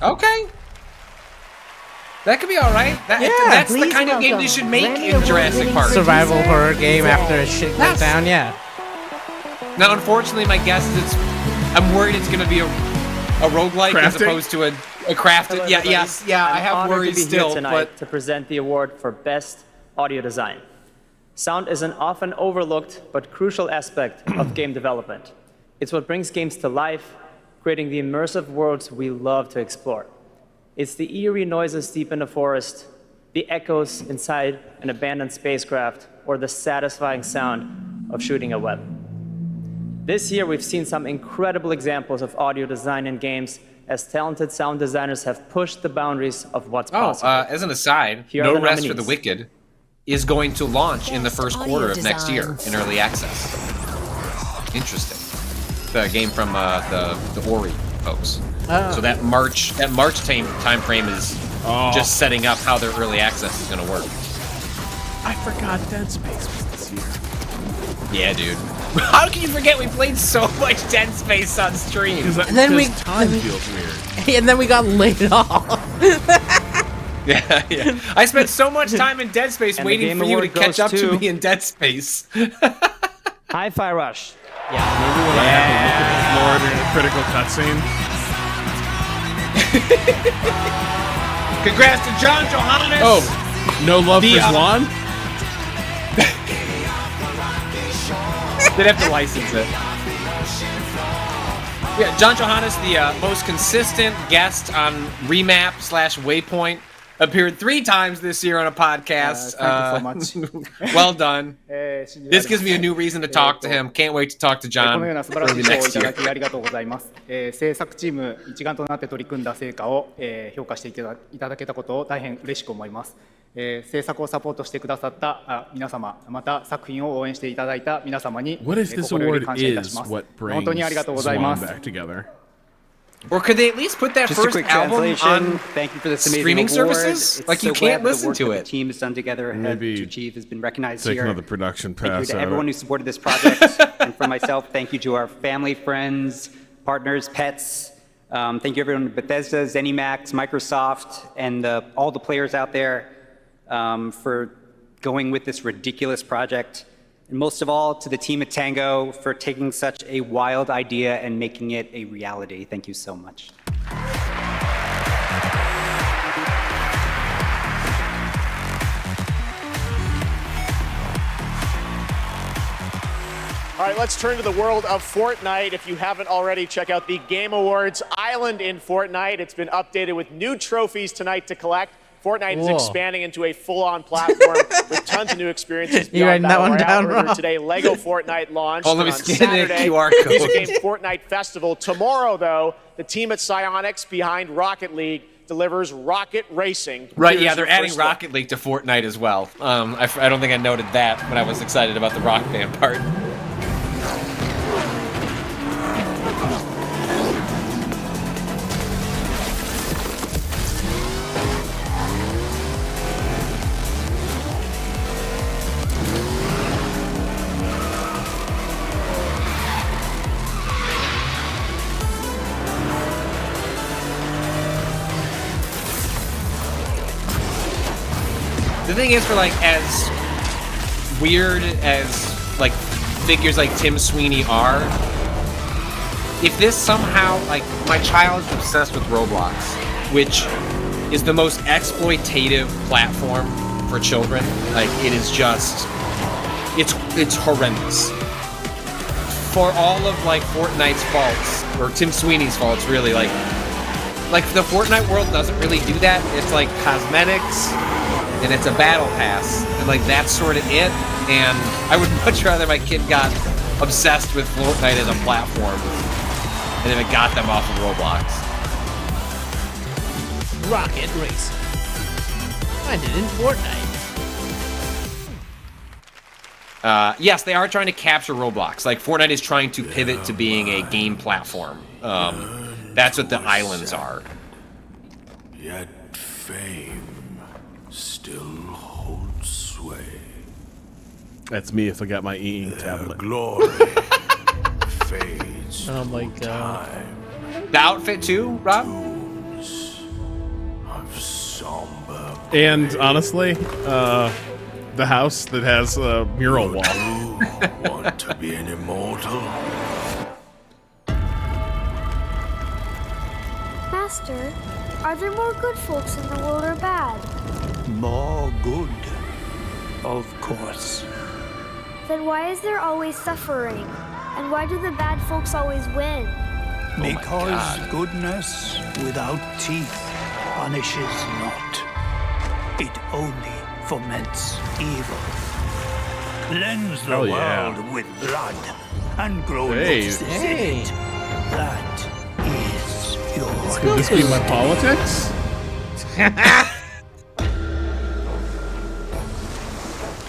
Okay. That could be all right. That's the kind of game they should make in Jurassic Park. Survival horror game after a shit goes down, yeah. Now, unfortunately, my guess is I'm worried it's going to be a roguelike as opposed to a crafted. Yeah, I have worries still. But to present the award for Best Audio Design. Sound is an often overlooked but crucial aspect of game development. It's what brings games to life, creating the immersive worlds we love to explore. It's the eerie noises deep in the forest, the echoes inside an abandoned spacecraft, or the satisfying sound of shooting a web. This year, we've seen some incredible examples of audio design in games as talented sound designers have pushed the boundaries of what's possible. As an aside, No Rest for the Wicked is going to launch in the first quarter of next year in early access. Interesting. The game from the Ori folks. So that March time frame is just setting up how their early access is going to work. I forgot Dead Space was this year. Yeah, dude. How can you forget we played so much Dead Space on stream? And then time feels weird. And then we got laid off. Yeah. I spent so much time in Dead Space waiting for you to catch up to me in Dead Space. Hi-Fi Rush. Maybe when I have to look at the floor during a critical cutscene. Congrats to John Johannes. Oh, no love for Zwan? They'd have to license it. Yeah, John Johannes, the most consistent guest on Remap / Waypoint, appeared 3 times this year on a podcast. Thank you so much. Well done. This gives me a new reason to talk to him. Can't wait to talk to John このような素晴らし early い賞をい next ただ year. きありがとうございます。制作チーム一丸となって取り組んだ成果を、評価していただけたことを大変嬉しく思います。制作をサポートしてくださった皆様、また作品を応援していただいた皆様に What if this 心より award 感謝いたします。 is what 本当にありがとうござい brings ま Zwan す。 back together? Or could they at least put that Just a first quick album translation. on Thank you for this amazing streaming award. services? It's Like, you so can't glad that listen the work to that it. The team has done together Maybe to achieve has been recognized take here. another production Thank you pass to at everyone it. who supported this project, and for myself, thank you to our family, friends, partners, pets. Thank you everyone at Bethesda, ZeniMax, Microsoft, and all the players out there for going with this ridiculous project. And most of all, to the team at Tango for taking such a wild idea and making it a reality. Thank you so much. All right, let's turn to the world of Fortnite. If you haven't already, check out the Game Awards Island in Fortnite. It's been updated with new trophies tonight to collect. Fortnite is expanding into a full-on platform with tons of new experiences. You writing that one down, Rob? Today, Lego Fortnite launched Let me on scan the Saturday. QR code. Music Game Fortnite Festival. Tomorrow, though, the team at Psyonix behind Rocket League delivers Rocket Racing. Right, Here's yeah, they're your adding first look. Rocket League to Fortnite as well. I don't think I noted that when I was excited about the Rock Band part. The thing is, for like as weird as like figures like Tim Sweeney are, if this somehow, like, my child is obsessed with Roblox, which is the most exploitative platform for children. Like, it is just, it's horrendous. For all of like Fortnite's faults, or Tim Sweeney's faults, really, like the Fortnite world doesn't really do that. It's like cosmetics, and it's a battle pass, and like that's sort of it. And I would much rather my kid got obsessed with Fortnite as a platform, and if it got them off of Roblox. Rocket Racing. Find it in Fortnite. Yes, they are trying to capture Roblox. Like, Fortnite is trying to pivot to being a game platform. That's what the islands are. Yet fame still holds sway. That's me if I got my e-ink tablet. Glory fades. Oh my god. The outfit too, Rob? And honestly, the house that has a mural wall. Want to be an immortal? Master, are there more good folks in the world or bad? More good, of course. Then why is there always suffering? And why do the bad folks always win? Because goodness without teeth punishes not. It only foments evil. Cleanse the Hell yeah. world with blood and grow Hey. notices in it. That is your Could this be my politics?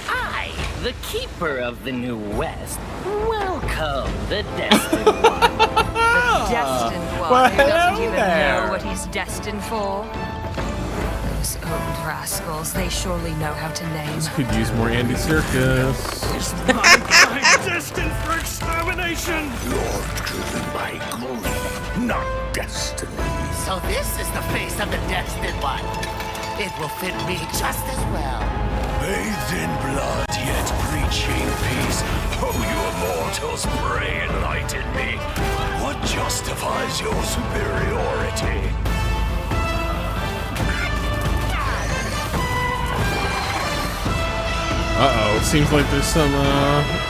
I, the keeper of the New West, welcome the Destined One. The destined one Well, who doesn't hello even there. know what he's destined for. Those old rascals, they surely know how to name. This could use more Andy Serkis. I'm destined for extermination. You're driven by grief, not destiny. So this is the face of the Destined One. It will fit me just as well. Bathed in blood, yet preaching peace. Oh, you immortals, pray enlighten me. What justifies your superiority? Uh-oh, it seems like there's some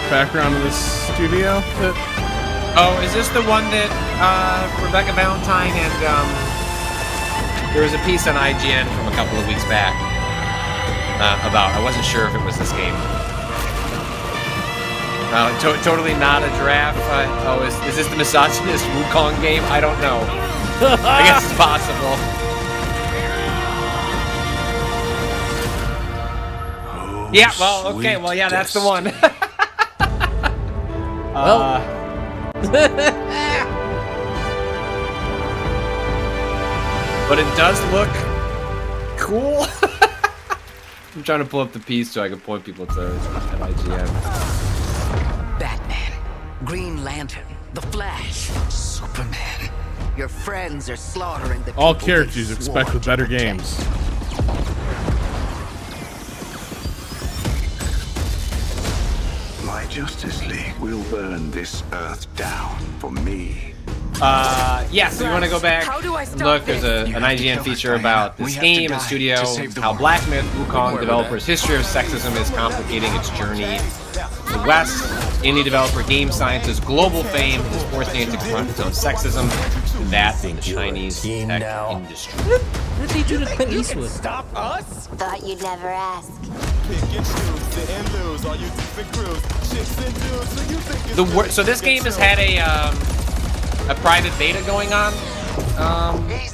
background in this studio that... Oh, is this the one that Rebecca Valentine and there was a piece on IGN from a couple of weeks back about. I wasn't sure if it was this game. Totally not a giraffe. Is this the misogynist Wukong game? I don't know. I guess it's possible. Yeah, well, okay, well, yeah, that's the one. But it does look cool. I'm trying to pull up the piece so I can point people to at IGN. Batman, Green Lantern, The Flash, Superman. Your friends are slaughtering the All people characters they expect swore with to better protect. games. My Justice League will burn this earth down for me. Yeah, so you want to go back and look, there's an IGN feature about this game and studio, how Black Myth Wukong developers' history of sexism is complicating its journey to the West. Indie developer Game Science's global fame is forcing it to confront its own sexism, and that in the Chinese tech industry. What did they do to Clint Eastwood? Stop us? Thought you'd never ask. So this game has had a private beta going on.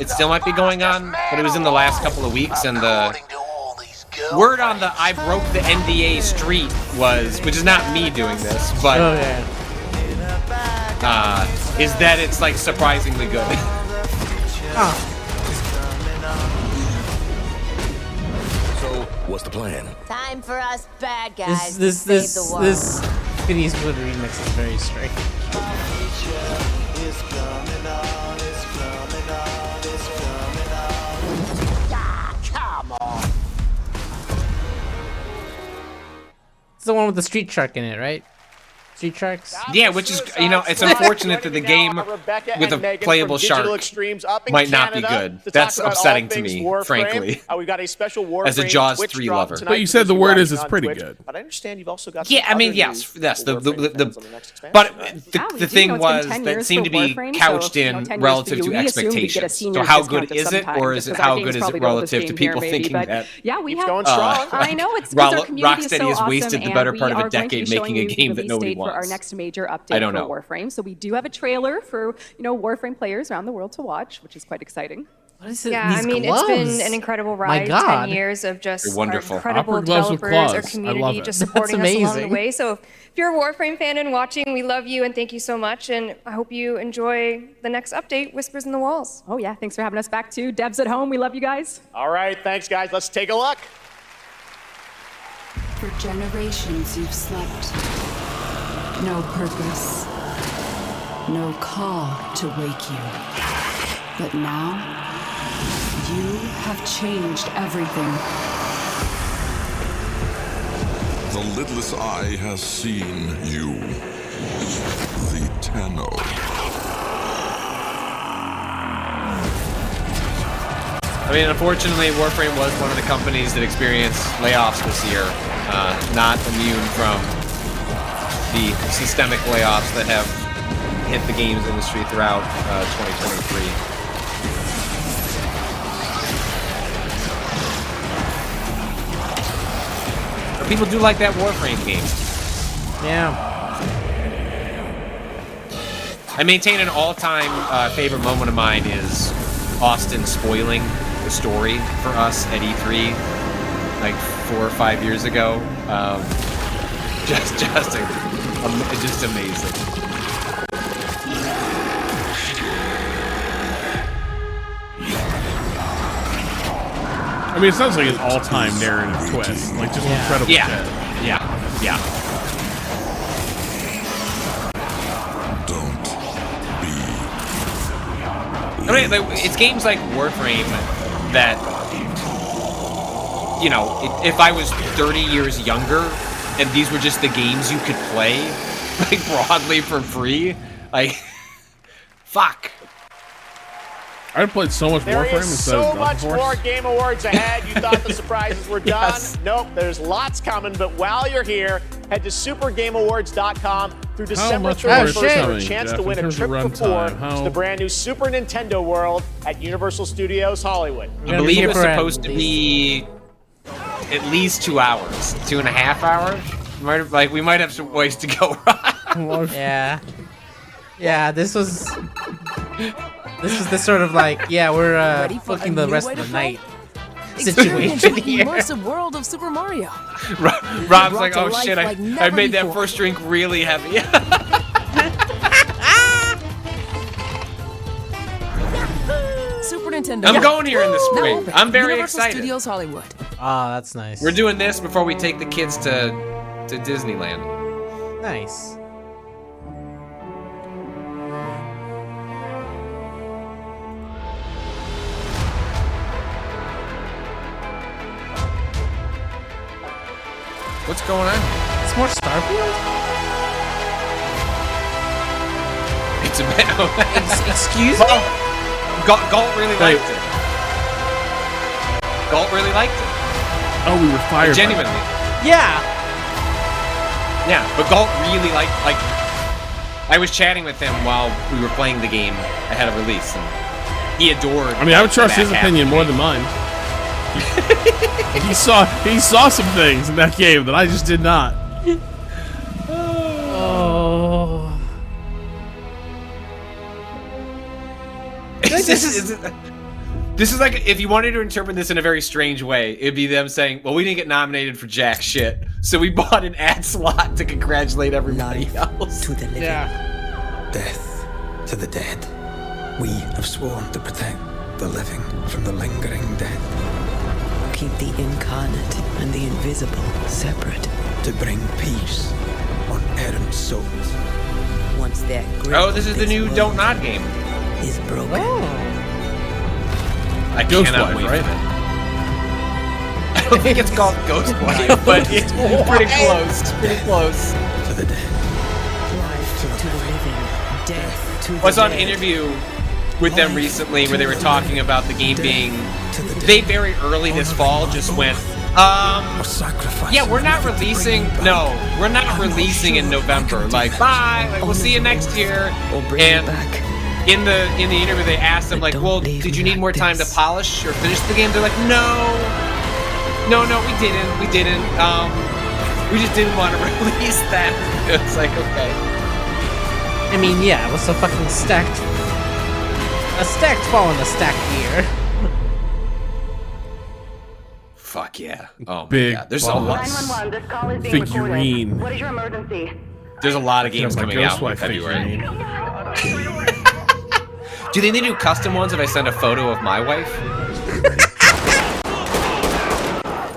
It still might be going on, but it was in the last couple of weeks, and the word on the I broke the NDA street was, which is not me doing this, but is that it's like surprisingly good. So, what's the plan? Time for us bad guys This to save the world. Clint Eastwood remix is very strange. Come on. It's the one with the Street Shark in it, right? Street Sharks? Yeah, which is, it's unfortunate that the game with a playable shark might not be good. That's upsetting to me, frankly. We've got a special Warframe As a Jaws Twitch 3 drop lover. tonight But you said the because word you're is it's watching on pretty Twitch. good. But I understand you've also got Yeah, I mean, other yes, news yes. for Warframe fans on the next expansion, But right? the thing was that it seemed to be couched in relative to expectations. So how good is it, or is it how good is it relative to people thinking that? Yeah, we have. going strong. I know it's because our community is so Rocksteady has awesome, wasted the and better we part of are a going to be decade making a showing you game the that release nobody date for our wants. next major I update don't for know. Warframe. So we do have a trailer for Warframe players around the world to watch, which is quite exciting. What is it? Yeah, These I mean, gloves? it's been an incredible My ride. God. 10 years of just They're wonderful. incredible Opera gloves with developers, our claws. I community love it. just That's supporting us along the amazing. way. So if you're a Warframe fan and watching, we love you and thank you so much. And I hope you enjoy the next update, Whispers in the Walls. Oh yeah, thanks for having us back too. Devs at home, we love you guys. All right, thanks, guys. Let's take a look. For generations you've slept. No purpose. No call to wake you. But now, You have changed everything. The lidless eye has seen you. The Tenno. I mean, unfortunately, Warframe was one of the companies that experienced layoffs this year. Not immune from the systemic layoffs that have hit the games industry throughout 2023. But people do like that Warframe game. Yeah. I maintain an all-time favorite moment of mine is Austin spoiling the story for us at E3 like 4 or 5 years ago. Just amazing. I mean, it sounds like an all-time narrative twist, like just incredible. Yeah, shit. yeah. I mean, like, it's games like Warframe that, you know, if I was 30 years younger and these were just the games you could play, like, broadly for free, like, fuck. I played so much There Warframe is instead so of much Force. more Game Awards ahead. You thought the surprises were done. Yes. Nope, there's lots coming. But while you're here, head to supergameawards.com through December much 31st more is for a coming, chance Jeff, to win in a terms trip of before runtime? to the brand new Super Nintendo World at Universal Studios Hollywood. I believe it was supposed to be at least 2 hours, 2.5 hours. We might have some ways to go. Yeah. Yeah, this was the sort of like, yeah, we're booking the rest of the night situation here. Immersive world of Super Mario. Rob's like, oh shit, I made that first drink really heavy. Super Nintendo. I'm going here in the spring. Now open. I'm very Universal excited. Studios Hollywood. Oh, that's nice. We're doing this before we take the kids to Disneyland. Nice. What's going on? It's more Starfield? It's a bit. Excuse me? Galt really liked it. Galt really liked it. Oh, we were fired. Genuinely. Yeah. Yeah, but Galt really liked. Like, I was chatting with him while we were playing the game ahead of release, and he adored. I mean, I would trust the his back half opinion of the more game. than mine. He saw some things in that game that I just did not. Oh. This is like, if you wanted to interpret this in a very strange way, it'd be them saying, well, we didn't get nominated for jack shit, so we bought an ad slot to congratulate everybody else. To the living. Yeah. Death to the dead. We have sworn to protect the living from the lingering dead. Keep the incarnate and the invisible separate. To bring peace on errant souls. Once their grip Oh, this is of the new world Don't Nod game. is broken. I Ghost cannot Wife, wait right? for it. I don't think it's called Ghost Wife, but it's pretty close. Pretty close. To the dead. Life to the living, death to the I saw an dead. interview with them recently where they were talking about the game being, they very early this fall just went, yeah, we're not releasing, we're not releasing in November, like, bye, like, we'll see you next year. And in the interview they asked them, like, well, did you need more time to polish or finish the game? They're like, no, we didn't, we just didn't want to release that. It's like, okay. I mean, yeah, what's a fucking stacked fall in a stacked year? Fuck yeah. Oh my Big god. There's a lot. 911, this call is being Figurine. recorded. What is your emergency? There's a lot of games My coming out in Ghostwife February. figurine. Do they do custom ones if I send a photo of my wife?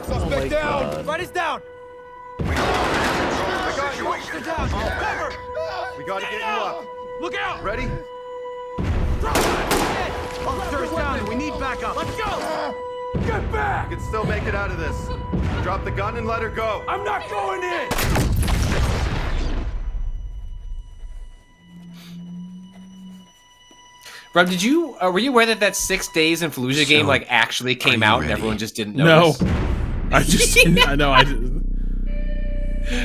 Suspect down! Right is down! We gotta get you up. Look out! Ready? Officer is down. We need backup. Let's go. Get back. You can still make it out of this. Drop the gun and let her go. I'm not going in. Rob, were you aware that 6 Days in Fallujah game like actually came out and everyone just didn't notice? No. I just didn't. I know. I didn't.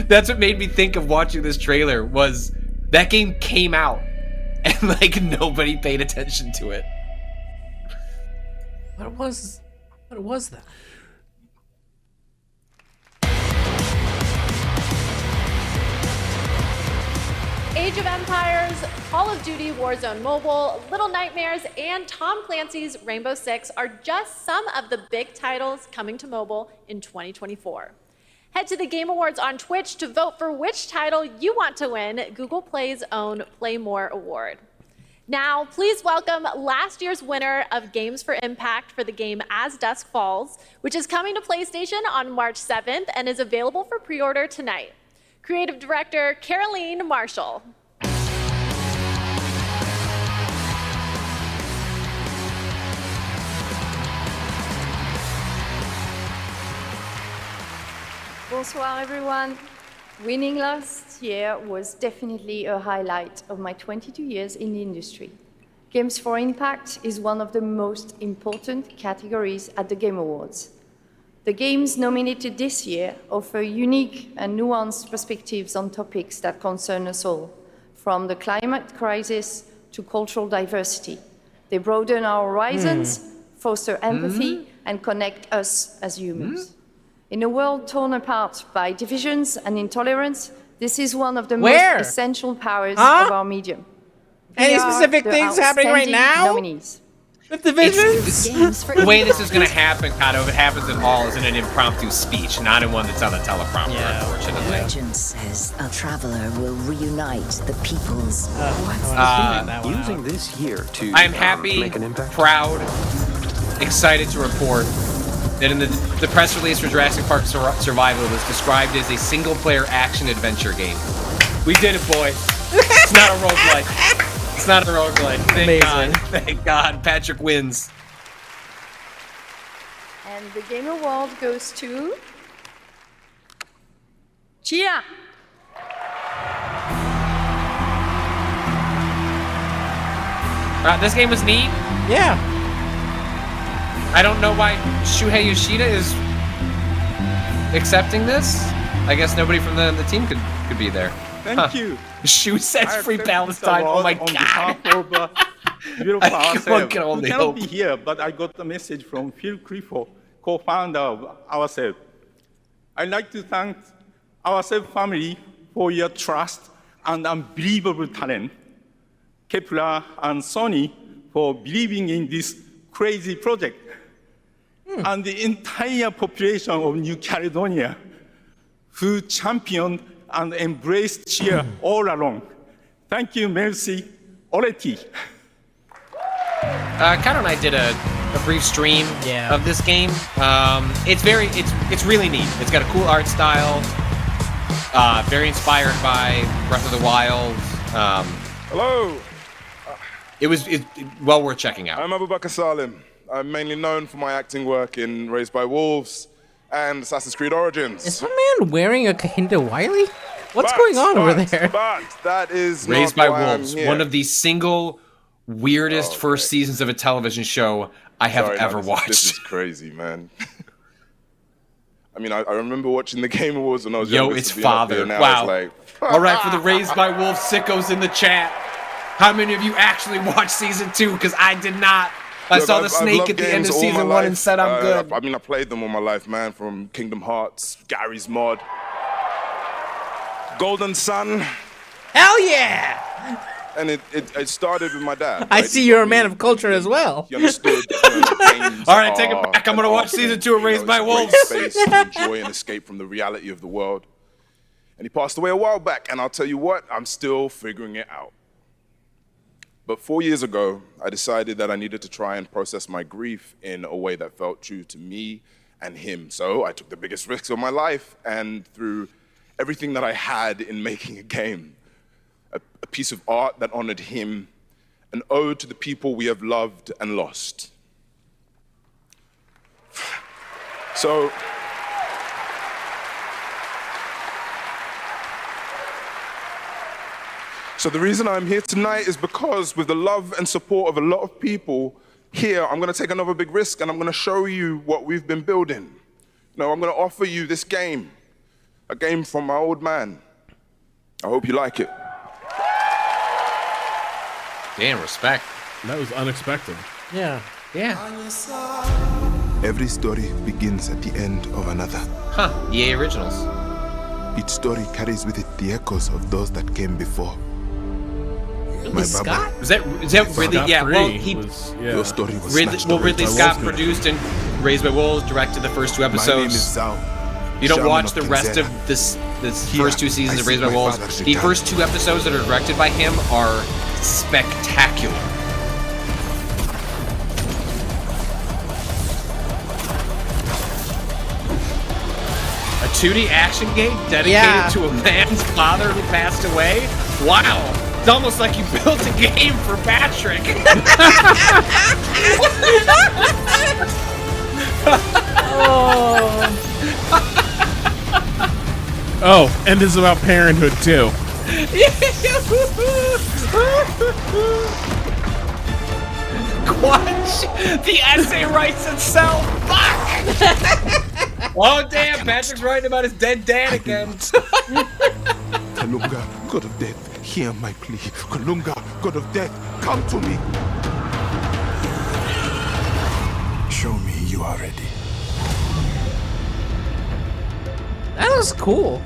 That's what made me think of watching this trailer was that game came out and like nobody paid attention to it. What was that? Age of Empires, Call of Duty Warzone Mobile, Little Nightmares, and Tom Clancy's Rainbow Six are just some of the big titles coming to mobile in 2024. Head to the Game Awards on Twitch to vote for which title you want to win Google Play's own Play More award. Now, please welcome last year's winner of Games for Impact for the game As Dusk Falls, which is coming to PlayStation on March 7th and is available for pre-order tonight. Creative Director Caroline Marshall. Bonsoir everyone. Winning last year was definitely a highlight of my 22 years in the industry. Games for Impact is one of the most important categories at the Game Awards. The games nominated this year offer unique and nuanced perspectives on topics that concern us all, from the climate crisis to cultural diversity. They broaden our horizons, foster empathy, and connect us as humans. In a world torn apart by divisions and intolerance, this is one of the most essential powers of our medium. Any specific things happening right now? Nominees. With divisions? The way this is going to happen, Cado, if it happens at all, is in an impromptu speech, not in one that's on a teleprompter, unfortunately. Legend says a traveler will reunite the peoples. Using this year to I am happy, proud, excited to report that in the press release for Jurassic Park Survival, it was described as a single-player action-adventure game. We did it, boy. It's not a roguelike. It's not a roguelike. Thank God. Thank God. Patrick wins. And the Game Award goes to... Chia! This game was neat. Yeah. I don't know why Shuhei Yoshida is accepting this. I guess nobody from the team could be there. Thank you. Shu says free Palestine. Oh my God. I cannot be here, but I got a message from Phil Clifford, co-founder of Ourselves. I'd like to thank Ourselves family for your trust and unbelievable talent. Kepler and Sony for believing in this crazy project. And the entire population of New Caledonia who championed and embraced cheer all along. Thank you, merci, Oleti. Cado and I did a brief stream of this game. It's really neat. It's got a cool art style. Very inspired by Breath of the Wild. Hello. It's well worth checking out. I'm Abubakar Salim. I'm mainly known for my acting work in Raised by Wolves and Assassin's Creed Origins. Is my man wearing a Kahinda Wiley? What's going on over there? But that is Raised not by why I'm Wolves, here. one of the single weirdest first seasons of a television show I have ever watched. This is crazy, man. I mean, I remember watching the Game Awards when I was younger. It's Father. Wow. All right, for the Raised by Wolves sickos in the chat, how many of you actually watched season 2? Because I did not. I saw the snake at the end of season 1 and said I'm good. I mean, I played them all my life, man, from Kingdom Hearts, Gary's Mod, Golden Sun. Hell yeah! And it started with my dad. I see you're a man of culture as well. He understood. All right, take it back. I'm going to watch season 2 of Raised by Wolves. Space to enjoy and escape from the reality of the world. And he passed away a while back, and I'll tell you what, I'm still figuring it out. But 4 years ago, I decided that I needed to try and process my grief in a way that felt true to me and him. So I took the biggest risks of my life, and through everything that I had in making a game, a piece of art that honored him, an ode to the people we have loved and lost. So, the reason I'm here tonight is because with the love and support of a lot of people here, I'm gonna take another big risk and I'm gonna show you what we've been building. You know, I'm gonna offer you this game, a game from my old man. I hope you like it. Damn, respect. That was unexpected. Yeah. Yeah. Every story begins at the end of another. Huh, EA Originals. Each story carries with it the echoes of those that came before. Ridley Scott? Is that Ridley? Yeah, well, Your story was Ridley Scott produced and Raised by Wolves, directed the first 2 episodes. My name is Zhao. You don't Shaman watch the of rest Tanzania. of this Here, first 2 seasons I of Raised see by my Wolves. father's The return. first 2 episodes that are directed by him are spectacular. A 2D action game dedicated to a man's father who passed away? Wow. It's almost like you built a game for Patrick. Oh, and it's about parenthood too. Quatch! The essay writes itself! Fuck! Oh damn, Patrick's writing about his dead dad again. Kalunga, God of Death, hear my plea. Kalunga, God of Death, come to me. Show me you are ready. That was cool.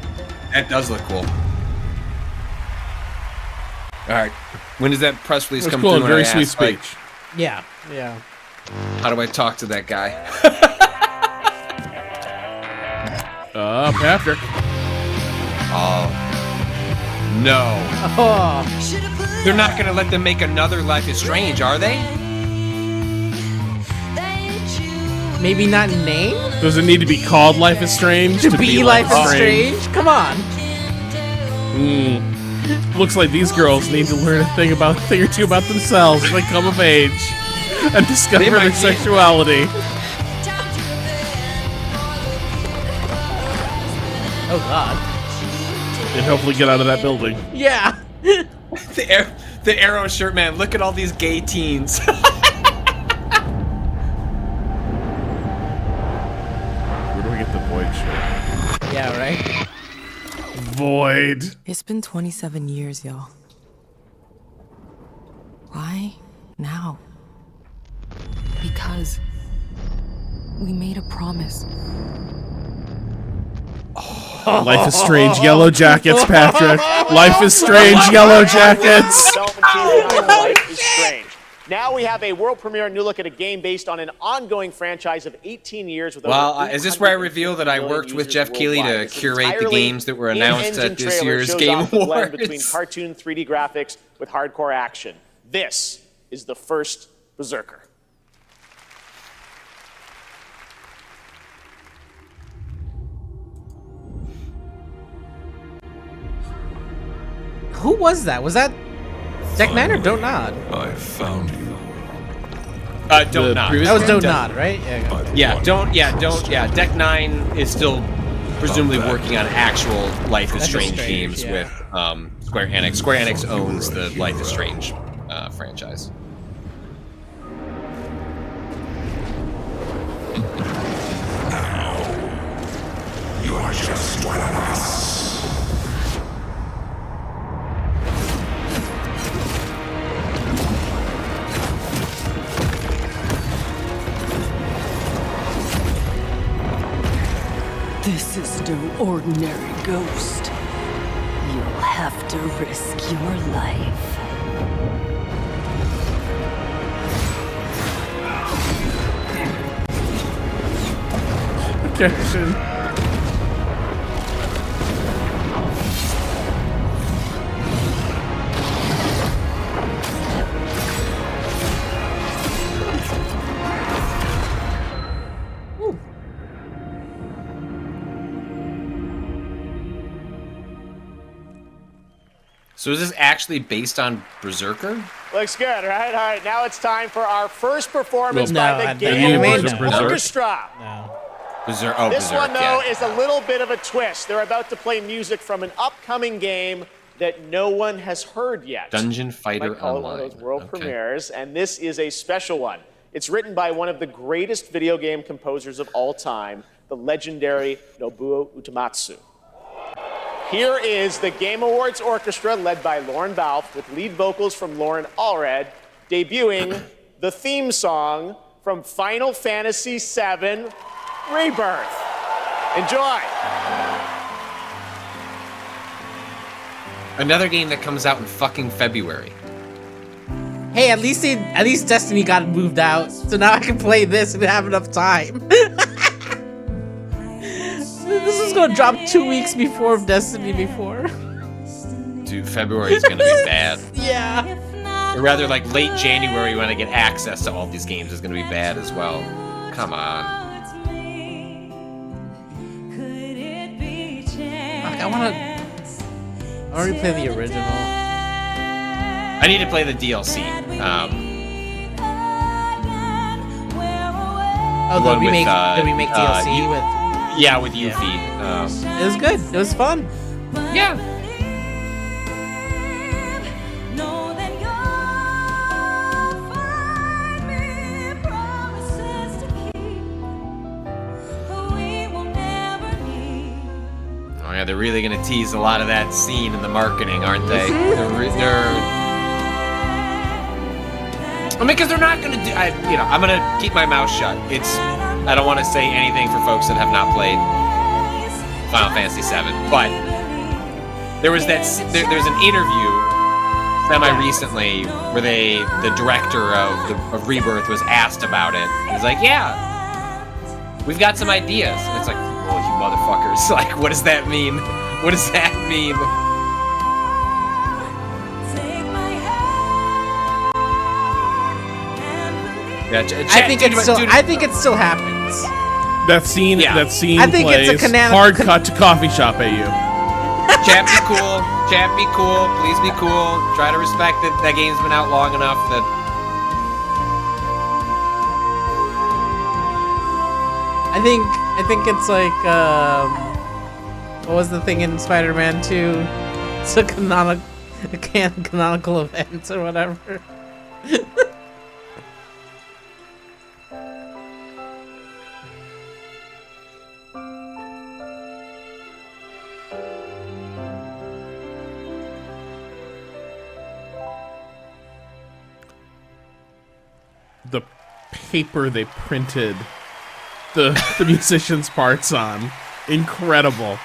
That does look cool. Alright. When does that press release come cool, through? very sweet speech. Yeah, yeah. How do I talk to that guy? Patrick. Oh. No. Oh. They're not gonna let them make another Life is Strange, are they? Maybe not name? Does it need to be called Life is Strange? To be Life is Strange? Come on. Looks like these girls need to learn a thing or two about themselves when they come of age and discover their sexuality. Oh God. And hopefully get out of that building. Yeah. The Arrow shirt man, look at all these gay teens. Where do we get the Void shirt? Yeah, right? Void. It's been 27 years, y'all. Why now? Because we made a promise. Life is Strange, Yellow Jackets, Patrick. Life is Strange, Yellow Jackets. Life is Strange. Now we have a world premiere new look at a game based on an ongoing franchise of 18 years. With Well, is this where I reveal that I worked with Jeff Keighley to curate the games that were announced at this year's Game Awards? Between cartoon 3D graphics with hardcore action. This is the first Berserker. Who was that? Was that Deckman or Don't Nod? I found you. Don't Nod. That was Don't Nod, right? Yeah, Deck 9 is still presumably working on actual Life is Strange games with Square Enix. Square Enix owns the Life is Strange franchise. You are just one of us. This is no ordinary ghost. You'll have to risk your life. Objection. So is this actually based on Berserker? Looks good, right? All right, now it's time for our first performance No, by the I Game Awards think no. Orchestra. Berserk. This Berserk, one, though, is a little bit of a twist. They're about to play music from an upcoming game that no one has heard yet. Dungeon Fighter Might call it one Online. of those world premieres, and this is a special one. It's written by one of the greatest video game composers of all time, the legendary Nobuo Uematsu. Here is the Game Awards Orchestra, led by Lauren Balfe, with lead vocals from Lauren Allred, debuting the theme song from Final Fantasy VII Rebirth. Enjoy. Another game that comes out in fucking February. Hey, at least Destiny got moved out, so now I can play this and have enough time. This is gonna drop 2 weeks before Destiny before. Dude, February is gonna be bad. Yeah. Or rather, like late January when I get access to all these games is gonna be bad as well. Come on. Fuck, I already play the original. I need to play the DLC. The remake DLC with. Yeah, with Yuffie. It was good. It was fun. Yeah. Oh yeah, they're really gonna tease a lot of that scene in the marketing, aren't they? I mean, because they're not gonna do. I'm gonna keep my mouth shut. I don't want to say anything for folks that have not played Final Fantasy VII, but there's an interview semi-recently where the director of Rebirth was asked about it. He's like, yeah, we've got some ideas. And it's like, oh, you motherfuckers. Like, what does that mean? What does that mean? I think it still happens. That scene I think plays it's a hard cut to coffee shop at you. Chat be cool. Chat be cool. Please be cool. Try to respect that that game's been out long enough that. I think it's like what was the thing in Spider-Man 2? It's a canonical event or whatever. The paper they printed the musicians' parts on. Incredible.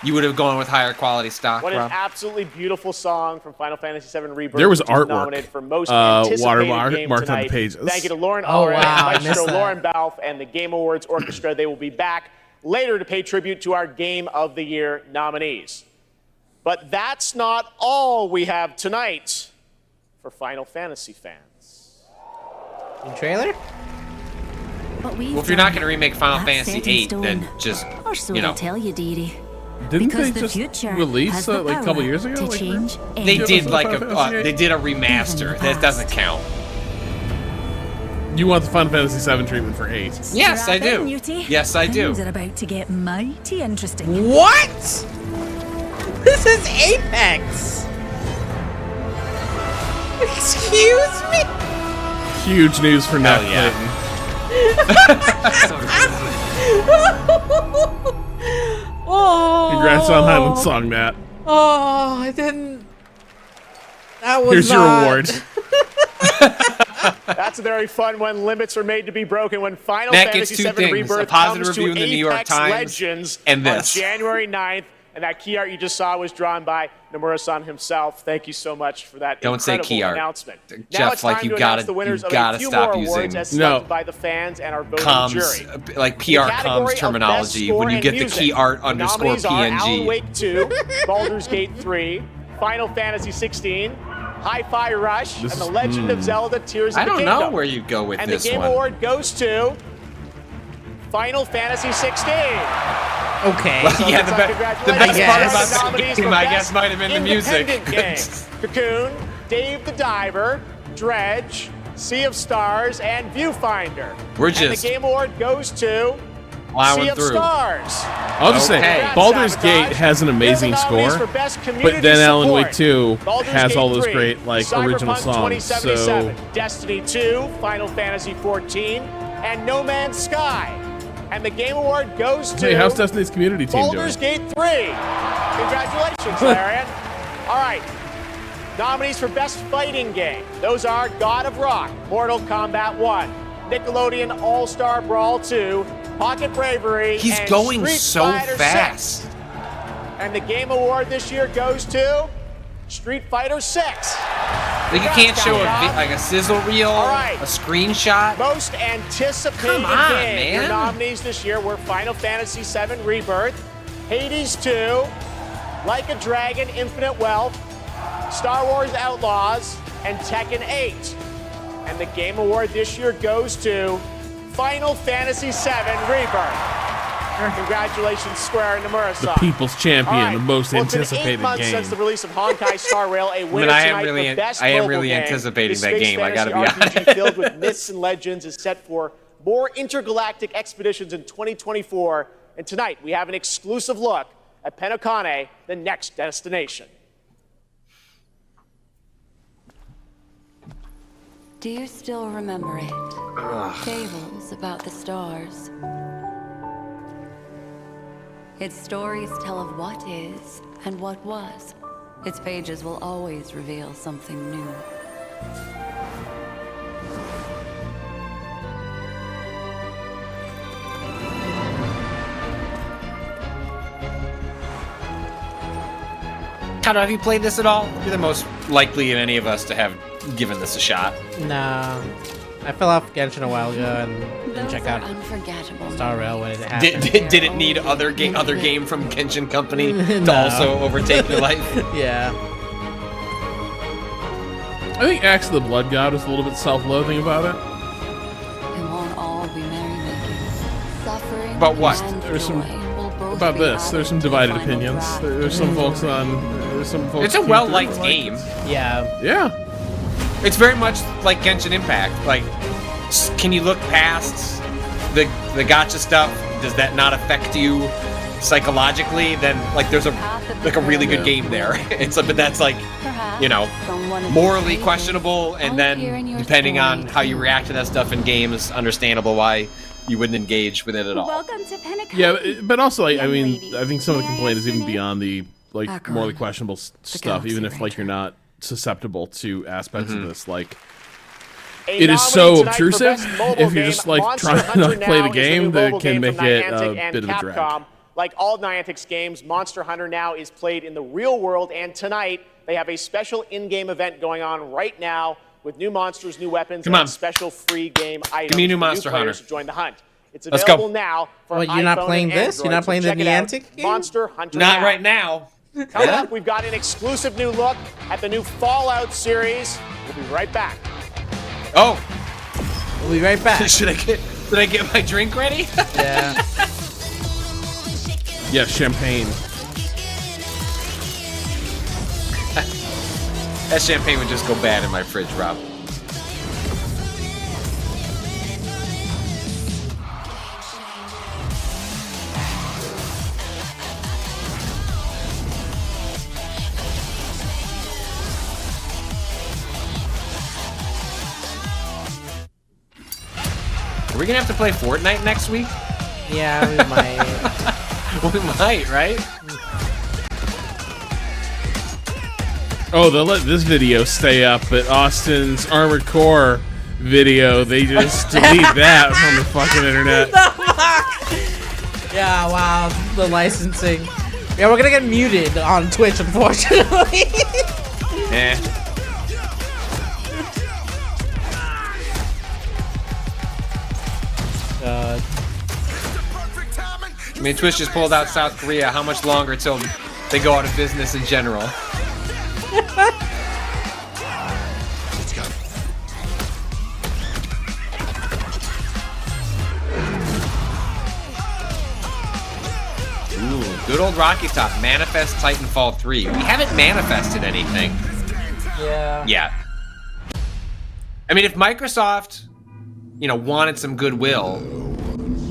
You would have gone with higher quality stock, What Rob? an absolutely beautiful song from Final Fantasy VII Rebirth. There was which is artwork. nominated for most anticipated game marked on tonight. the pages. Thank you to Lauren Oh, Allred, wow, I Maestro missed that. Lauren Balfe, and the Game Awards Orchestra. They will be back later to pay tribute to our Game of the Year nominees. But that's not all we have tonight for Final Fantasy fans. The trailer? Well, if you're not going to remake Final Fantasy VIII, then just, tell you, dearie. Didn't Because they the just future release has that the like a couple power years ago? to Like, change They did like Final Fantasy they did a remaster. That doesn't count. You want the Final Fantasy VII treatment for 8? Yes, I do. Yes, I do. Things are about to get mighty interesting. What? This is Apex. Excuse me. Huge news for Nat yeah. Oh. Congrats on Highland Song, Nat. Oh, I didn't. That was Here's your reward. That's a very fun one. Limits are made to be broken when Final That gets Fantasy two VII things, Rebirth a positive comes review to in the New York Apex Times, Legends and this. on January 9th. And that key art you just saw was drawn by Nomura-san himself. Thank you so much for that Don't say incredible key art. announcement. Jeff, Now it's like, time you to gotta- announce the winners you of gotta a few stop more awards using as selected by the fans and our voting jury. Like In the PR category comms of terminology best when you score get and the music, key art the underscore nominees are Alan PNG. Wake 2, Baldur's Gate 3, Final Fantasy 16, Hi-Fi Rush, and The Legend of Zelda Tears of I the don't Kingdom. know where you'd go with And this the Game one. Award goes to Final Fantasy 16. Okay. Yeah, the best part about that game, I guess, might have been the music. Game. Cocoon, Dave the Diver, Dredge, Sea of Stars, and Viewfinder. We're And just the Game Award goes to plowing Sea of through. Stars. I'll just say, Baldur's Gate has an amazing score, but then Alan Wake 2 has all those great like original songs. So Destiny 2, Final Fantasy 14, and No Man's Sky. And the Game Award goes to hey, how's Destiny's community team Baldur's doing? Gate 3. Congratulations, Larian. All right. Nominees for Best Fighting Game. Those are God of Rock, Mortal Kombat 1, Nickelodeon All-Star Brawl 2, Pocket Bravery, He's and going Street so Fighter fast. 6. And the Game Award this year goes to Street Fighter 6. Like you can't show a sizzle reel, a screenshot. Most anticipated Come on, game. Your man. nominees this year were Final Fantasy VII Rebirth, Hades 2, Like a Dragon Infinite Wealth, Star Wars Outlaws, and Tekken 8. And the Game Award this year goes to Final Fantasy VII Rebirth. Congratulations, Square and Nomura. The people's champion, All right. the most Well, it's been anticipated 8 months game. since the release of Honkai Star Rail, a winner I am tonight really- for best I am mobile really game. anticipating This that space game, I gotta fantasy be RPG filled with myths and legends is set for more intergalactic expeditions in 2024. And tonight we have an exclusive look at Penokane, the next destination. Do you still remember it? Fables about the stars. Its stories tell of what is and what was. Its pages will always reveal something new. Cado, have you played this at all? You're the most likely of any of us to have given this a shot. No. I fell off Genshin a while ago and didn't check out Star Rail when it happened. Did it need other game from Genshin Company to No. also overtake your life? Yeah. I think Axe of the Blood God was a little bit self-loathing about it. It won't all be merrymaking. Suffering About what? and There's some joy will both about be this. There's some divided final opinions. prize. There's some folks on. There's some folks. It's a well-liked game. Yeah. Yeah. It's very much like Genshin Impact. Like, can you look past the gacha stuff? Does that not affect you psychologically? Then, like, there's a really good game there. It's but that's like, you know, morally questionable, and then depending on how you react to that stuff in games, understandable why you wouldn't engage with it at all. Welcome to Penokane. Yeah, but also, like, I mean, I think some of the complaint is even beyond the like morally questionable stuff. Even if like you're not susceptible to aspects of this, like. It is so obtrusive. If you're just like trying to like, play the game, that can make it a bit of a drag. Like all Niantic's games, Monster Hunter now is played in the real world, and tonight they have a special in-game event going on right now with new monsters, new weapons, and special free game items. Give me a new for Monster players Hunter. to join the hunt. It's Let's available go. now for Well, you're not iPhone playing and this? You're Android, not playing so the check it out. Niantic game? Monster Hunter Not now. right now. Coming up, we've got an exclusive new look at the new Fallout series. We'll be right back. Oh, We'll be right back. Should I get my drink ready? Yeah. Yeah, champagne. That champagne would just go bad in my fridge, Rob. Are we gonna have to play Fortnite next week? Yeah, we might. We might, right? Oh, they'll let this video stay up, but Austin's Armored Core video, they just delete that from the fucking internet. Yeah, wow, the licensing. Yeah, we're gonna get muted on Twitch, unfortunately. Eh. God. I mean, Twitch just pulled out South Korea. How much longer till they go out of business in general? Good old Rocky Top. Manifest Titanfall 3. We haven't manifested anything. Yeah. Yeah. I mean, if Microsoft, wanted some goodwill,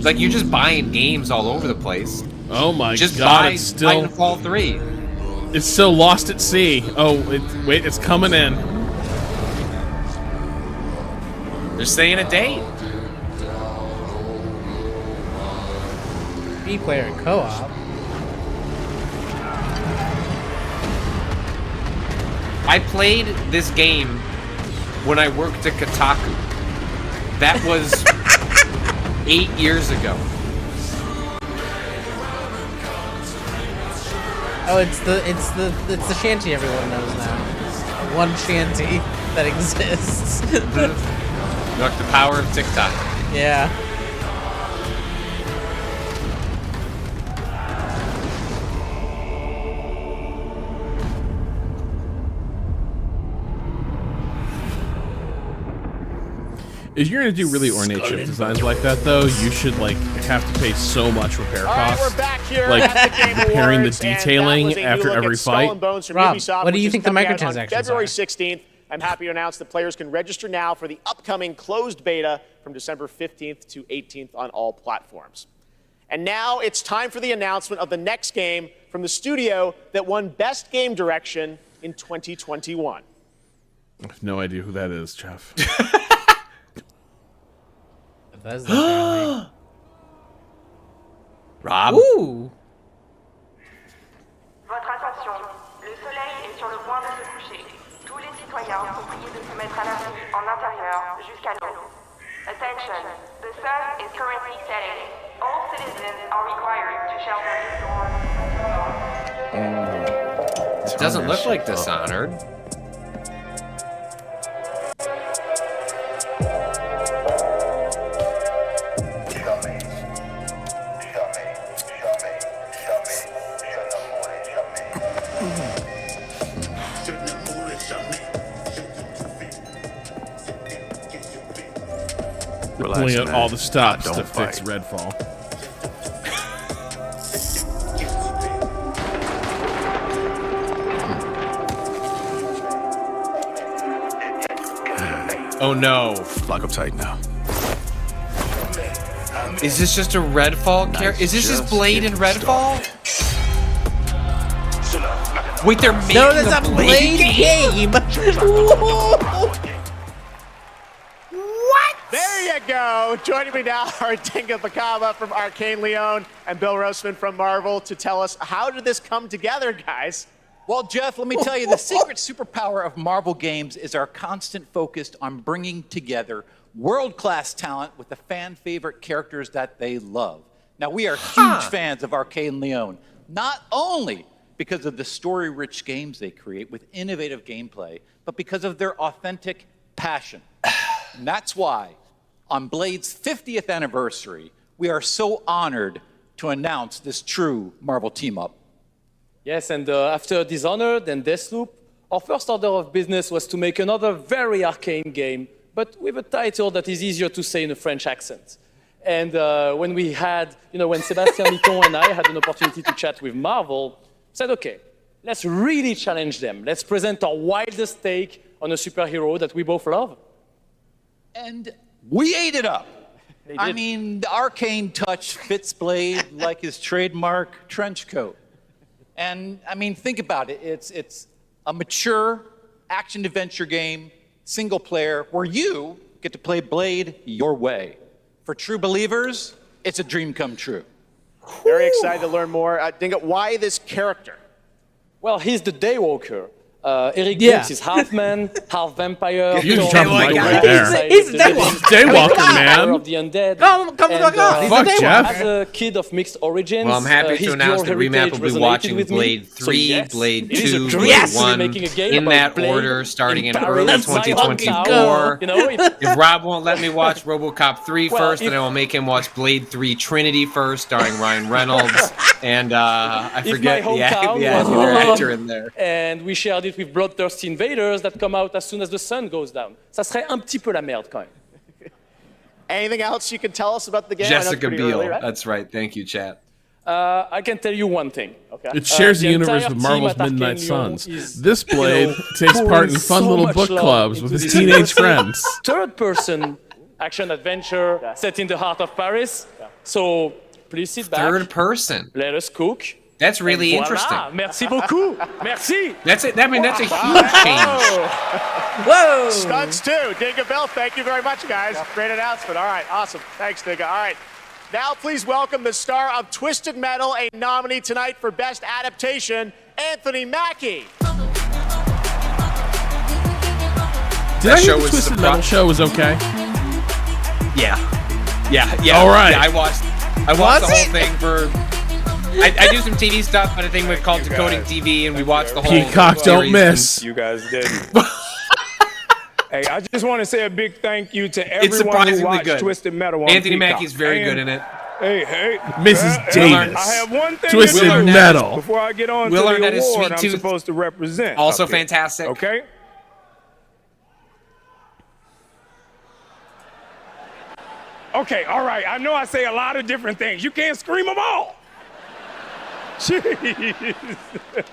like you're just buying games all over the place. Oh my just god, buy it's still Titanfall 3. It's still lost at sea. Oh, wait, it's coming in. They're saying a date. B-player co-op. I played this game when I worked at Kotaku. That was 8 years ago. Oh, it's the shanty everyone knows now. One shanty that exists. Look, the power of TikTok. Yeah. If you're gonna do really ornate ship designs like that, though, you should have to pay so much repair costs. We're back here like at the Game repairing the Awards, detailing after every fight. Rob, what do you think the microtransactions February are? 16th, I'm happy to announce that players can register now for the upcoming closed beta from December 15th to 18th on all platforms. And now it's time for the announcement of the next game from the studio that won Best Game Direction in 2021. I have no idea who that is, Jeff. Rob. Ooh. Votre attention, le soleil est sur le point de se coucher. Tous les citoyens sont priés de se mettre à l'abri en intérieur jusqu'à l'aube. Attention, the sun is currently setting. All citizens are required to shelter indoors. It doesn't look like Dishonored. Pulling out all the stops to fix Redfall. Oh no. Lock up tight now. Is this just a Redfall character? Is this just Blade in Redfall? Wait, they're making a Blade game. There you go. Joining me now are Tinka Bakaba from Arcane Leon and Bill Roseman from Marvel to tell us, how did this come together, guys? Well, Jeff, let me tell you, the secret superpower of Marvel games is our constant focus on bringing together world-class talent with the fan-favorite characters that they love. Now, we are huge fans of Arcane Leon, not only because of the story-rich games they create with innovative gameplay, but because of their authentic passion. And that's why, on Blade's 50th anniversary, we are so honored to announce this true Marvel team-up. Yes, and after Dishonored and Deathloop, our first order of business was to make another very arcane game, but with a title that is easier to say in a French accent. And when we had, when Sébastien Mitton and I had an opportunity to chat with Marvel, said, okay, let's really challenge them. Let's present our wildest take on a superhero that we both love. And we ate it up. I mean, the arcane touch fits Blade like his trademark trench coat. And I mean, think about it. It's a mature action-adventure game, single player, where you get to play Blade your way. For true believers, it's a dream come true. Very excited to learn more. Dinga, why this character? Well, he's the Daywalker. Eric Dukes is half man, half vampire. You just dropped the mic right there. He's a Daywalker, man. Of the undead. Come on. Fuck Jeff. As a kid of mixed origins, well, I'm happy to announce that Remap will be watching Blade 3, Blade 2, Blade 1, in that order, starting in early 2024. If Rob won't let me watch RoboCop 3 first, then I will make him watch Blade 3 Trinity first, starring Ryan Reynolds. And I forget the actor in there. And we shared it with bloodthirsty invaders that come out as soon as the sun goes down. Ça serait un petit peu la merde quand même. Anything else you can tell us about the game? Jessica Biel. Early, right? That's right. Thank you, chat. I can tell you one thing. Okay. It shares the universe entire with team Marvel's at Arcane Midnight Lyon Suns. is, This Blade takes pouring part in fun so little much book love clubs with into his this teenage immersive friends. Third-person action adventure set in the heart of Paris. So please sit back. Third person. Let us cook. That's really Voilà. interesting. Merci beaucoup. Merci. That's it. I mean, that's a huge change. Whoa! Stunts too. Dinga Bell, thank you very much, guys. Great announcement. All right, awesome. Thanks, Dinga. All right. Now, please welcome the star of Twisted Metal, a nominee tonight for Best Adaptation, Anthony Mackie. Did I hear the Twisted Metal show was okay? Yeah. All right. Yeah, I watched the whole thing for. I do some TV stuff, but a thing called Decoding TV, and we watched the whole. Peacock don't miss. You guys didn't. Hey, I just want to say a big thank you to It's everyone who surprisingly watched good. Twisted Metal on Anthony Peacock. Mackie's very good in it. Hey, Mrs. Davis. I have one thing Twisted to do Metal. before I get on Will to the Arnett is award Sweet I'm Tooth. supposed to represent. Also Okay. fantastic. Okay. Okay, all right. I know I say a lot of different things. You can't scream them all. Jeez.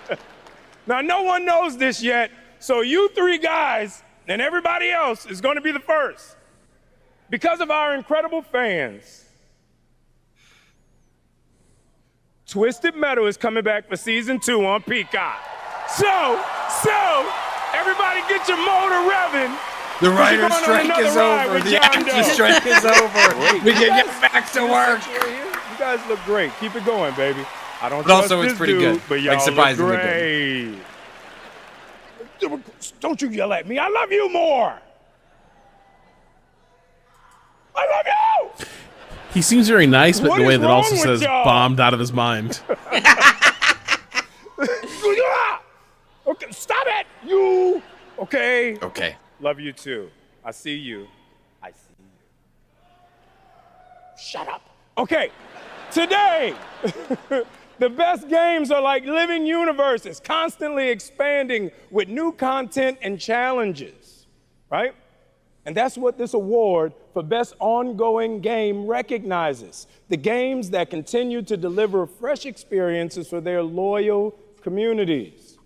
Now, no one knows this yet, so you three guys and everybody else is going to be the first. Because of our incredible fans, Twisted Metal is coming back for season 2 on Peacock. So, everybody get your motor revving. The writer's strike is over. The actor's strike is over. We can get back to work. You guys look great. Keep it going, baby. I don't But trust also, it's this pretty dude, good. but y'all Like, surprisingly look great. Don't you yell at me. I love you more. I love you. He seems very nice, but in a way that also wrong with says y'all? bombed out of his mind. Okay, stop it. You. Okay. Okay. Love you too. I see you. I see you. Shut up. Okay. Today, the best games are like living universes, constantly expanding with new content and challenges, right? And that's what this award for Best Ongoing Game recognizes. The games that continue to deliver fresh experiences for their loyal communities.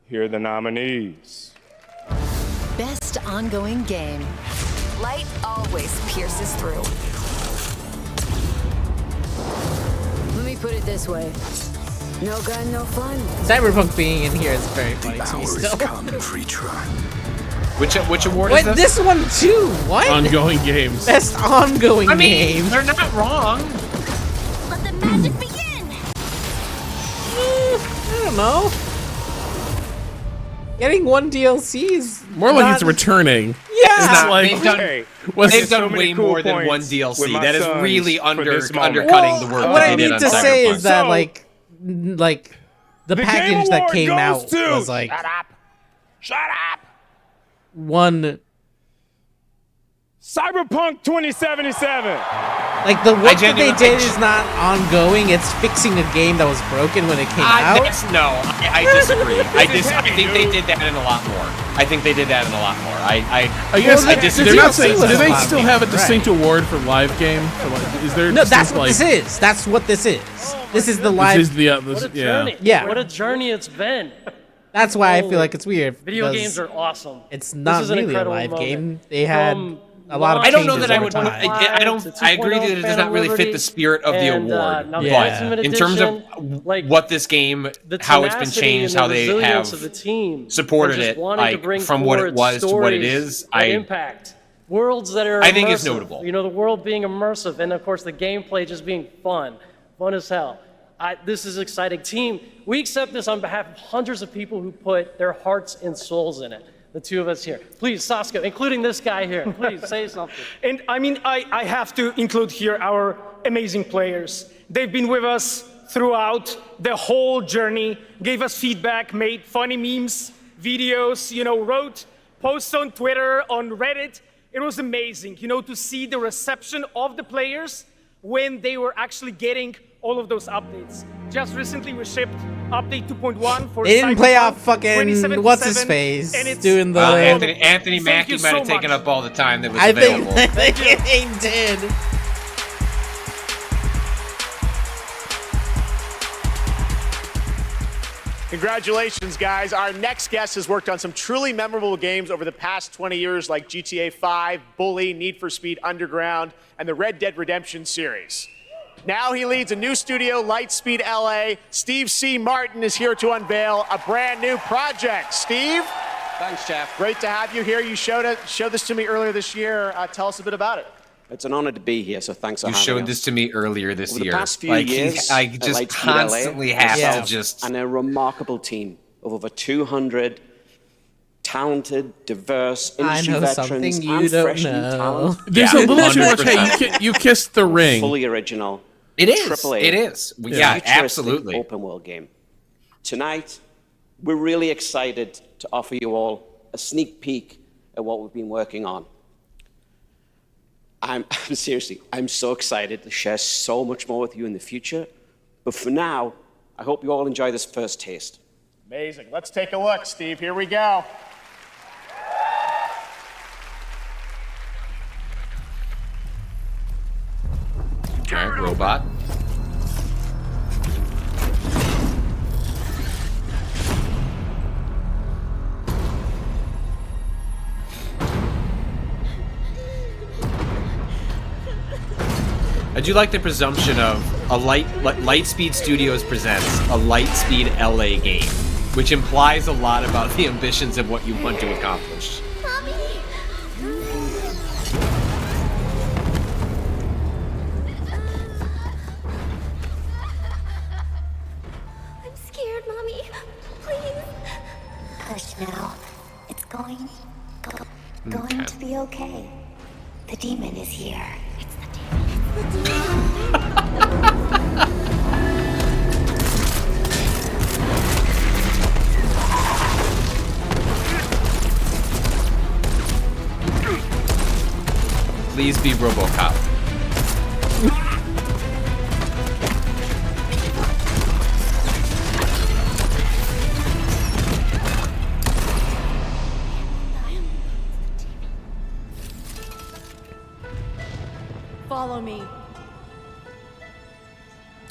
Here are the nominees. Best ongoing game. Light always pierces through. Let me put it this way. No gun, no fun. Cyberpunk being in here is very funny to me still. Which award Wait, is this? this one too? What? Ongoing games. Best ongoing game. They're not wrong. Let the magic begin. I don't know. Getting one DLC is More like it's returning. Yeah. It's like, They've done way more than one DLC. That is really undercutting the work What that I they did need on to say Cyberpunk. is that like the package that came out was like Shut up. one Cyberpunk 2077. like the work that they genuinely- did is not ongoing. It's fixing a game that was broken when it came out. I disagree. I think they did that in a lot more. I think they did that in a lot more. I guess I disagree. they're not saying. Well, Do they that's still fine. have a distinct Right. award for live game? For is there? No, distinct, that's what like, this is. That's what this is. This is the live. This is the What a yeah. journey. Yeah. What a journey it's been. That's why I feel like it's weird. Video because games are awesome. It's This not is an really a incredible live moment. game. They had From a lot of I don't know changes that I over would. time. I agree that it does not really fit the spirit of the award. But in terms of what this game, how it's been changed, how they have supported it, like from what it was to what it is, impact worlds that are. I think it's immersive. notable. You know, the world being immersive, and of course the gameplay just being fun as hell. This is exciting. Team, we accept this on behalf of hundreds of people who put their hearts and souls in it. The two of us here. Please, Saskia, including this guy here. Please say something. And I mean, I have to include here our amazing players. They've been with us throughout the whole journey, gave us feedback, made funny memes, videos, wrote posts on Twitter, on Reddit. It was amazing, to see the reception of the players when they were actually getting all of those updates. Just recently we shipped update 2.1 for They didn't play Cyberpunk off fucking 2077, what's his face and it's doing the Anthony Thank Mackie you might so have taken much. up all the time that was I available. think they did. Congratulations, guys. Our next guest has worked on some truly memorable games over the past 20 years, like GTA 5, Bully, Need for Speed Underground, and the Red Dead Redemption series. Now he leads a new studio, Lightspeed LA. Steve C. Martin is here to unveil a brand new project. Steve? Thanks, Jeff. Great to have you here. You showed this to me earlier this year. Tell us a bit about it. It's an honor to be here, so thanks for You having us. showed this to me earlier this Over the year. past few Like, years, I at just Lightspeed constantly LA, have to just... And a remarkable team of over 200 talented, diverse industry I know veterans something you and don't fresh new know. talent. There's a little too much. Hey, you kissed the ring. Fully original. It is. AAA, It is. Yeah, futuristic absolutely. Open world game. Tonight, we're really excited to offer you all a sneak peek at what we've been working on. I'm seriously, I'm so excited to share so much more with you in the future. But for now, I hope you all enjoy this first taste. Amazing. Let's take a look, Steve. Here we go. All right, robot. I do like the presumption of Lightspeed Studios presents a Lightspeed LA game, which implies a lot about the ambitions of what you want to accomplish. I'm scared, Mommy. Please. Hush now. It's going to be okay. The demon is here. It's the Please be RoboCop. Follow me.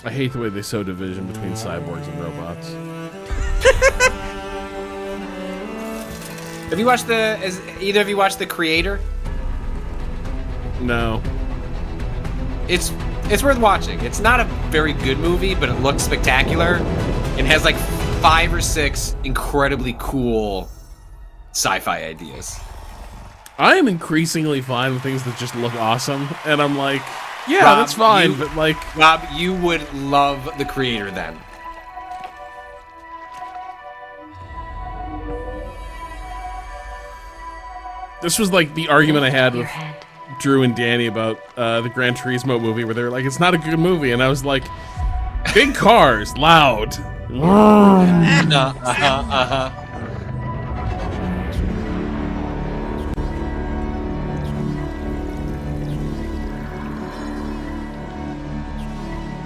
I hate the way they sow division between cyborgs and robots. Have you watched either of you watched The Creator? No. It's worth watching. It's not a very good movie, but it looks spectacular. It has like 5 or 6 incredibly cool sci-fi ideas. I am increasingly fine with things that just look awesome, and I'm like, yeah, Rob, that's fine, but like... Rob, you would love The Creator then. This was like the argument I had with Drew and Danny about the Gran Turismo movie, where they were like, it's not a good movie, and I was like, big cars, loud.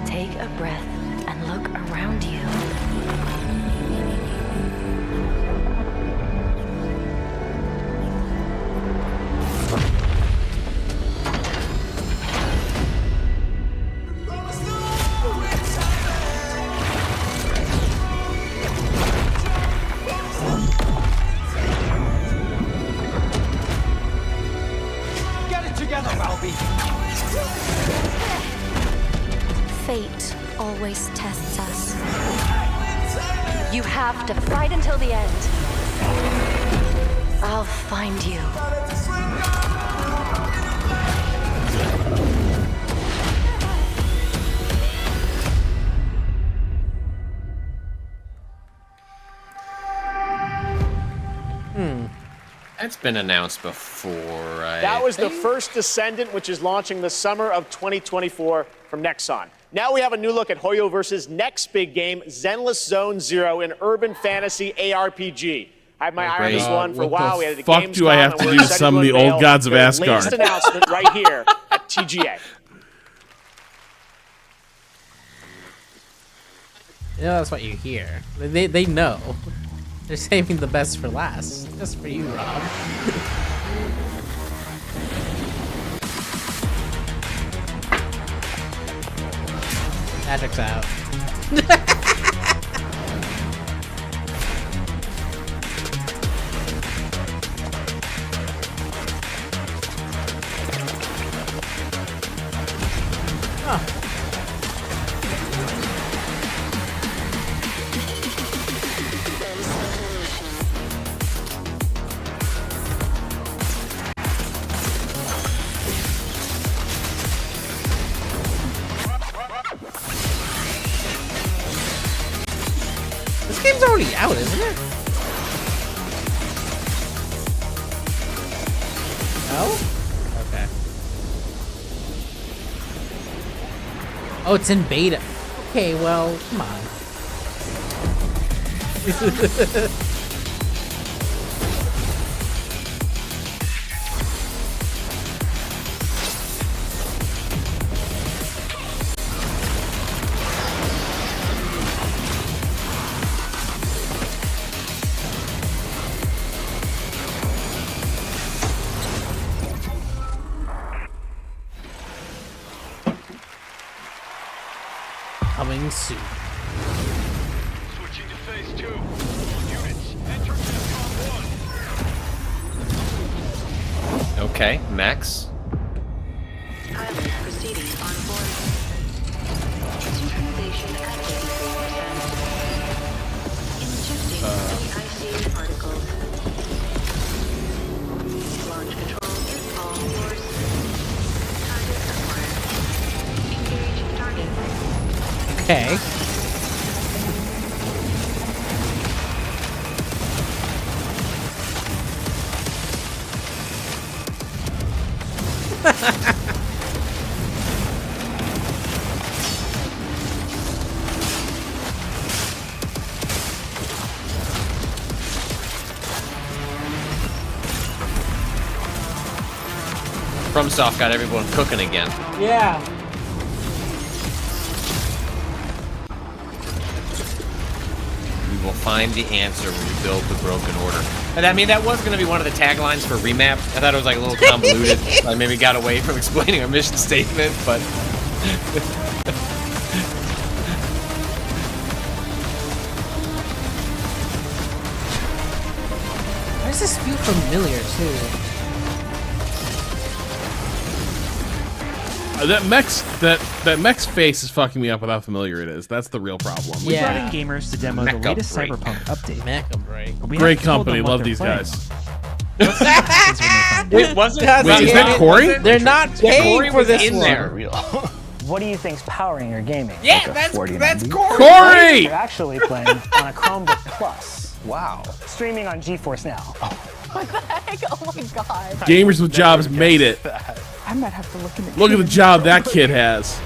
Take a breath and look around you. Get it together, Welby. Fate always tests us. You have to fight until the end. I'll find you. That's been announced before, right? That was the first Descendant, which is launching the summer of 2024 from Nexon. Now we have a new look at Hoyoverse's next big game, Zenless Zone Zero, an urban fantasy ARPG. I had my eye on this one for a while. We had it at fuck Gamescom, do I have and to we're do to excited summon the unveil old gods of their Asgard? Latest announcement right here at TGA. You know, that's what you hear. They know. They're saving the best for last. Just for you, Rob. Magic's out. already out, isn't it? No? Okay. Oh, it's in beta. Okay, well, come on. Coming soon. Switching to phase 2. Units, enter DEFCON 1. Okay, Max. Pilot proceeding on board. Synchronization at 84%. Injecting EIC particles. Launch control is all yours. Target acquired. Engage target. Okay. FromSoft got everyone cooking again. Yeah. We will find the answer when we build the broken order. And I mean, that was going to be one of the taglines for Remap. I thought it was like a little convoluted. I maybe got away from explaining our mission statement, but... Why does this feel familiar, too? That mech's face is fucking me up with how familiar it is. That's the real problem. We brought in gamers to demo the latest break. Cyberpunk update. Mecha break. But we Great haven't told company, them what love they're these playing guys. Wait, was it? Wait, is that Corey? They're not paying Corey for was this in one. there. What do you think's powering your gaming? Yeah, Like a that's 4090? Corey! Corey! You're actually playing on a Chromebook Plus. Wow. Streaming on GeForce Now. What the heck? Oh my god. Gamers with jobs made it. I might have to look into Look at the job that kid has.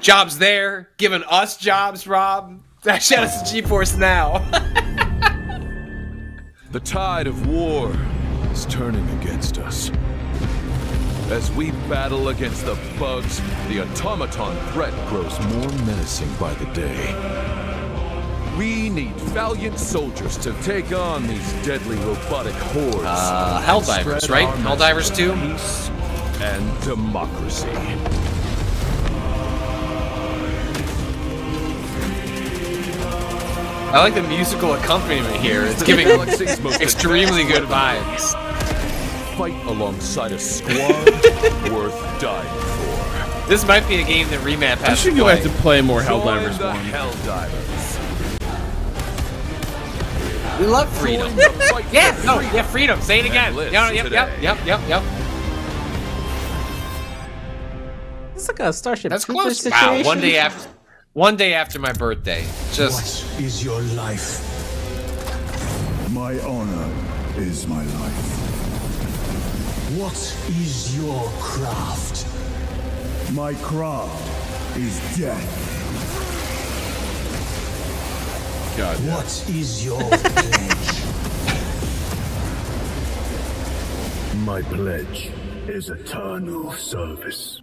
Jobs there, giving us jobs, Rob. Shout out to GeForce Now. The tide of war is turning against us. As we battle against the bugs, the automaton threat grows more menacing by the day. We need valiant soldiers to take on these deadly robotic hordes. Helldivers, right? Helldivers 2? Peace and democracy. I like the musical accompaniment here. It's giving extremely good vibes. Fight alongside a squad worth dying for. This might be a game that Remap has I should to go play. back to play more Join Helldivers the 1. Helldivers. We love freedom. Yeah, no, yeah, freedom. Say it again. Yep. It's like a Starship That's Troopers close. situation. Wow, one day after my birthday. Just What is your life? My honor is my life. What is your craft? My craft is death. God, yeah. What is your pledge? My pledge is eternal service.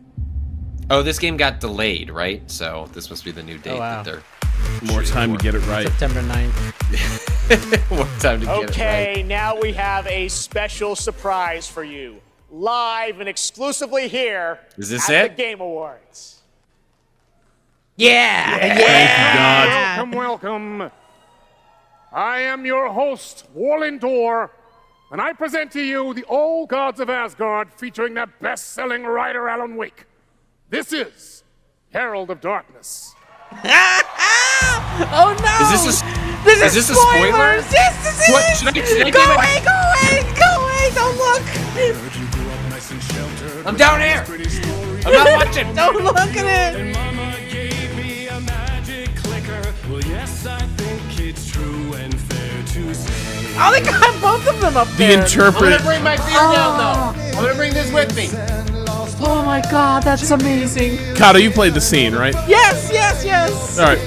oh, this game got delayed, right? So this must be the new date wow. that they're More time to get it right. September 9th. more time to get it right. Okay, now we have a special surprise for you. Live and exclusively here Is this at it? the Game Awards. Yeah! Thank you, God. Welcome. I am your host, Warlindor, and I present to you the Old Gods of Asgard featuring the best-selling writer Alan Wake. This is Herald of Darkness. Oh no! Is this a spoiler? Spoilers! Yes, this is What? it! Should I Go away! Don't look! I'm down here. I'm not watching. Don't look at it! Mama gave me a magic clicker. Well, yes, I think Oh, they got both of them up The there. I'm interpret. gonna bring my beer down though. I'm gonna bring this with me. Oh my god, that's amazing. Cado, you played the scene, right? Yes, yes, yes. All right.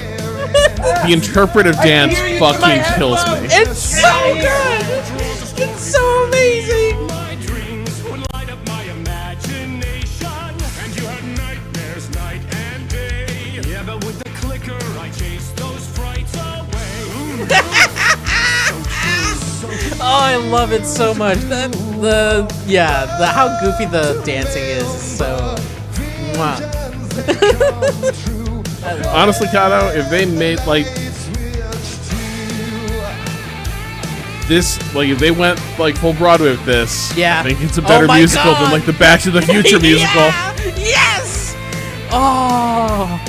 The interpretive dance hear you through my fucking kills me. headphones. It's so good. It's so amazing. My dreams would light up my imagination, and you had nightmares night and day. Yeah, but with the clicker, I chased those frights away. Oh, I love it so much. How goofy the dancing is so. Mwah. Honestly, Cado, if they made like this, like if they went like full Broadway with this, Yeah. I think it's a better my musical God. than like the Back to the Future musical. Yeah! Yes. Oh.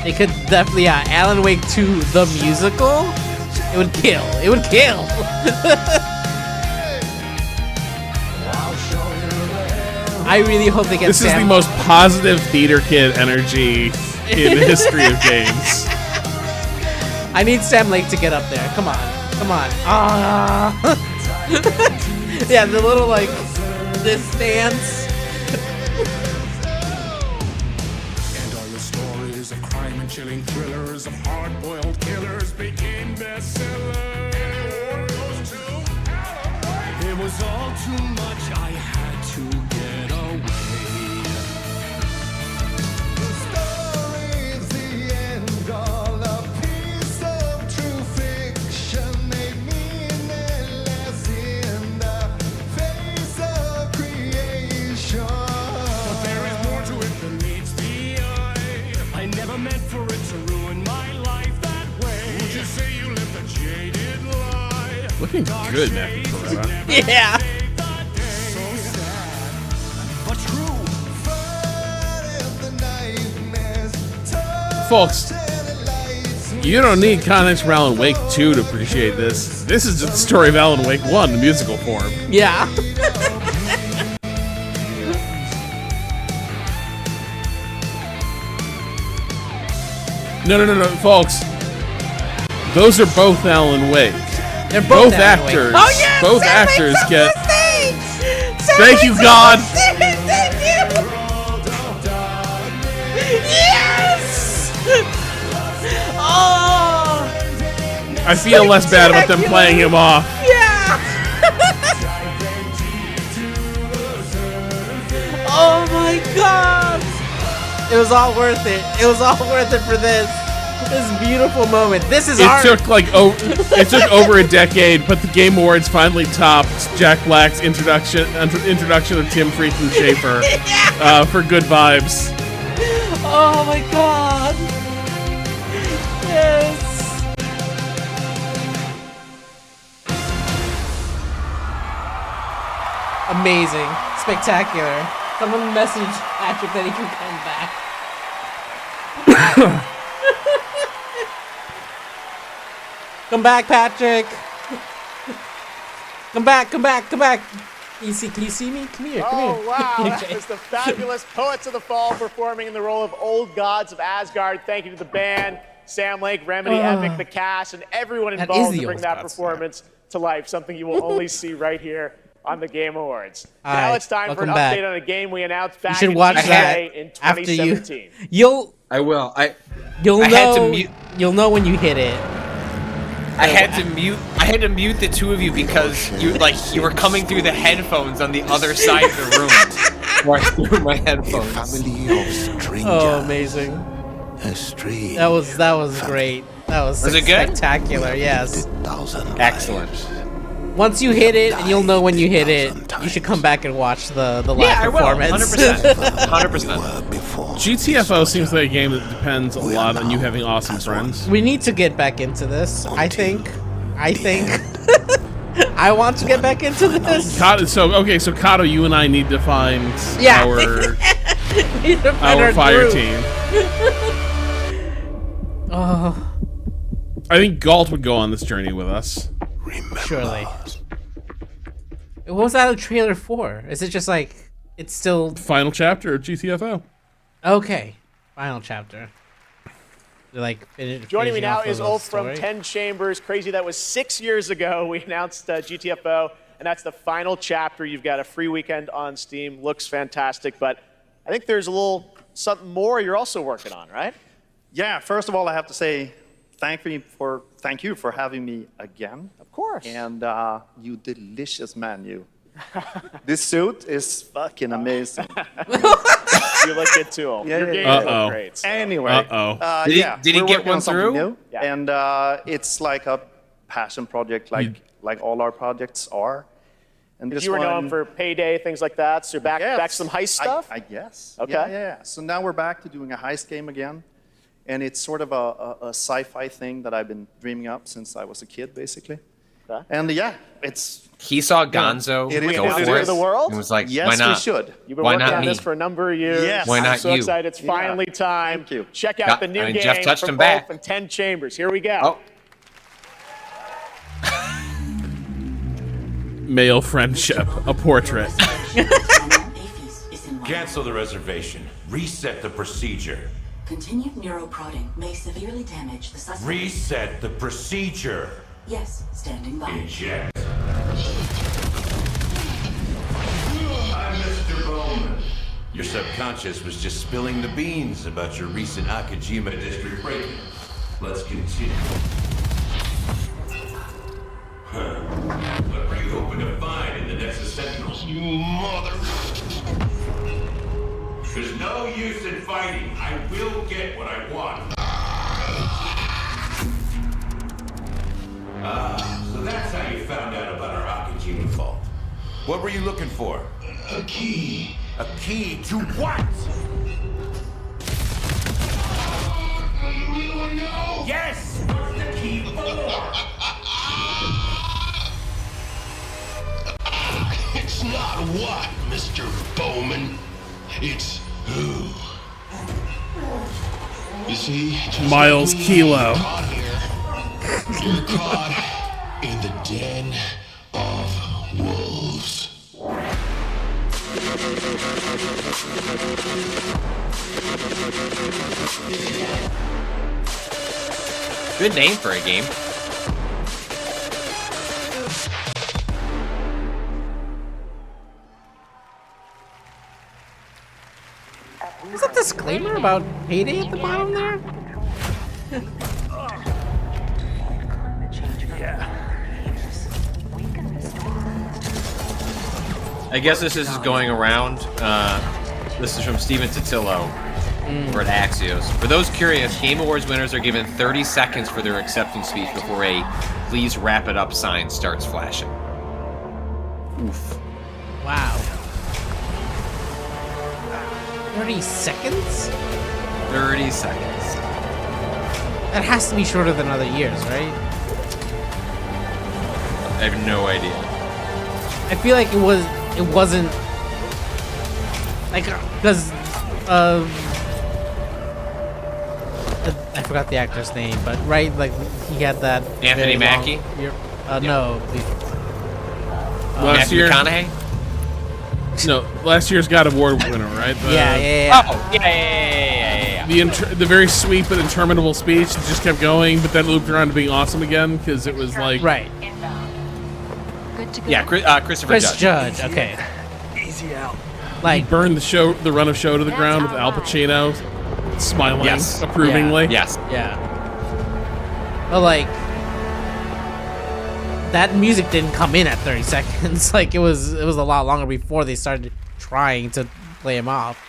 They could definitely, Alan Wake 2 the musical. It would kill. It would kill. I really hope they get This is the most positive theater kid energy in the history of games. I need Sam Lake to get up there. Come on. Come on. Ah. Yeah, the little, like, this dance. And all your stories of crime and chilling thrillers of hard-boiled killers became bestsellers. It was all too much. I had to get away. The story's the end, all a piece of true fiction made meaningless in the face of creation. But there is more to it than meets the eye. I never meant for it to ruin my life that way. Would you say you lived a jaded lie? Looking good, Matthew Coretta. Yeah. So sad, but true. Folks, you don't need context from Alan Wake 2 to appreciate this. This is just the story of Alan Wake 1 in musical form. Yeah. No, folks. Those are both Alan Wake. They're Both Alan Wake. actors. Oh, yes, Both Sam Lake's actors up get. on stage! Sam Thank you, Lake's God. up on stage! Thank you! Yes! Oh! I feel less bad about them playing him off. Yeah! Oh my god! It was all worth it. It was all worth it for this beautiful moment. This is art. It took over a decade, but the Game Awards finally topped Jack Black's introduction of Tim freaking Schafer for Good Vibes. Oh my god! Yes! Amazing. Spectacular. Someone message Patrick that he can come back. Come back, Patrick! Come back, come back, come back! Can you see me? Come here, come Oh, here. wow. That was the fabulous Poets of the Fall performing in the role of Old Gods of Asgard. Thank you to the band, Sam Lake, Remedy, Epic, the cast, and everyone That involved is to the bring Old that Gods, performance to life, something you will only see right here on the Game Awards. All Now right, it's time for an welcome back. update on a game we announced You back should in watch that GTA in after 2017. I will. You'll I know. had to mute. You'll know when you hit it. I had to mute the two of you because you were coming through the headphones on the other side of the room. Right through my headphones. Family of strangers. Oh, amazing. A stream. That was great. That was it good? Spectacular. Yes. Excellent. Once you hit it, and you'll know when you hit it, you should come back and watch the live performance. 100%. 100%. GTFO seems like a game that depends a lot on you having awesome friends. We need to get back into this. I think. I want to get back into this. So Cado, you and I need to find our fire group. team. Oh. I think Galt would go on this journey with us. Surely. What was that a trailer for? Is it just like it's still final chapter of GTFO? Okay, final chapter. like Joining me finishing now off is the Ulf from story. 10 Chambers. Crazy, that was 6 years ago. We announced GTFO, and that's the final chapter. You've got a free weekend on Steam. Looks fantastic, but I think there's a little something more you're also working on, right? Yeah, first of all, I have to say thank you for having me again. Of course. And you delicious menu. This suit is fucking amazing. You look good too. Yeah, Your yeah, game yeah. looks great. So. Anyway, Did he we're get working one on something through? new, Yeah. and it's like a passion project, like all our projects are. And this You were one, known for Payday, things like that. So you're back to some heist stuff? I guess. Okay. Yeah. So now we're back to doing a heist game again. And it's sort of a sci-fi thing that I've been dreaming up since I was a kid, basically. Okay. And yeah, it's... He saw Gonzo It is go what it for is. it the world? and was like, Yes, why not? we should. You've been Why working not on me? this for a number of years. Yes. Why I'm not so you? excited. It's finally time. Thank you. Check out the new game Jeff touched from him back. Ulf and 10 Chambers. Here we go. Male friendship, a portrait. Cancel the reservation. Reset the procedure. Continued neuroprodding may severely damage the suspect. Reset the procedure. Yes, standing by. Eject. I'm Mr. Bowman. Your subconscious was just spilling the beans about your recent Akajima district break-in. Let's continue. What were you hoping to find in the Nexus Sentinels? You mother... There's no use in fighting. I will get what I want. So that's how you found out about our Akajima vault. What were you looking for? A key. A key to what? You really know? Yes! What's the key for? It's not what, Mr. Bowman. It's who. You see, just Miles like me, Kilo. You're caught here. You're caught in the den of wolves. Good name for a game. Is that disclaimer about Payday at the bottom there? I guess this is going around. This is from Steven Totillo over at Axios. For those curious, Game Awards winners are given 30 seconds for their acceptance speech before a "please wrap it up" sign starts flashing. Oof. Wow. 30 seconds? 30 seconds. That has to be shorter than other years, right? I have no idea. I feel like it wasn't like because I forgot the actor's name, but right, like he had that Anthony very Mackie? No, Last Matthew year, McConaughey? no, last year's God of War winner, right? yeah. Oh, yeah. The very sweet but interminable speech just kept going, but then looped around to being awesome again because it was like right. Good to go. Yeah, Christopher Chris Judge. Judge. Okay. Easy out. Like he burned the run of show to the ground with Al Pacino smiling Yes. approvingly. Yes. Yeah. But like that music didn't come in at 30 seconds. Like it was a lot longer before they started trying to play him off.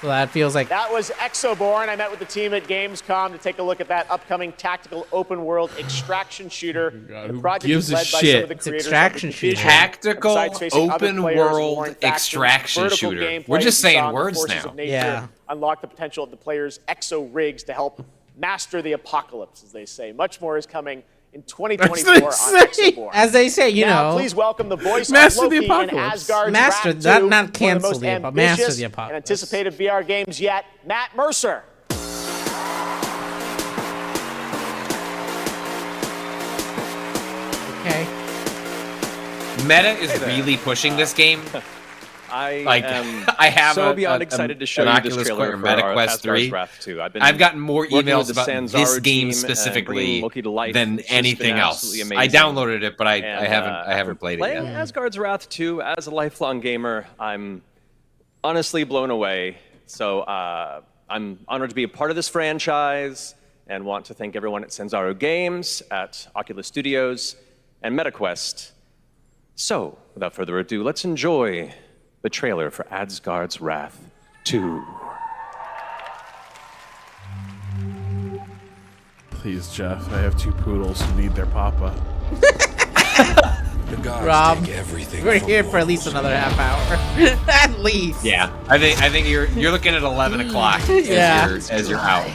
So that feels like That was Exoborn. I met with the team at Gamescom to take a look at that upcoming tactical open world extraction shooter. The who project gives is a led by shit? some of the It's creators extraction of the shooter. Division. Tactical Besides facing other open players, world warring factions, extraction vertical shooter. gameplay We're just we saw saying in the words forces now. of nature Yeah. Unlock the potential of the players' exo rigs to help master the apocalypse, as they say. Much more is coming in 2024 on Exoborn. as they say, you Now, know. please welcome the voice Master of the Loki in apocalypse. Asgard's Master- Wrath not 2, one of cancel most the apo- master ambitious the apocalypse. and anticipated VR games yet. Matt Mercer. Okay. Meta is really pushing this game. I have so a, beyond a, excited to show an you Oculus this trailer Quest, for our MetaQuest Asgard's 3. Wrath 2. I've gotten more working with emails the about Sanzaro this game team and specifically bringing Loki to life. than It's just been anything else. absolutely amazing. I downloaded it, but I And, haven't played it playing yet. Asgard's Wrath 2 as a lifelong gamer, I'm honestly blown away. So I'm honored to be a part of this franchise and want to thank everyone at Sanzaro Games, at Oculus Studios, and MetaQuest. So, without further ado, let's enjoy the trailer for Asgard's Wrath 2. Please, Jeff, I have 2 poodles who need their papa. Rob, we're here for at least another half hour. At least. Yeah, I think you're looking at 11 o'clock Yeah. as you're out.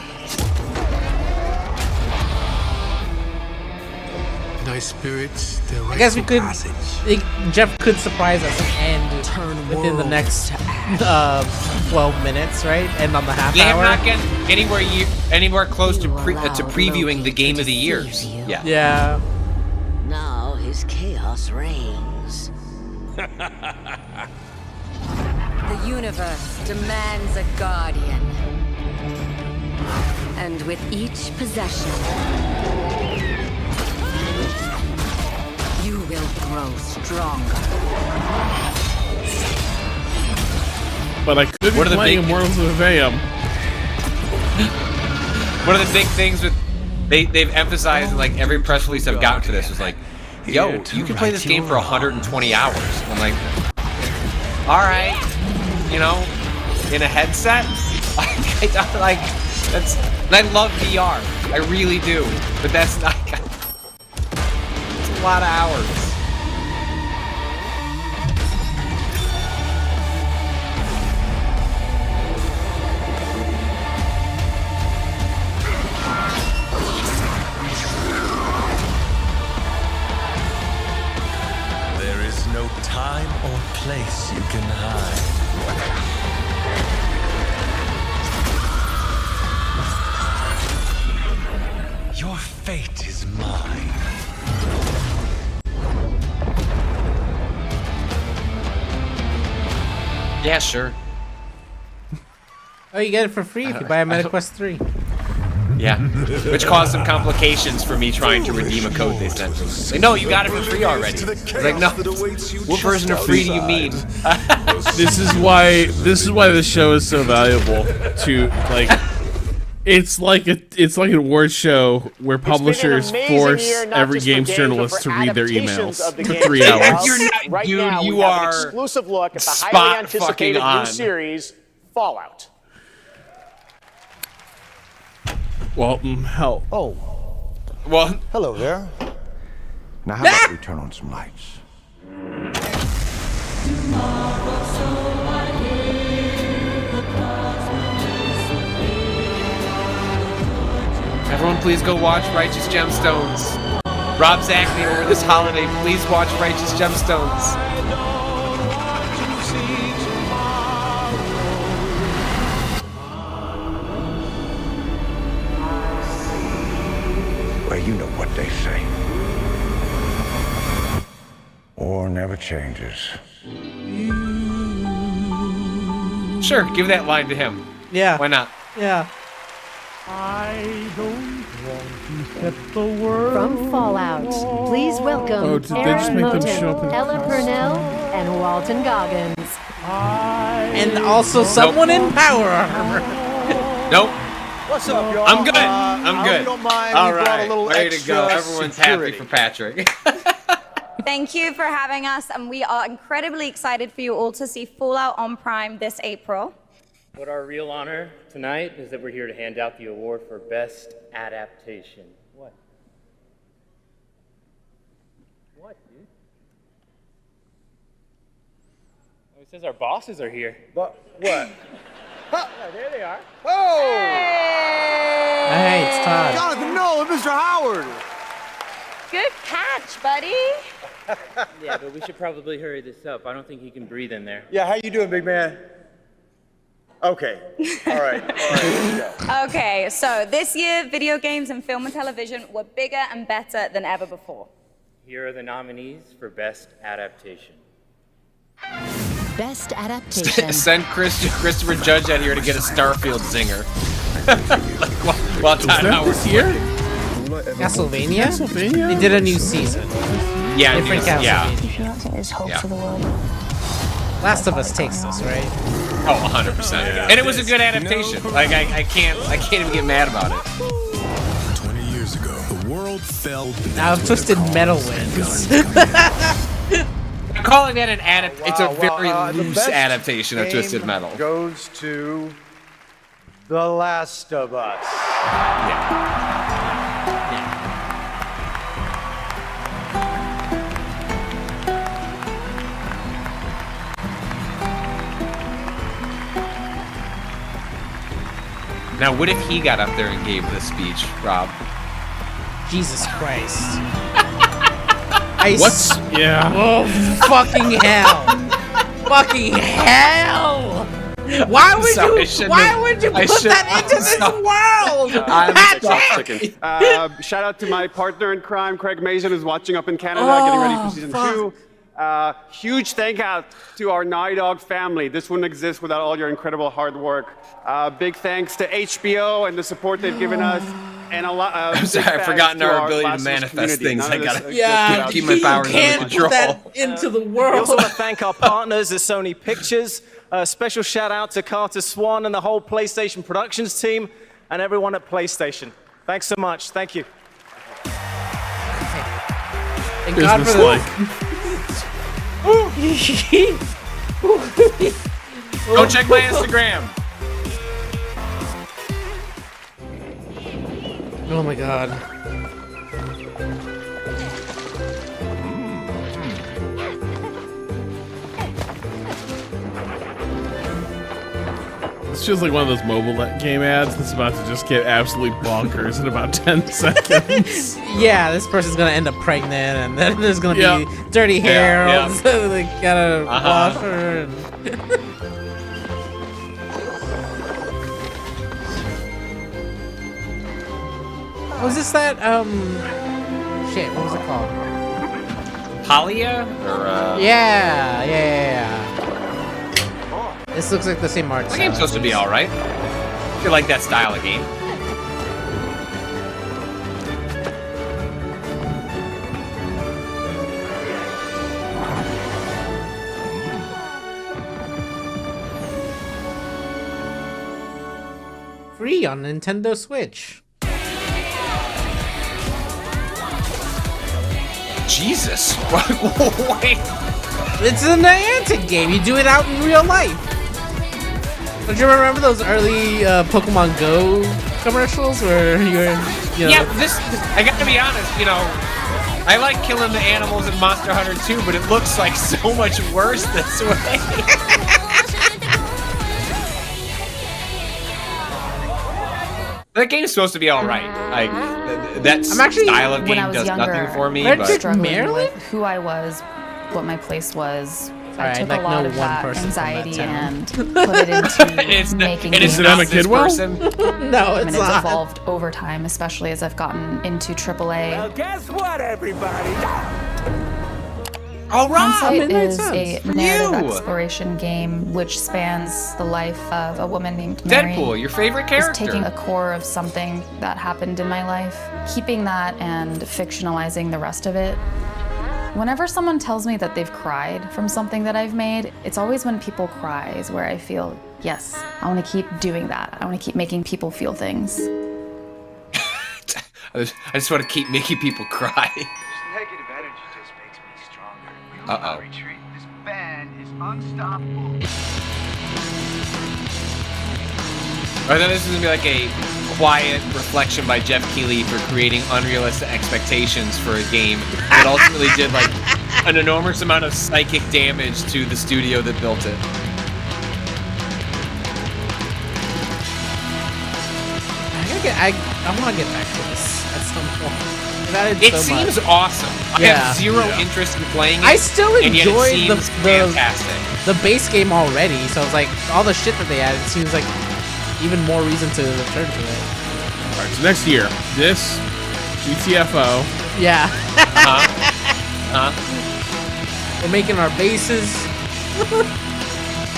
Nice spirits. I guess we could. Jeff could surprise us and end within the next 12 minutes, right? End on the half Yeah, hour. I'm not getting anywhere close to previewing the game of the years. Yeah. Yeah. Now his chaos reigns. The universe demands a guardian. And with each possession, you will grow stronger. But I could be playing Immortals of Aveum. One of the big things with they've emphasized in like every press release I've gotten for this was like, yo, you can play this game for 120 hours. I'm like, all right, you know, in a headset. I don't like that's. And I love VR, I really do, but that's not. It's a lot of hours. There is no time or place you can hide. Your fate is mine. Yeah, sure. Oh, you get it for free if you buy a MetaQuest 3. Yeah, which caused some complications for me trying to redeem a code they sent me. Like, no, you got it for free already. I was like, no, what version of free do you mean? This is why this show is so valuable to like. It's like an award show where publishers force every games journalist to read their emails for 3 hours. Right now, you we have an are exclusive look at the spot highly anticipated fucking new on. series, Fallout. Well, hell. Oh. Well, hello there. Now, how about we turn on some lights? Everyone, please go watch Righteous Gemstones. Rob Zachney over this holiday, please watch Righteous Gemstones. Well, you know what they say. War never changes. Sure, give that line to him. Yeah. Why not? Yeah. I don't want to set the world. From Fallout, please welcome Oh, did they just Aaron make them Moten, show up in the Ella house? Purnell, and Walton Goggins. And also someone in power armor. Nope. What's up, y'all? I'm good. I'm good. Don't mind, All we brought right. a little Ready to extra go. Everyone's security. happy for Patrick. Thank you for having us, and we are incredibly excited for you all to see Fallout on Prime this April. But our real honor tonight is that we're here to hand out the award for Best Adaptation. What? What, dude? Oh, it says our bosses are here. What? Yeah, there they are. Oh! Hey, it's Todd. Jonathan Nolan, Mr. Howard. Good catch, buddy. Yeah, but we should probably hurry this up. I don't think he can breathe in there. Yeah, how you doing, big man? Okay. All right. Let's go. Okay, so this year, video games and film and television were bigger and better than ever before. Here are the nominees for Best Adaptation. Best Adaptation. Send Christopher Judge out here to get a Starfield zinger. while Todd Howard's here? Castlevania? Castlevania? They did a new season. Yeah, Different Castlevania. Yeah. Last of Us takes this, right? Oh, 100%. And it was a good adaptation. Like I can't even get mad about it. 20 years ago, the world fell. Now Twisted Metal wins. I'm calling that an adaptation. It's a very the loose best adaptation of Twisted Metal. Goes to The Last of Us. Now, what if he got up there and gave this speech, Rob? Jesus Christ. What's... Yeah. Oh, fucking hell. Fucking hell. Why would you put that into this world? Chicken. Shout out to my partner in crime, Craig Mason, who's watching up in Canada, getting ready for season 2. Huge thank out to our Naughty Dog family. This wouldn't exist without all your incredible hard work. Big thanks to HBO and the support they've given us. And a lot. I'm sorry, I've forgotten our ability to manifest things. I gotta keep my powers under control. That into the We world. also want to thank our partners at Sony Pictures. A special shout out to Carter Swan and the whole PlayStation Productions team and everyone at PlayStation. Thanks so much. Thank you. Thank God for Go check my Instagram. Oh my God. This feels like one of those mobile game ads that's about to just get absolutely bonkers in about 10 seconds. Yeah, this person's gonna end up pregnant, and then there's gonna be dirty hair. Yeah. So they gotta wash her. And was this that shit? What was it called? Polya or Yeah. This looks like the same art. That game's supposed to be all right. If you like that style of game. Free on Nintendo Switch. Jesus. Wait. It's a Niantic game. You do it out in real life. Don't you remember those early Pokemon Go commercials where you're, Yeah, I gotta be honest, I like killing the animals in Monster Hunter 2, but it looks like so much worse this way. That game's supposed to be all right. Like that style of game does nothing for me. But Struggling with who I was, what my place was. I took a lot of that anxiety and put it into making games. Is it Kid Well? No, it's and not. it's evolved over time, especially as I've gotten into AAA. Well, guess what, everybody? All right. Hindsight is a narrative exploration game which spans the life of a woman named Mary. Deadpool, your favorite character. Is taking a core of something that happened in my life, keeping that and fictionalizing the rest of it. Whenever someone tells me that they've cried from something that I've made, it's always when people cry is where I feel, yes, I want to keep doing that. I want to keep making people feel things. I just want to keep making people cry. This negative energy just makes me stronger. We will Uh-oh. not retreat. This band is unstoppable. I thought this was gonna be like a quiet reflection by Jeff Keighley for creating unrealistic expectations for a game that ultimately did like an enormous amount of psychic damage to the studio that built it. I want to get back to this at some point. It seems awesome. I have zero interest in playing it. I still and yet it enjoy seems fantastic. the base game already, so it's like all the shit that they added seems like even more reason to return to it. All right, so next year, this GTFO. Yeah. Huh? We're making our bases.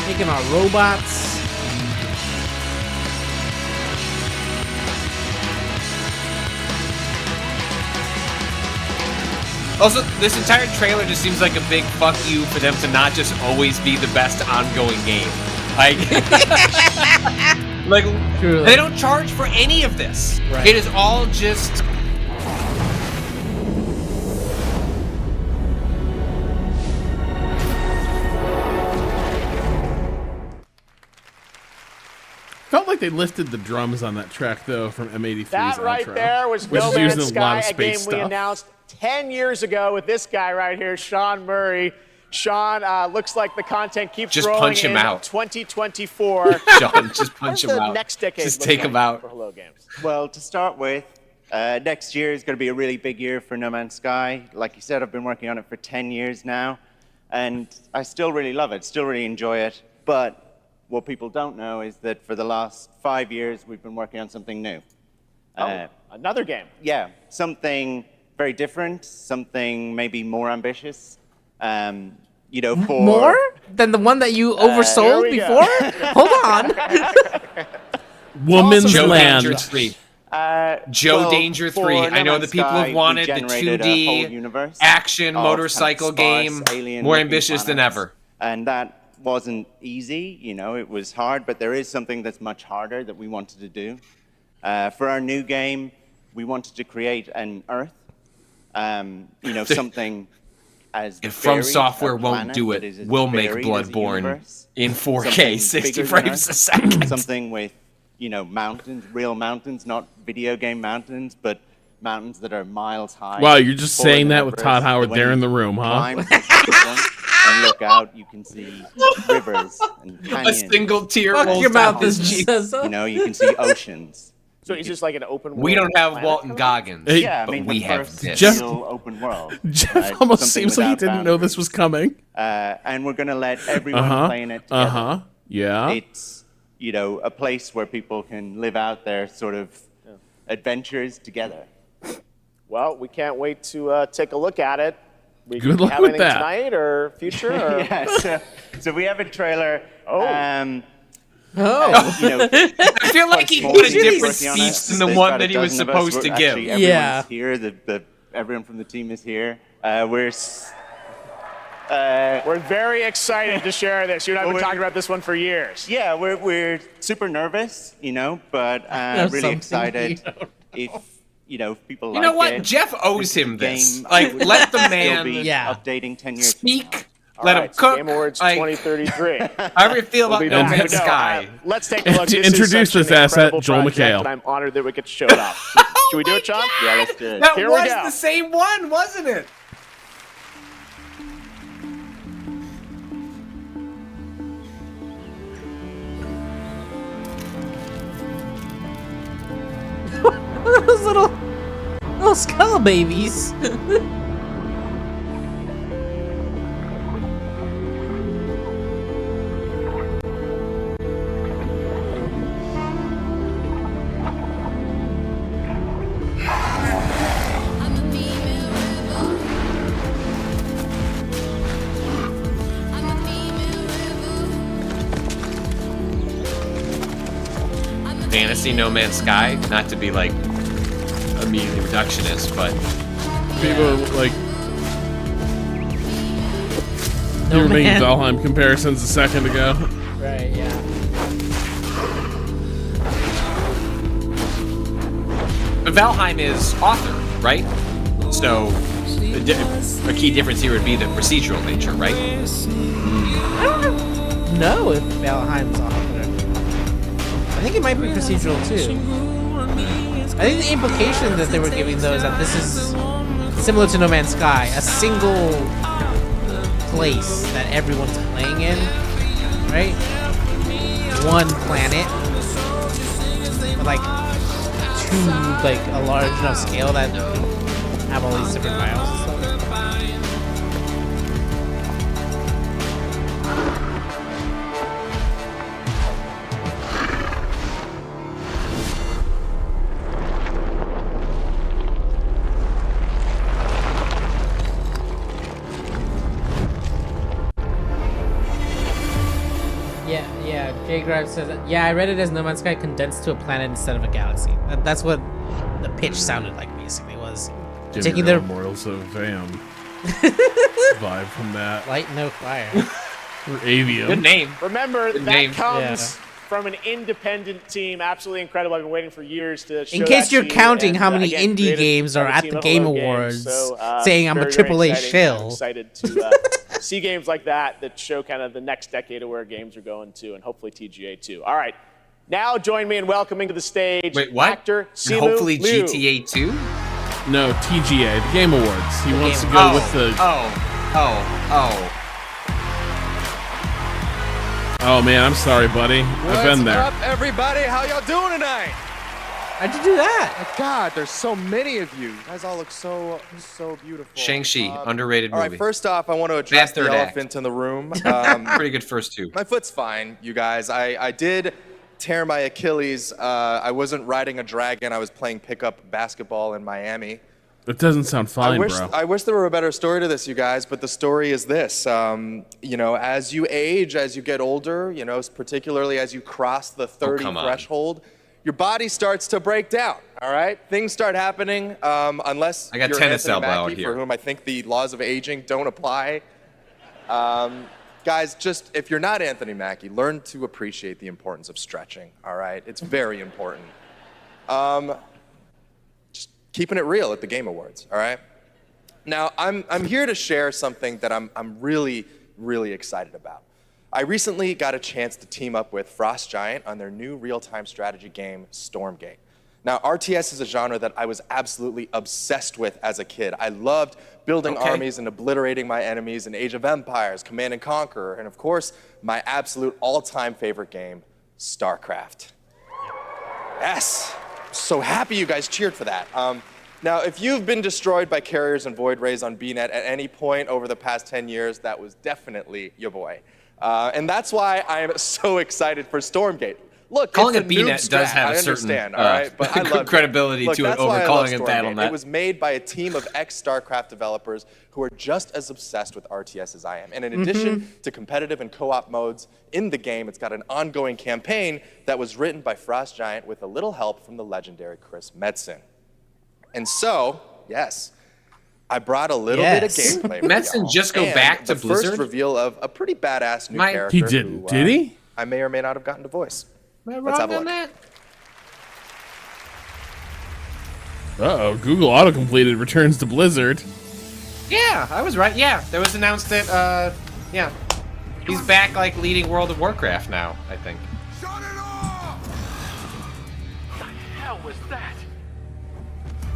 Making our robots. Also, this entire trailer just seems like a big fuck you for them to not just always be the best ongoing game. Like, they don't charge for any of this. Right. It is all just. Felt like they lifted the drums on that track though from M83's That right outro, there was which No is Man's using a lot Sky, of a game space we stuff. announced 10 years ago with this guy right here, Sean Murray. Sean, looks like the content keeps Just rolling punch him in out. 2024. Sean, just punch him What does the out. next decade Just look take like him out. for Hello Games? Well, to start with, next year is going to be a really big year for No Man's Sky. Like you said, I've been working on it for 10 years now, and I still really love it, still really enjoy it. But what people don't know is that for the last 5 years, we've been working on something new. Another game. Yeah, something very different, something maybe more ambitious. You know, for More than the one that you oversold here we before? go. Hold on. Woman's Joe Land. Danger 3. Joe well, Danger for 3. No I know Man's the people Sky, have we wanted the generated a whole 2D universe action of motorcycle kind of sparse, game, alien more looking ambitious than planets. ever. And that wasn't easy, you know, it was hard, but there is something that's much harder that we wanted to do. For our new game, we wanted to create an Earth, you know, something as If From varied Software a won't planet do that it, is as we'll make varied as a Bloodborne universe, in 4K, something 60 bigger than frames Earth, a second. Something with, you know, mountains, real mountains, not video game mountains, but mountains that are miles high. Wow, you're just taller saying than that with Everest, Todd Howard that when there in you the room, huh? climb to them and look out, you can see rivers and A canyons. single tear Fuck rolls your mouth, down his this cheek. says You know, you can see oceans. So it's just like an open world. We don't have planet Walton coming? Goggins, Hey, Yeah, I but mean, we the have first this. Jeff- real open world. Jeff almost something seems like he without didn't know this was coming. And we're going to let everyone Uh-huh. play in it together. Uh-huh. Yeah. It's, you know, a place where people can live out their sort of adventures together. Well, we can't wait to take a look at it. We Good luck have with anything that. tonight or future? Or? Yeah, so we have a trailer. Oh. You know, I feel like he small did a team different working on it. speech than the There's one about a that he was dozen of us. supposed to We're give. actually, Yeah. everyone's here. Everyone from the team is here. We're very excited to share this. You and I have been talking about this one for years. Yeah, we're super nervous, you know, but really something excited you if you know if people You like know what? it. Jeff owes This is him a this. game Like, would let the still man be Yeah. updating 10 years. speak. All Let right, him cook. Game Awards Like, 2033. however you feel We'll about be No back. Man's No, Sky. let's take a look. To This introduce is such this an asset, incredible Joel project, McHale. and I'm honored that we could show it off. Should we do it, Sean? Yeah, let's do it. That Here we was go. the same one, wasn't it? Look at those little skull babies. Fantasy No Man's Sky, not to be like immediately reductionist, but People are like, No you were making man. Valheim comparisons a second ago. Right, yeah. But Valheim is author, right? So a key difference here would be the procedural nature, right? I don't know if Valheim's author. I think it might be procedural too. I think the implication that they were giving though is that this is similar to No Man's Sky, a single place that everyone's playing in, right? One planet, but like to like a large enough scale that you can have all these different files and stuff. Yeah, Jay Grimes says, yeah, I read it as No Man's Sky condensed to a planet instead of a galaxy. That's what the pitch sounded like, basically, was taking their Immortals of Vam vibe from that. Light No Fire. Or Avium. Good name. Remember, Good that name. comes from an independent team. Absolutely incredible. I've been waiting for years to show In case that you're to you. counting And, how many again, indie created games by are the at team the at Game Hello Games. Awards So, saying I'm a very, very AAA exciting. shill. I'm excited to see games like that show kind of the next decade of where games are going to, and hopefully TGA too. All right. Now join me in welcoming to the stage Wait, what? actor And Simu hopefully Liu. GTA 2? No, TGA, the Game Awards. He wants to go with the. Oh man, I'm sorry, buddy. I've been there. What's up, everybody? How y'all doing tonight? How'd you do that? My God, there's so many of you. You guys all look so beautiful. Shang-Chi, underrated All movie. right, first off, I want to address Bad the third act. elephant in the room. Pretty good first two. My foot's fine, you guys. I did tear my Achilles. I wasn't riding a dragon. I was playing pickup basketball in Miami. That doesn't sound fine, bro. I wish there were a better story to this, you guys, but the story is this. You know, as you age, as you get older, you know, particularly as you cross the 30 come on. threshold, your body starts to break down, all right? Things start happening, unless I got you're tennis Anthony elbow out Mackie, here. for whom I think the laws of aging don't apply. Guys, just, if you're not Anthony Mackie, learn to appreciate the importance of stretching, all right? It's very important. Just keeping it real at the Game Awards, all right? Now, I'm here to share something that I'm really, really excited about. I recently got a chance to team up with Frost Giant on their new real-time strategy game, Stormgate. Now, RTS is a genre that I was absolutely obsessed with as a kid. I loved building armies and obliterating my enemies in Age of Empires, Command and Conquer, and of course, my absolute all-time favorite game, StarCraft. Yes, so happy you guys cheered for that. Now, if you've been destroyed by carriers and void rays on BNet at any point over the past 10 years, that was definitely your boy. And that's why I am so excited for Stormgate. Look, Calling it's it a noob BNet does strat, have I a certain understand, all right? But I love credibility Look, to it that's over why I calling love it Stormgate. BattleNet. It was made by a team of ex-StarCraft developers who are just as obsessed with RTS as I am. And in addition to competitive and co-op modes in the game, it's got an ongoing campaign that was written by Frost Giant with a little help from the legendary Chris Metzen. And so, yes, I brought a little bit of gameplay. for Metzen y'all. just go And back to the Blizzard? first reveal of a pretty badass new character. He did. Who, Did he? I may or may not have gotten to voice. Am I Let's have a wrong on look. that? Uh-oh, Google autocompleted returns to Blizzard. Yeah, I was right. Yeah, that was announced that, yeah. He's back, like, leading World of Warcraft now, I think. What the hell was that?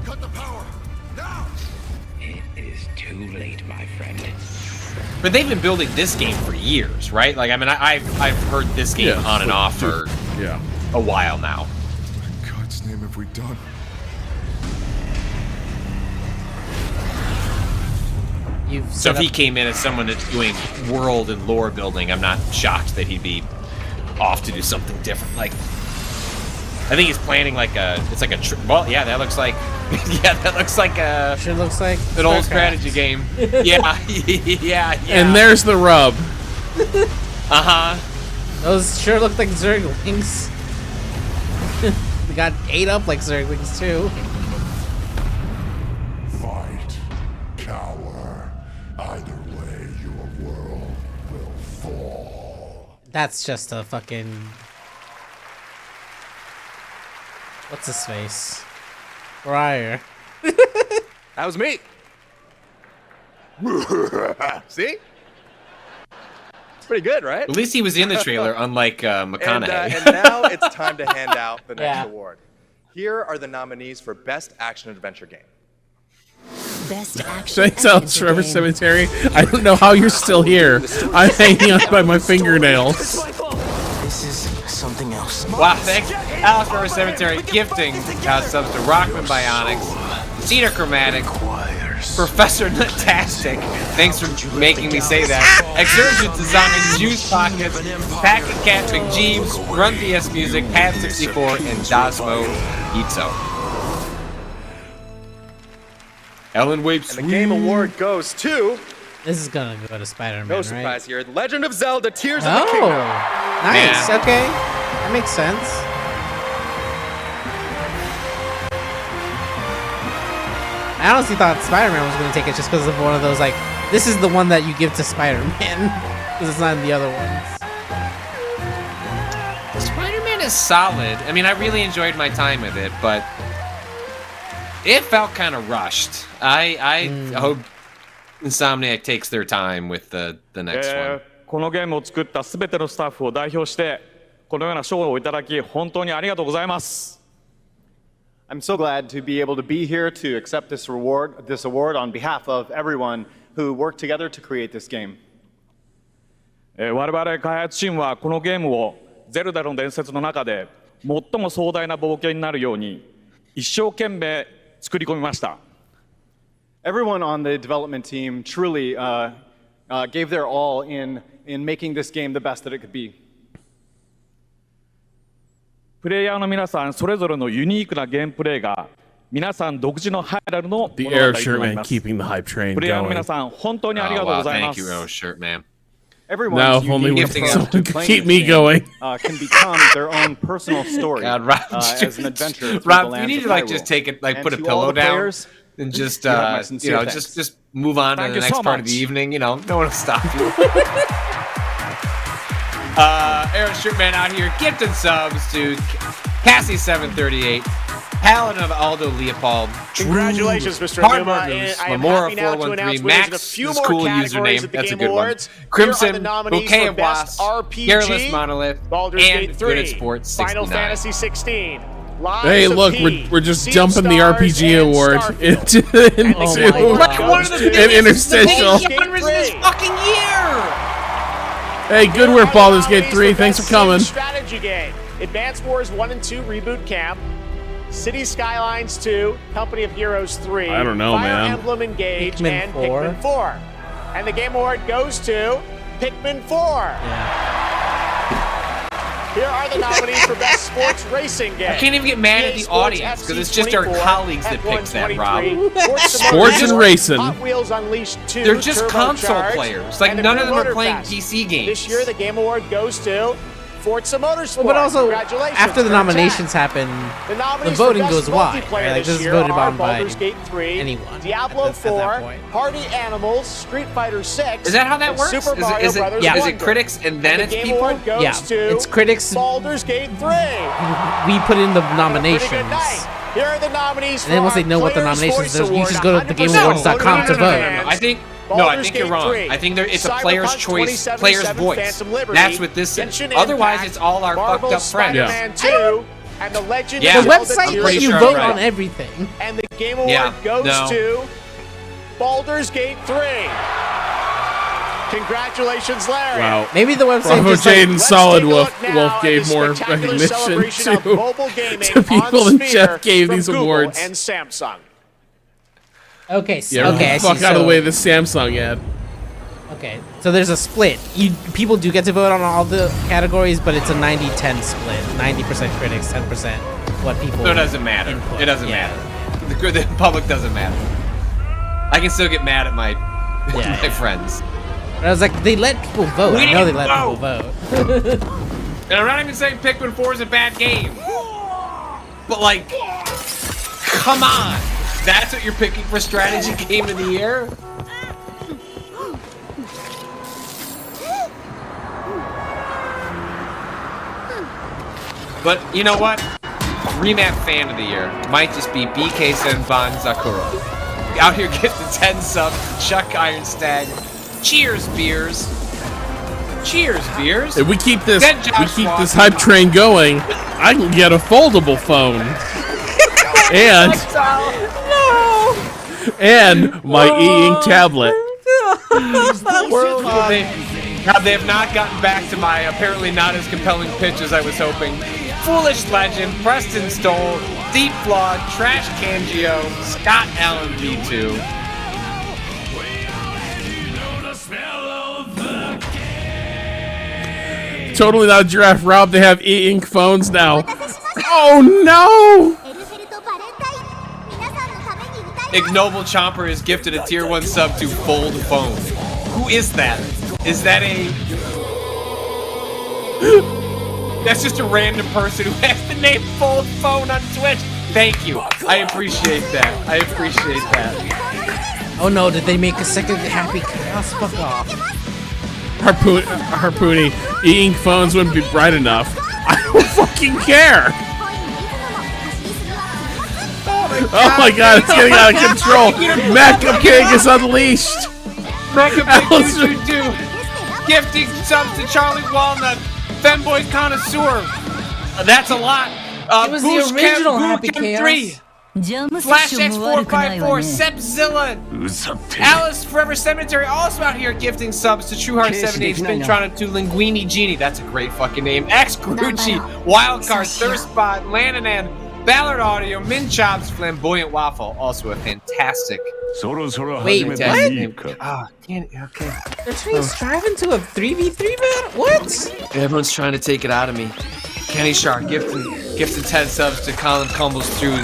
Cut the power now! It is too late, my friend. But they've been building this game for years, right? Like, I mean, I've heard this game on and off for a while now. What in God's name have we done? So if he came in as someone that's doing world and lore building, I'm not shocked that he'd be off to do something different. Like, I think he's planning like well, yeah, that looks like, that looks like Sure looks like an old StarCraft. strategy game. Yeah. And there's the rub. Those sure look like Zerglings. They got ate up like Zerglings too. Fight, cower. Either way, your world will fall. That's just a fucking... What's his face? Briar. That was me. See? It's pretty good, right? At least he was in the trailer, unlike McConaughey. And now it's time to hand out the next Yeah. award. Here are the nominees for Best Action Adventure Game. Best action. Should I tell adventure Forever game. Cemetery? I don't know how you're still here. I'm hanging on by my fingernails. This is something else. Wow, thanks, Alex Forever Cemetery, gifting subs to Rockman Bionics, Cedar Chromatic, Professor Natastic, thanks for making me say that, Exurgent Design, Juice Pockets, Packet Cat, McJeeves, Run DS Music, Pad 64, and Dasmo Itzo. Ellen Wape And the game award goes to This is gonna go to Spider-Man, No right? surprise here. The Legend of Zelda: Tears of Oh, the Kingdom. nice. Yeah. Okay, that makes sense. I honestly thought Spider-Man was gonna take it just because of one of those like, this is the one that you give to Spider-Man because it's not in the other ones. Spider-Man is solid. I mean, I really enjoyed my time with it, but it felt kind of rushed. I hope Insomniac takes their time with the next one. このゲームを作ったすべてのスタッフを代表してこのような賞をいただき本当にありがとうございます。 I'm so glad to be able to be here to accept this award on behalf of everyone who worked together to create this game. 我々開発チームはこのゲームをゼルダの伝説の中で最も壮大な冒険になるように一生懸命作り込みました。 Everyone on the development team truly gave their all in making this game the best that it could be. プレイヤーの皆さんそれぞれのユニークなゲームプレイが皆さん独自のハイラルの物語 The と Arrow な Shirt り Man ます。 keeping the hype train プレイヤーの going. 皆さん本当にありが Oh, とう wow, ござい thank ます。 you, Arrow Shirt Man. Everyone's Now, if only unique someone approach to could playing keep this me game, going. Can become their own personal story God, Rob, as an adventure through the Rob, you lands need of to like Hyrule. just take it, like And put a to pillow all the down players, and just you have my you sincere know, thanks. just move on to Thank the you next so part of the much. evening. You know, no one will stop you. Arrow Shirt Man out here gifting subs to Cassie738, Paladin of Aldo Leopold, Congratulations, Mr. Hard Anuma. Burgers, I am Memora happy now to announce 413, winners in a Max, few this more cool categories username, at the that's a Game good one. Awards. Here are the Crimson, nominees Bouquet for of Best Wasps, RPG, Careless Monolith, Baldur's and Gate Good 3, at Sports Final 69. Fantasy 16. Lies Hey, of look, P, we're just Sea of dumping the Stars, RPG and award Starfield. into Like one of the an biggest interstitial. genres in this fucking year. Hey, good work, Baldur's Gate 3. Thanks for coming. Strategy game. Advance Wars 1 and 2 Reboot Camp. City Skylines 2, Company of Heroes 3. I don't know, Fire man. Emblem Engage Pikmin and 4. Pikmin 4. And the Game Award goes to Pikmin 4. Here are the nominees for Best Sports Racing Game. I can't even get mad at the audience because it's just our colleagues that picked that, Rob. Sports and racing. Hot Wheels Unleashed 2. They're just console Turbocharged, players. Like, and the none of Blue them are playing Motorfest. PC games. This year, the Game Award goes to Forza Motorsport. Well, but also Congratulations, after the Fair Chat. nominations happen, The the nominees for voting Best goes wide. Multiplayer Right? Like this this is year voted are on by Baldur's Gate 3, anyone Diablo at that 4, point. Party Animals, Street Fighter 6. Is that how that and works? Super Is it- Mario is it- Brothers yeah. Is it Wonder. critics and then the it's Game people? Award goes Yeah, to it's critics. Baldur's Gate 3. We put in the Pretty nominations. good night. Here are the nominees And then for once they our know what the Players' nominations Voice are, you Award, just go to 100% thegameawards.com to voted vote. fans. I think Baldur's you're Gate wrong. 3, I think it's a Cyberpunk player's choice, 2077 player's voice. Phantom Liberty, That's what this is. Genshin Otherwise, Impact, it's all our Marvel's fucked up friends. Spider-Man 2, and the Legend Yeah. of The Zelda website I'm Tears pretty lets you sure vote I'm right. on everything. And the Game Award Yeah, goes no. to Baldur's Gate 3. Congratulations, Larry. Wow. Maybe the website Bravo just like, Jaden Let's Solid take a Wolf look now at gave the more spectacular recognition celebration of mobile gaming to people on than Jeff Sphere gave from these Google awards. and Samsung. okay, so, Yeah, okay, I see. fuck out of So- the way of the Samsung ad. Okay, so there's a split. People do get to vote on all the categories, but it's a 90-10 split. 90% critics, 10% what people. So it doesn't matter. input. It doesn't Yeah. matter. The public doesn't matter. I can still get mad at my Yeah. my friends. And I was like, they let people vote. We I know they didn't let people vote. And I'm not even saying Pikmin 4 is a bad game. But like, come on. That's what you're picking for strategy game of the year? But you know what? Remap fan of the year might just be BK Senban Zakura. Out here getting the 10 sub, Chuck Ironstag. Cheers, beers. Cheers, beers. If we keep this, Then Josh this hype train going, I can get a foldable phone. and my e-ink tablet. They have not gotten back to my apparently not as compelling pitch as I was hoping. Foolish Legend, Preston Stoll, Deep Flawed, Trash Cangio, Scott Allen V2. Totally not a giraffe, Rob. They have e-ink phones now. Oh no! Ignoble Chomper is gifted a tier 1 sub to Fold Phone. Who is that? Is that a... That's just a random person who has the name Fold Phone on Twitch. Thank you. I appreciate that. I appreciate that. Oh no, did they make a second Happy Chaos? Fuck off. Harpoony, eating phones wouldn't be bright enough. I don't fucking care. Oh my god, it's getting out of control. Mecha Pig is unleashed. Mecha Pig 222. Gifting subs to Charlie Walnut. Femboy Connoisseur. That's a lot. It was the original Happy Chaos. 3. Flash X454, Sepzilla, Alice Forever Cemetery, also out here gifting subs to Trueheart78, Spintronic to Linguini Genie, that's a great fucking name, X Grucci, Wildcard, Thirstbot, Lananan, Ballard Audio, Minchops, Flamboyant Waffle, also a fantastic. Wait, what? Ah, okay. They're trying to strive into a 3v3 man? What? Everyone's trying to take it out of me. Kenny Shark gifting 10 subs to Colin Cumbles through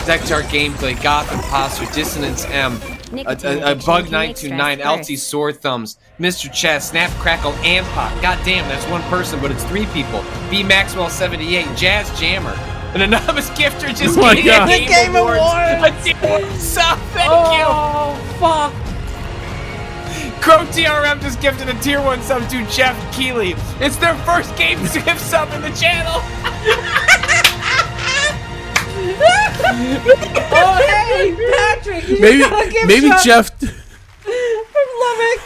Zektar Gameplay, Gotham Posture, Dissonance M, a Bug 929, LT Sore Thumbs, Mr. Chess, Snap Crackle, and Pop. God damn, that's one person, but it's 3 people. B Maxwell 78, Jazz Jammer. An anonymous gifter just getting a Game Awards. A sub, thank you. Oh, fuck. Crow TRM just gifted a tier 1 sub to Jeff Keeley. It's their first game gift sub in the channel. Oh hey, Patrick! Maybe Jeff. From Lubbock.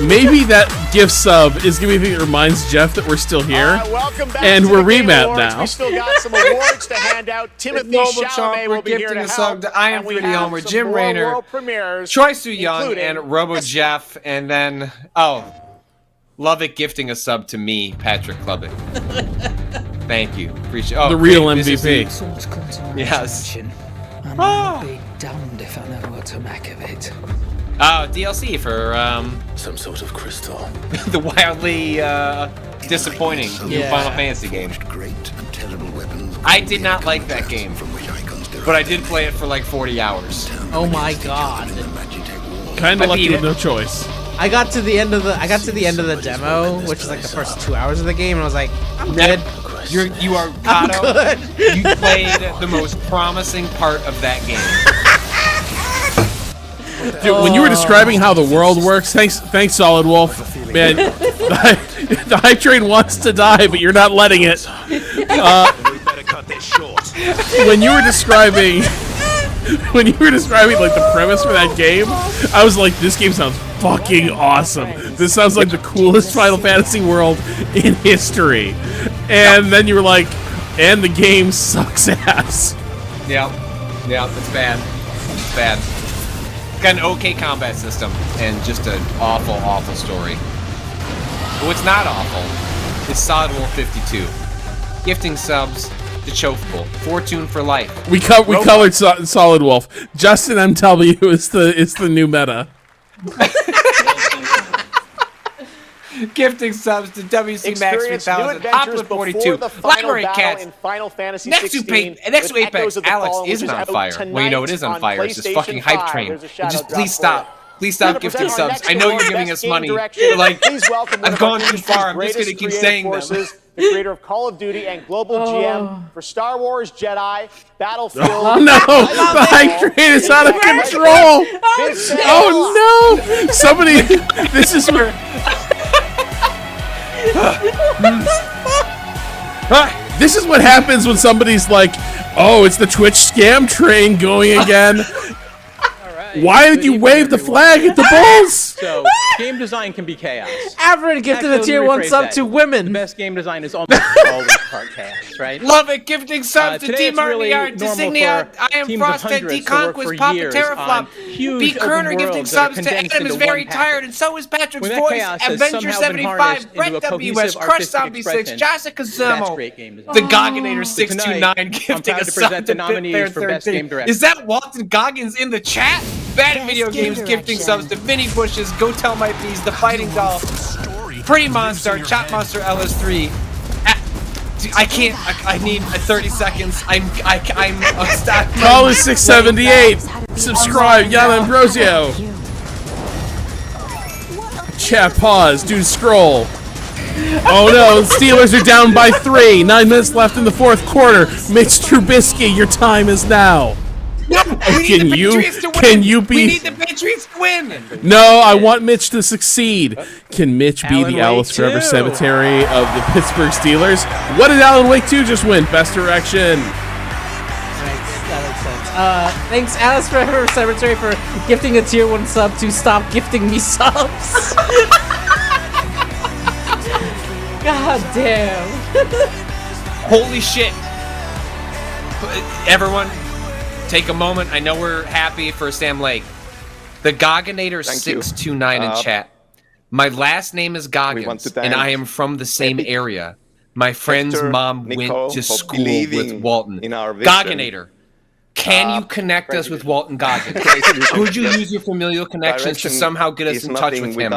Maybe that gift sub is gonna be the thing that reminds Jeff that we're still here, welcome back and to we're the Game Remap Awards. now. We still got some awards to hand out. Timothy Chalamet will be here to help. I am 3D Homer, Jim Raynor, Troy Soo Young, and Robo Jeff, and then Lubbock gifting a sub to me, Patrick Lubbock. Thank you. Appreciate the real MVP. Yes. I'll be damned if I know what to make of it. Oh, DLC for some sort of crystal. The wildly disappointing new Final Fantasy game. I did not like that game, but I did play it for like 40 hours. Oh my god. Kind of lucky with no choice. I got to the end of the demo, which is like the first 2 hours of the game, and I was like, I'm good. You are Cado. You played the most promising part of that game. Dude, when you were describing how the world works, thanks, Solid Wolf. Man, the hype train wants to die, but you're not letting it. When you were describing like the premise for that game, I was like, this game sounds fucking awesome. This sounds like the coolest Final Fantasy world in history. And then you were like, and the game sucks ass. Yeah, it's bad. It's bad. It's got an okay combat system and just an awful, awful story. But what's not awful is Solid Wolf 52. Gifting subs to Chofable. Fortune for life. We colored Solid Wolf. Justin MW is the new meta. Gifting subs to WC Max 3000, Hopper 42, Library Cats, Next Apex, Alex isn't on fire. Well, you know it is on fire. It's this fucking hype train. Just please stop. Please stop gifting subs. I know you're giving us money. But like, I've gone too far. I'm just gonna keep saying them. The creator of Call of Duty and global GM for Star Wars Jedi, Battlefield. Oh no! The hype train is out of control! Oh no! Somebody, this is where. This is what happens when somebody's like, "Oh, it's the Twitch scam train going again." Why did you wave the flag at the bulls? So, game design can be chaos. Average gifted a tier 1 sub to women. The best game design is almost always part chaos, right? Love it, gifting subs to D. Martinyard, Designia, I Am Frosted, D. Conquest, Papa Terraflop, B. Kerner gifting subs to Adam is very tired, and so is Patrick's voice, Avenger 75, Brett WS, Crush Zombie 6, Jessica Zemo, the Gogginator 629 gifting a sub to Bitfair 13. Is that Walton Goggins in the chat? Bad Video Games gifting subs to Vinny Bushes, Go Tell My Bees, The Fighting Doll, Pretty Monster, Chop Monster LS3. I can't. I need 30 seconds. I'm stop. Call is 678. Subscribe, Yana Ambrosio. Chat pause. Dude, scroll. Oh no, the Steelers are down by 3. 9 minutes left in the fourth quarter. Mitch Trubisky, your time is now. No, we need the Patriots to win. Can you be? We need the Patriots to win. No, I want Mitch to succeed. Can Mitch be the Alice Forever Cemetery of the Pittsburgh Steelers? What did Alan Wake 2 just win? Best direction. That makes sense. Thanks, Alice Forever Cemetery, for gifting a tier 1 sub to stop gifting me subs. God damn. Holy shit. Everyone, take a moment. I know we're happy for Sam Lake. The Gogginator 629 in chat. My last name is Goggins, and I am from the same area. My friend's mom went to school with Walton. Gogginator, can you connect us with Walton Goggins? Could you use your familial connections to somehow get us in touch with him?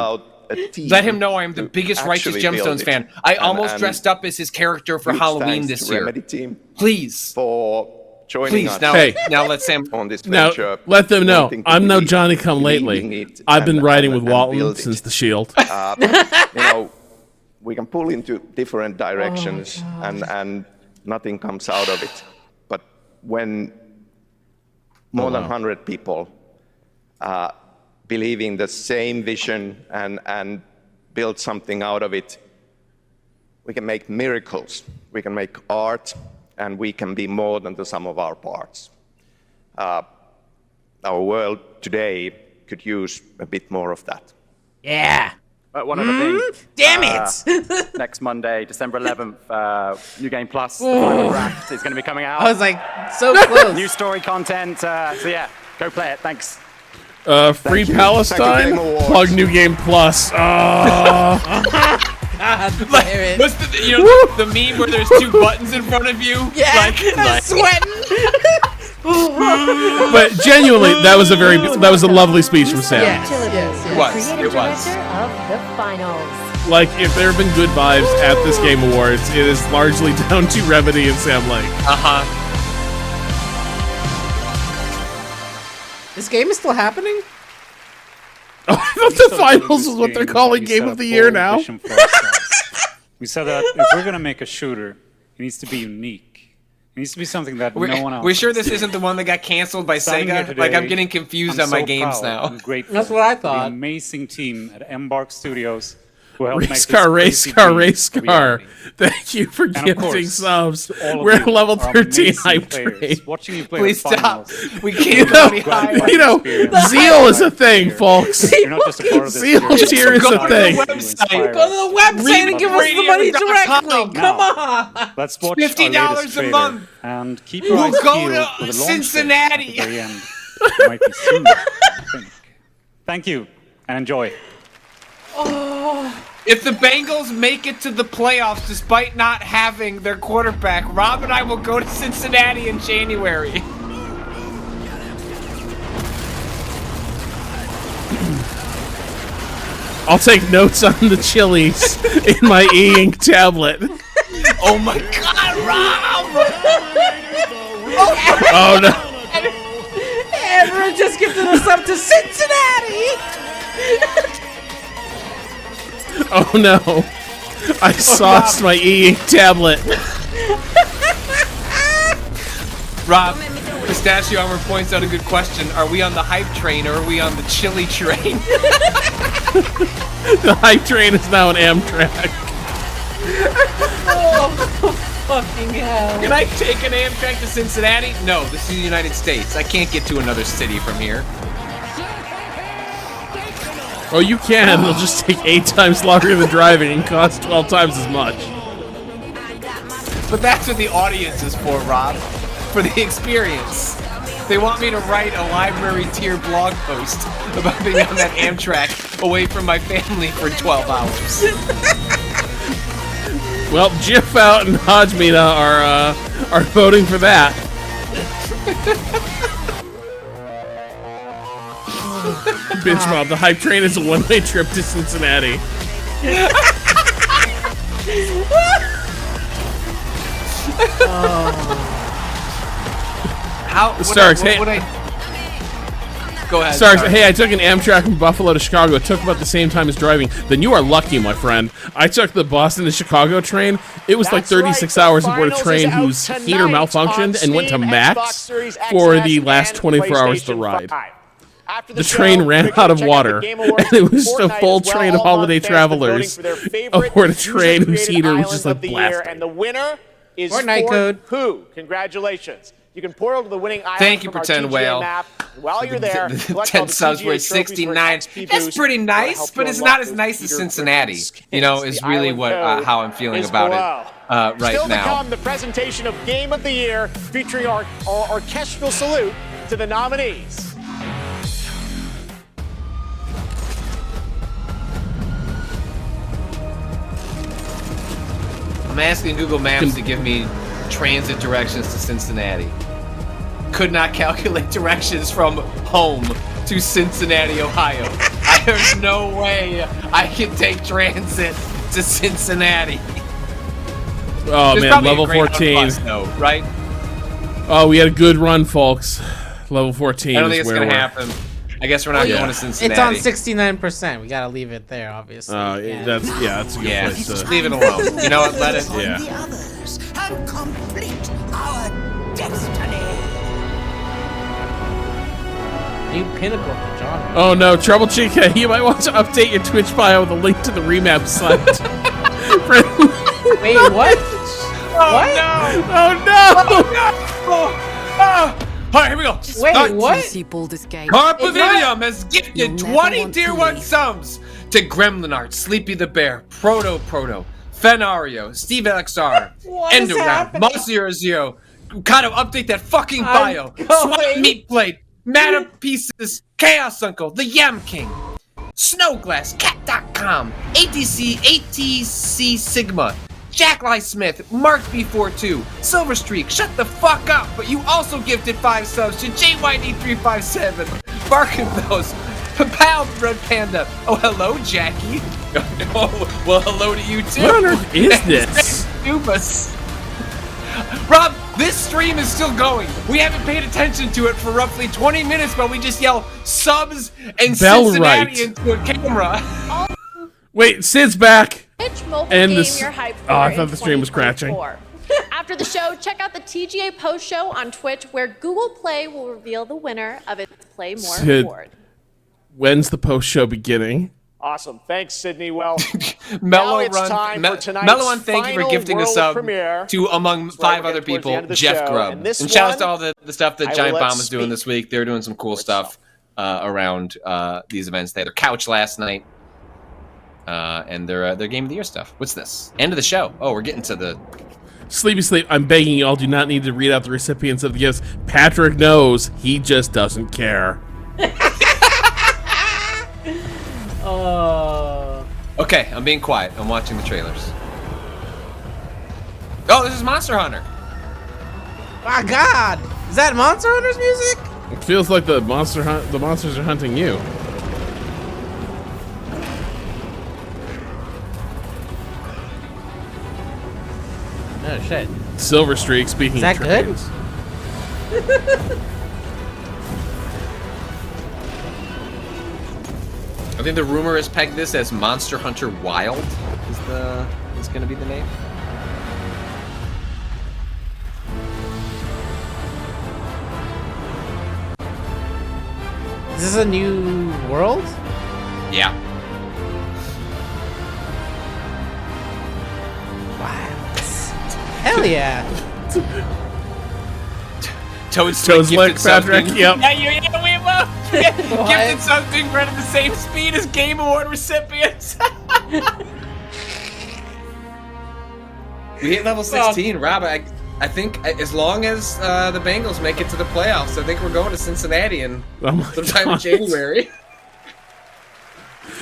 Let him know I am the biggest Righteous Gemstones fan. I almost dressed up as his character for Halloween this year. Please. Please, now let Sam on this now, venture. let them know. I'm no Johnny come lately. I've been riding with Walton since the Shield. We can pull into different directions and nothing comes out of it. But when more than 100 people believe in the same vision and build something out of it, we can make miracles. We can make art, and we can be more than the sum of our parts. Our world today could use a bit more of that. Yeah. One other thing. Damn it! Next Monday, December 11th, New Game Plus, the final draft is going to be coming out. I was like, so close. New story content. So yeah, go play it. Thanks. Free Palestine? Plug New Game Plus. God damn it. What's the meme where there's 2 buttons in front of you? Yeah, like sweating. But genuinely, that was a lovely speech from Sam. It was. Creative director of the finals. Like, if there have been good vibes at this Game Awards, it is largely down to Remedy and Sam Lake. This game is still happening? Oh, I thought the finals was what they're calling Game of the Year now. We said that if we're going to make a shooter, it needs to be unique. It needs to be something that no one else. We're sure this isn't the one that got canceled by Sega? Like, I'm getting confused on my games now. That's what I thought. The amazing team at Embark Studios who helped make Race Car. Thank you for gifting subs. We're at level 13 hype train. Watching you play Please stop. We You can't know, zeal is a thing, folks. You're not just a part of this Zeal here is a thing. Go to the website and give us the money directly. Come on. Let's watch $50 our latest a trailer month. and keep your eyes We'll go peeled to for the launch Cincinnati. date at the very end. It might be soon, I think. Thank you and enjoy. If the Bengals make it to the playoffs despite not having their quarterback, Rob and I will go to Cincinnati in January. I'll take notes on the chilies in my e-ink tablet. Oh my God, Rob! Oh no! Everyone just gifted us up to Cincinnati! Oh no! I sauced my e-ink tablet. Rob, Pistachio Armor points out a good question. Are we on the hype train or are we on the chili train? The hype train is now an Amtrak. Oh, fucking hell. Can I take an Amtrak to Cincinnati? No, this is the United States. I can't get to another city from here. Oh, you can. It'll just take 8 times longer than driving and cost 12 times as much. But that's what the audience is for, Rob. For the experience. They want me to write a library tier blog post about being on that Amtrak away from my family for 12 hours. Well, Jiff Out and Hajmina are voting for that. Bitch Rob, the hype train is a one-way trip to Cincinnati. How? Starks, hey. Go ahead. Sorry. Hey, I took an Amtrak from Buffalo to Chicago. It took about the same time as driving. Then you are lucky, my friend. I took the Boston to Chicago train. It was like 36 hours aboard a train whose heater malfunctioned and went to max for the last 24 hours of the ride. The train ran out of water, and it was just a full train of holiday travelers aboard a train whose heater was just like blasting. And the winner is Fortnite code. Who? Congratulations. You can portal to the winning island. Thank you, from our Pretend TGA Whale. map. While you're there, collect 10 all the subs TGA were trophies for an 69. XP That's boost. pretty That'll nice, help but you it's unlock not as those nice as Peter Cincinnati. Griffin You know, skins. is The really island what code how I'm feeling is about below. it right Still now. to come, the presentation of Game of the Year featuring our orchestral salute to the nominees. I'm asking Google Maps to give me transit directions to Cincinnati. Could not calculate directions from home to Cincinnati, Ohio. There's no way I can take transit to Cincinnati. Oh There's man, probably a level Greyhound 14. bus, though, right? Oh, we had a good run, folks. Level 14. I don't is think it's where gonna we're- happen. I guess we're not going to Cincinnati. It's on 69%. We gotta leave it there, obviously. That's a good place to leave it alone. You know what? Let it. Yeah. The others and complete our destiny. New pinnacle of the genre. Oh no, Trouble Chica, you might want to update your Twitch bio with a link to the Remap site. Wait, what? What? Oh no! All right, here we go. Wait, what? Carpavilium has gifted 20 Tier 1 subs to Gremlin Art, Sleepy the Bear, Proto, Fenario, Steve XR, What is Endogram, happening? Moss00. Cado, update that fucking bio. Swap Meat Plate, Mana Pieces, Chaos Uncle, The Yam King, Snowglass, Cat.com, ATC Sigma, Jack Lie Smith, Mark B42, Silver Streak, shut the fuck up, but you also gifted 5 subs to JYD357, Barkenthos, Papal Red Panda, oh hello Jackie, oh, well hello to you too. What on earth is this? Goofus. Rob, this stream is still going. We haven't paid attention to it for roughly 20 minutes, but we just yell subs and Bell Cincinnati right. into a camera. Wait, Sid's back. Which mobile And game this. you're hyped for Oh, I in thought the stream was crashing. 2024? After the show, check out the TGA post show on Twitch, where Google Play will reveal the winner of its Play More Sid, award. when's the post show beginning? Awesome. Thanks, Sydney. Well, now Mellow it's Run, time for tonight's Mellow Run, thank you for final gifting a world sub premiere. to, among That's right, 5 we're other getting towards the people, end of the Jeff show. Grubb. And this And shout out one, to all the stuff that I Giant will let Bomb is doing speak. this week. They're doing some cool stuff around these events. They had their couch last night. And their Game of the Year stuff. What's this? End of the show. Oh, we're getting to the... Sleepy Sleep, I'm begging you all, do not need to read out the recipients of the gifts. Patrick knows, he just doesn't care. Okay, I'm being quiet. I'm watching the trailers. Oh, this is Monster Hunter. My God, is that Monster Hunter's music? It feels like the monsters are hunting you. No shit. Silver Streak, speaking Is that of good? trains. I think the rumor has pegged this as Monster Hunter Wild. Is going to be the name. Is this a new world? Yeah. Hell yeah. Toad's Lick, Patrick, yep. Yeah, we both gifted subs being read at the same speed as Game Award recipients. We hit level 16, Rob. I think as long as the Bengals make it to the playoffs, I think we're going to Cincinnati in sometime in January.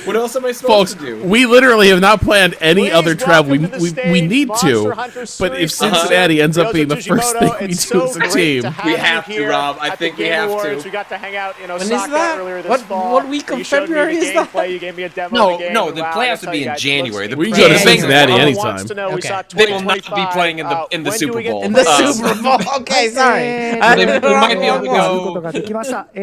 What else am I supposed Folks, to do? we literally have not planned any other travel. We stage, need Monster to, Hunter but if Series. Cincinnati ends up Ryozo being the first Tsuchimoto, thing we it's do so as a great team, to have We you have to, here Rob. I at think the we Game have Awards. to. We got to hang out in When is Osaka that? earlier this What- fall. what week where of you showed February me the is that? gameplay. You gave me a demo No, of the game. no, the Wow, play I has to tell be you in guys, it January. looks The we can go to incredible. Cincinnati Everyone anytime. wants to know, we saw They will not be 2025. playing in the When do Super we get Bowl. to In the play? Super Bowl. Okay, sorry. We might be able to go. The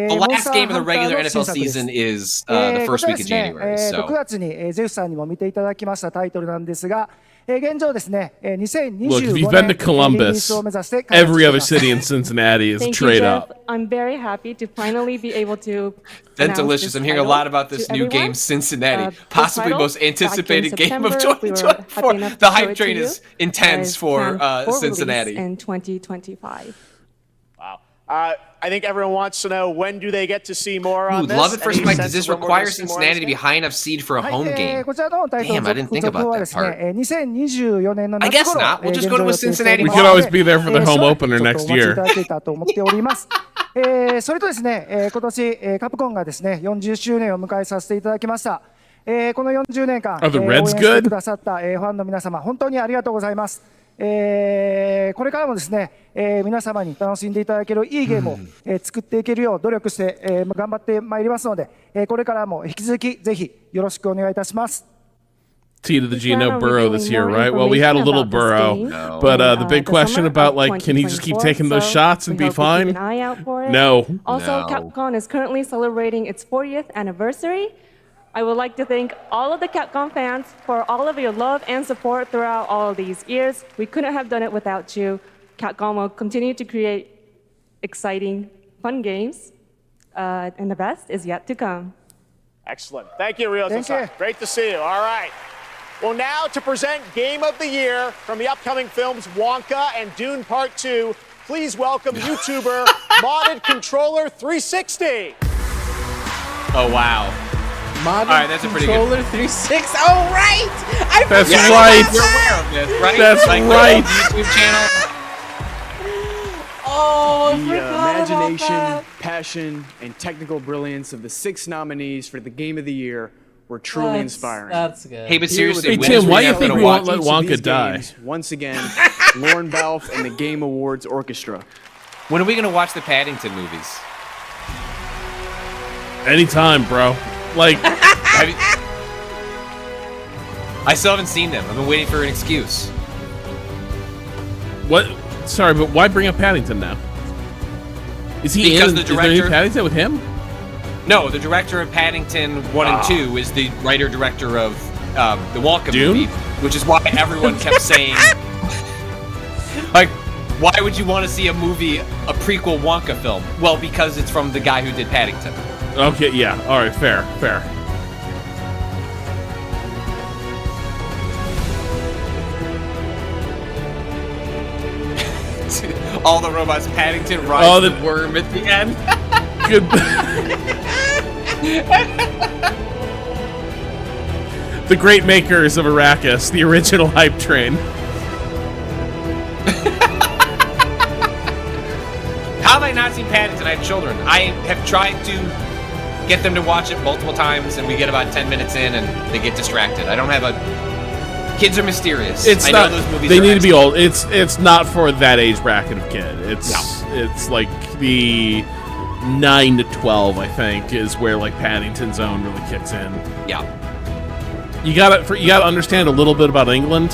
The last game of the regular NFL season is the first week of January. 6 So 月にゼフさんにも見ていただきましたタイトルなんですが、現状ですね、2025 look, if you've been to 年リリー Columbus, スを目指して開発 every してい other ます city in Cincinnati is a Thank you, trade Jeff. up. I'm very happy to finally be able to. Then announce delicious. this I'm hearing a title lot about this to new everyone. game, Cincinnati, This possibly title, most anticipated back in game of September, we were happy 2024. enough The to show hype it train to is you, intense is for planned release Cincinnati. in 2025. Wow. I think everyone wants to know, when do they get to see more on Ooh, this? love it first, Any Mike. sense Does this of when we're require gonna see more on Cincinnati this to be game? high enough seed for a はい、 home game? こちらのタイトル Damn, I didn't think 続 about 報は that ですね part.、2024年の I 夏 guess 頃、 not. We'll just go to a 現状予定してお Cincinnati り We ま could す always be there for the ので、 home ちょっ opener と next お待ちい year. ただけたと思っております。それとですね、今年、カプコンがですね、40周年を迎えさせていただきました。この40年間、 Are the 応 Reds 援して good? くださった、ファンの皆様、本当にありがとうございます。これからもですね、皆様に楽しんでいただけるいいゲームを、作っていけるよう努力して、頑張ってまいりますので、これからも引き続きぜひよろしくお願いいたします。 T to the G, plan no on Burrow revealing this year, more right? Well, we had a little information about this Burrow, game but in, the big the question summer about of like, can he just keep 2024, taking those so shots and we be hope you keep fine? an eye out for it. No. Also, No. Capcom is currently celebrating its 40th anniversary. I would like to thank all of the Capcom fans for all of your love and support throughout all of these years. We couldn't have done it without you. Capcom will continue to create exciting, fun games, and the best is yet to come. Excellent. Thank you, Ryozo. Thank you. Great to see you. All right. Well, now to present Game of the Year from the upcoming films Wonka and Dune Part 2, please welcome YouTuber Modded Controller 360. Oh, wow. Modern All right, that's a pretty good- Controller 36. Oh, right! I That's forgot right. about You're that. aware of this, right? That's like, right. The YouTube channel. Oh, I The forgot about imagination, that. passion, and technical brilliance of the 6 nominees for the Game of the Year were truly inspiring. That's good. Hey, but Here with seriously, Hey, the Tim, winners why do you for think each we won't let of Wonka these die? games, once again, Lauren Balfe and the Game Awards Orchestra. When are we going to watch the Paddington movies? Anytime, bro. Like, I still haven't seen them. I've been waiting for an excuse. what? Sorry, but why bring up Paddington now? Is he Because in? the Is there a new director- Paddington with him? No, the director of Paddington 1 and 2 is the writer-director of the Wonka Dune? movie, which is why everyone kept saying, like, why would you want to see a movie, a prequel Wonka film? Well, because it's from the guy who did Paddington. Okay, yeah. All right, fair. All the robots, Paddington rides the worm at the end. Good. The great makers of Arrakis, the original hype train. How have I not seen Paddington? I have children. I have tried to get them to watch it multiple times, and we get about 10 minutes in, and they get distracted. I don't have a... Kids are mysterious. It's I not. know those movies They are need to be excellent. old. It's not for that age bracket of kid. It's like the 9 to 12, I think, is where like Paddington Zone really kicks in. Yeah. You gotta understand a little bit about England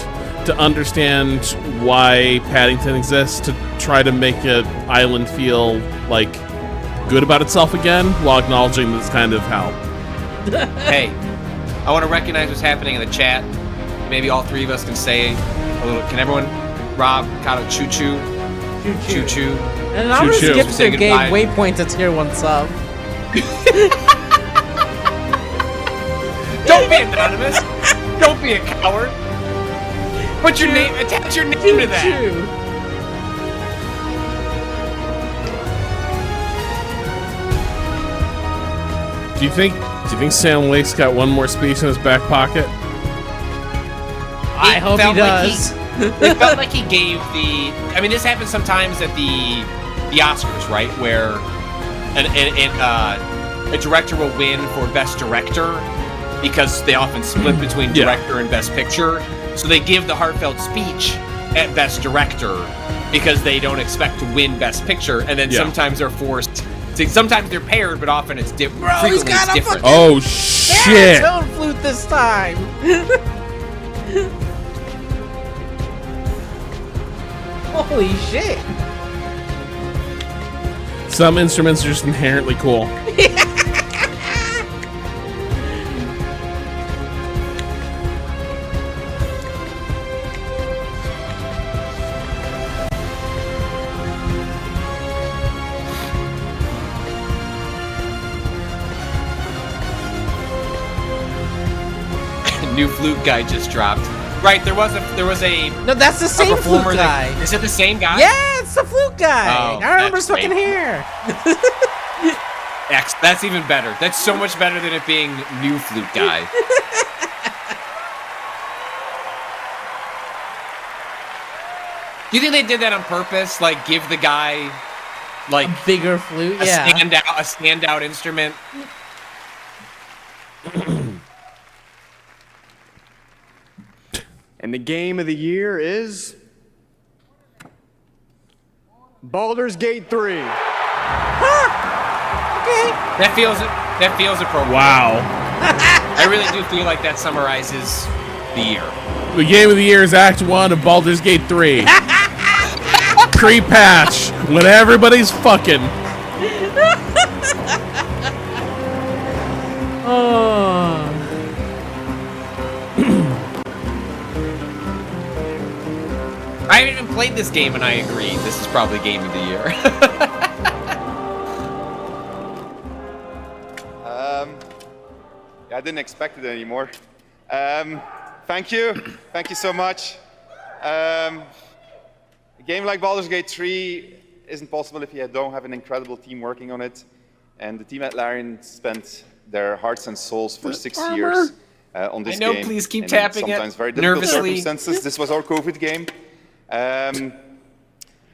to understand why Paddington exists, to try to make an island feel like good about itself again, while acknowledging this kind of hell. Hey, I want to recognize what's happening in the chat. Maybe all three of us can say a little. Can everyone? Rob, Cado, choo choo, choo choo. And I'm gonna skip to Gabe Waypoint to tier 1 sub. Don't be anonymous. Don't be a coward. Put your name. Attach your name to that. Do you think Sam Lake's got one more speech in his back pocket? I hope he does. It felt like he gave the. I mean, this happens sometimes at the Oscars, right? Where a director will win for best director, because they often split between director and best picture. So they give the heartfelt speech at best director because they don't expect to win best picture, and then sometimes they're forced. Sometimes they're paired, but often it's different. Frequently it's different. Oh shit! Tone flute this time. Holy shit! Some instruments are just inherently cool. New flute guy just dropped. Right, there was a No, that's the same flute guy. Is it the same guy? Yeah, it's the flute guy. Oh, I remember his that's fucking hair. That's even better. That's so much better than it being new flute guy. Do you think they did that on purpose? Like, give the guy, like, a bigger flute, a standout instrument? And the game of the year is Baldur's Gate 3. Okay. That feels appropriate. Wow. I really do feel like that summarizes the year. The game of the year is Act 1 of Baldur's Gate 3. Pre-patch, when everybody's fucking. I haven't even played this game, and I agree. This is probably game of the year. I didn't expect it anymore. Thank you so much. A game like Baldur's Gate 3 isn't possible if you don't have an incredible team working on it. And the team at Larian spent their hearts and souls for 6 years on this game. Please keep in tapping sometimes it very difficult nervously. circumstances. This was our COVID game.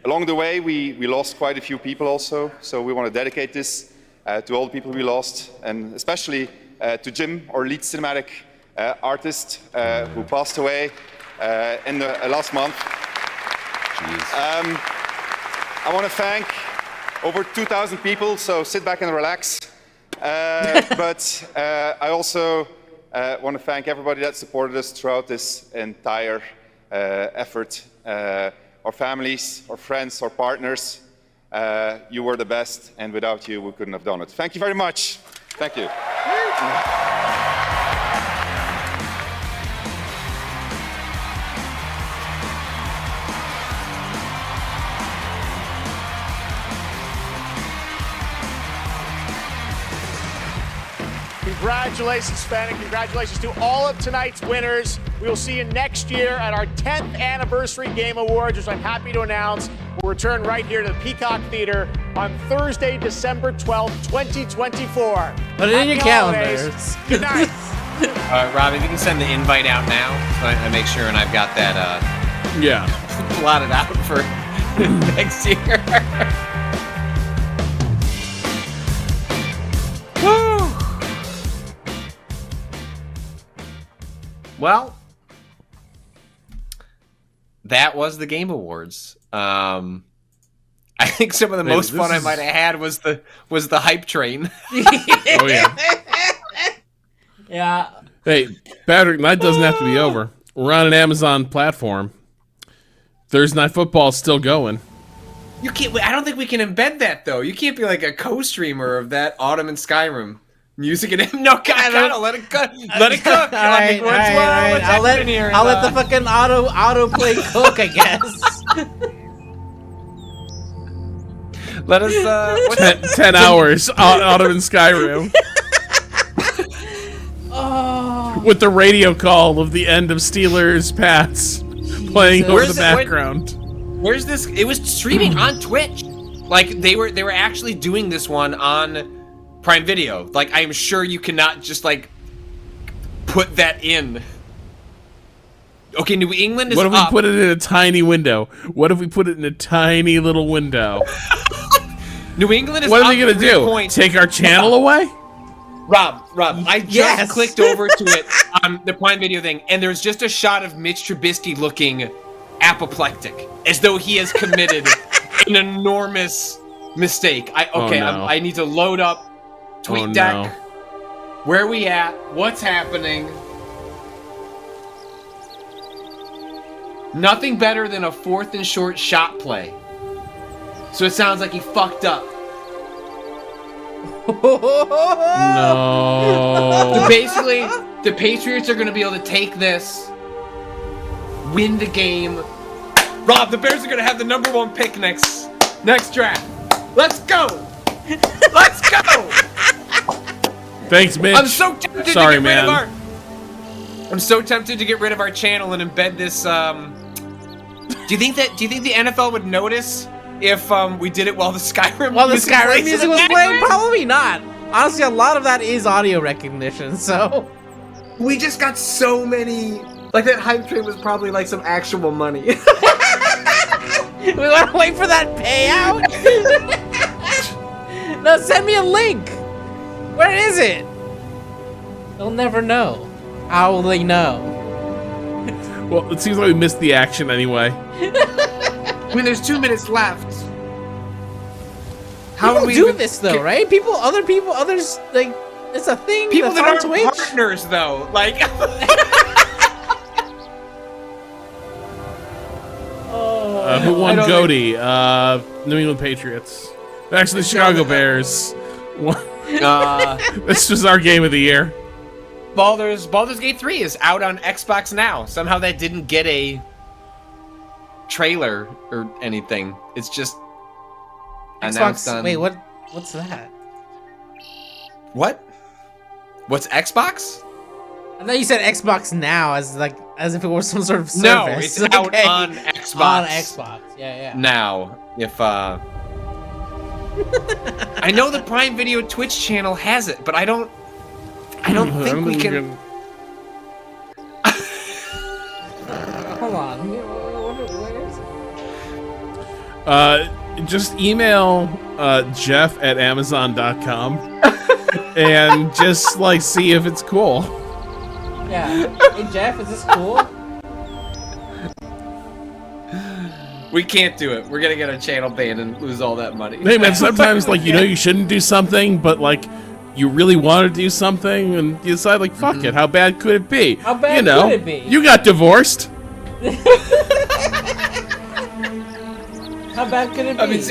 Along the way, we lost quite a few people also. So we want to dedicate this to all the people we lost, and especially to Jim, our lead cinematic artist, who passed away in the last month. I want to thank over 2,000 people, so sit back and relax. But I also want to thank everybody that supported us throughout this entire effort. Our families, our friends, our partners. You were the best, and without you, we couldn't have done it. Thank you very much. Thank you. Congratulations, Sven, and congratulations to all of tonight's winners. We will see you next year at our 10th Anniversary Game Awards, which I'm happy to announce will return right here to the Peacock Theater on Thursday, December 12th, 2024. Put it in your calendars. Good night. Rob, if you can send the invite out now, so I make sure and I've got that plotted out for next year. Woo! Well, that was the Game Awards. I think some of the most fun I might have had was the hype train. Oh yeah. Yeah. Hey, Patrick, night doesn't have to be over. We're on an Amazon platform. Thursday Night Football is still going. You can't. I don't think we can embed that though. You can't be like a co-streamer of that Autumn and Skyrim music and no, God, let it cook. Let it cook. All right. I'll let the fucking auto play cook, I guess. Let us 10 hours Autumn and Skyrim. With the radio call of the end of Steelers Pats playing over the background. Where's this? It was streaming on Twitch. Like they were actually doing this one on Prime Video. Like I am sure you cannot just like put that in. Okay, New England is What if we up. put it in a tiny window? What if we put it in a tiny little window? New England is What up are they gonna 3 do? points. Take our channel away? Rob, I just clicked over to it on the Prime Video thing, and there's just a shot of Mitch Trubisky looking apoplectic, as though he has committed an enormous mistake. I need to load up TweetDeck. Where are we at? What's happening? Nothing better than a 4th and short shot play. So it sounds like he fucked up. No. So basically, the Patriots are going to be able to take this, win the game. Rob, the Bears are going to have the #1 pick next draft. Let's go. Let's go. Thanks, Mitch. I'm so tempted to get rid of our. I'm so tempted to get rid of our channel and embed this. Do you think the NFL would notice if we did it while the Skyrim music was playing? Probably not. Honestly, a lot of that is audio recognition. So we just got so many. Like that hype train was probably like some actual money. We want to wait for that payout. No, send me a link. Where is it? They'll never know. How will they know? Well, it seems like we missed the action anyway. I mean, there's 2 minutes left. How do we do this though, right? Others like it's a thing. People that on aren't Twitch. partners though, like. Who won Goaty? New England Patriots. Actually, the Chicago Bears. This was our game of the year. Baldur's Gate 3 is out on Xbox now. Somehow that didn't get a trailer or anything. It's just announced on... Wait, what's that? What? What's Xbox? I thought you said Xbox Now as if it were some sort of service. No, it's out on Xbox. On Xbox, yeah. Now, if I know the Prime Video Twitch channel has it, but I don't think we can. Hold on. Where is it? Just email Jeff at Amazon.com and just like see if it's cool. Yeah. Hey Jeff, is this cool? We can't do it. We're gonna get our channel banned and lose all that money. Hey man, sometimes like you shouldn't do something, but like you really want to do something, and you decide like fuck it. How bad could it be? How bad could it be? You got divorced. How bad could it be? I mean,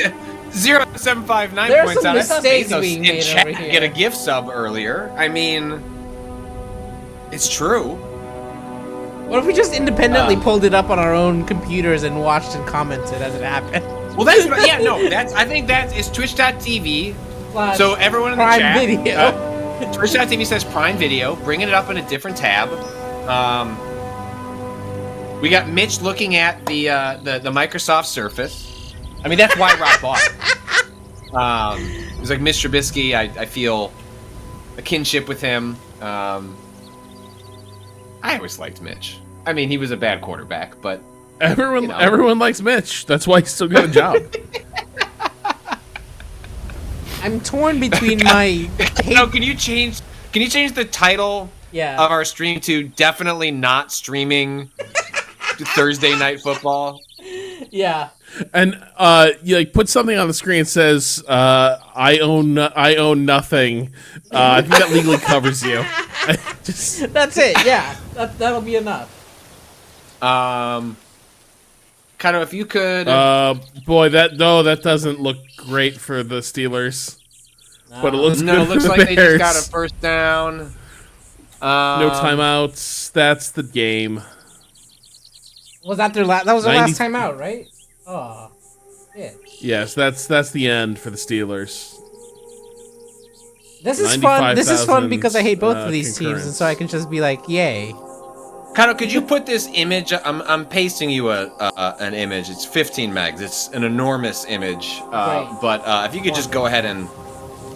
0759 There are points some out. I saw mistakes Bezos being in made chat over here. get a gift sub earlier. I mean, it's true. What if we just independently pulled it up on our own computers and watched and commented as it happened? Well, that's what, yeah, no, I think that is twitch.tv. So everyone in the Prime chat, Video. Twitch.tv says Prime Video, bringing it up in a different tab. We got Mitch looking at the Microsoft Surface. I mean, that's why Rob bought it. It's like Mr. Trubisky. I feel a kinship with him. I always liked Mitch. I mean, he was a bad quarterback, but everyone likes Mitch. That's why he still got a job. I'm torn between my. No, can you change the title of our stream to definitely not streaming Thursday Night Football? Yeah. And you like put something on the screen that says I own nothing. I think that legally covers you. That's it. Yeah, that'll be enough. Kind of, if you could. Boy, that doesn't look great for the Steelers. But it looks good it looks for like the Bears. they just got a first down. No timeouts. That's the game. Was that their last? That was their last time out, right? Oh, yeah. Yes, that's the end for the Steelers. This is fun. This is fun because I hate both of these teams, and so I can just be like, "Yay!" Kado, could you put this image? I'm pasting you an image. It's 15 megs. It's an enormous image. Right. But if you could just go ahead and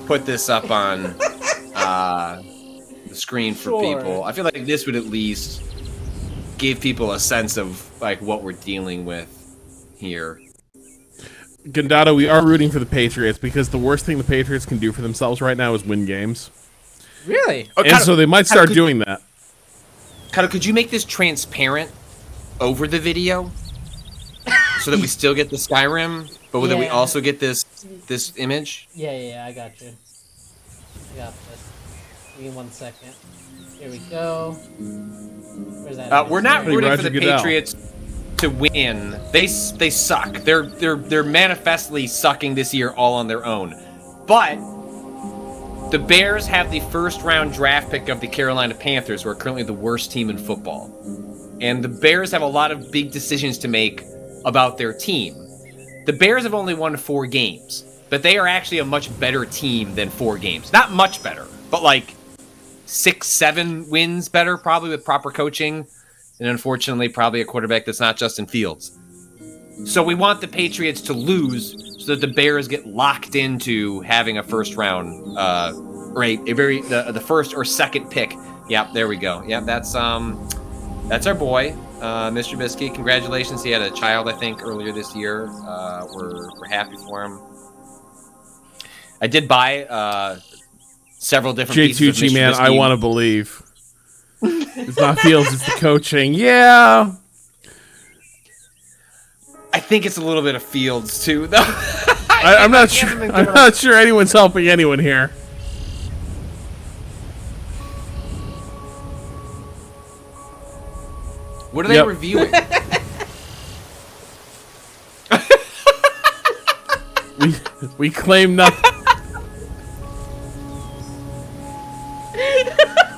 put this up on the screen for people, I feel like this would at least give people a sense of like what we're dealing with here. Gandado, we are rooting for the Patriots because the worst thing the Patriots can do for themselves right now is win games. Really? Oh, And Cado, so they might start doing that. Cado, could you make this transparent over the video so that we still get the Skyrim, but that we Yeah. also get this image? Yeah, I got you. I got this. Give me 1 second. Here we go. Where's that? We're not Hey, rooting Roger for the Goodell. Patriots to win. They suck. They're manifestly sucking this year all on their own. But the Bears have the first round draft pick of the Carolina Panthers, who are currently the worst team in football. And the Bears have a lot of big decisions to make about their team. The Bears have only won 4 games, but they are actually a much better team than 4 games. Not much better, but like 6, 7 wins better, probably with proper coaching. And unfortunately, probably a quarterback that's not Justin Fields. So we want the Patriots to lose so that the Bears get locked into having a first round, the first or second pick. Yep, there we go. Yep, that's our boy, Mr. Trubisky. Congratulations, he had a child, I think, earlier this year. We're happy for him. I did buy several different Jay pieces of Tucci, Mr. man, I Trubisky. want to believe. It's not Fields, it's the coaching. Yeah. I think it's a little bit of Fields too, though. I'm not sure. I'm not sure anyone's helping anyone here. What are they reviewing? we claim nothing.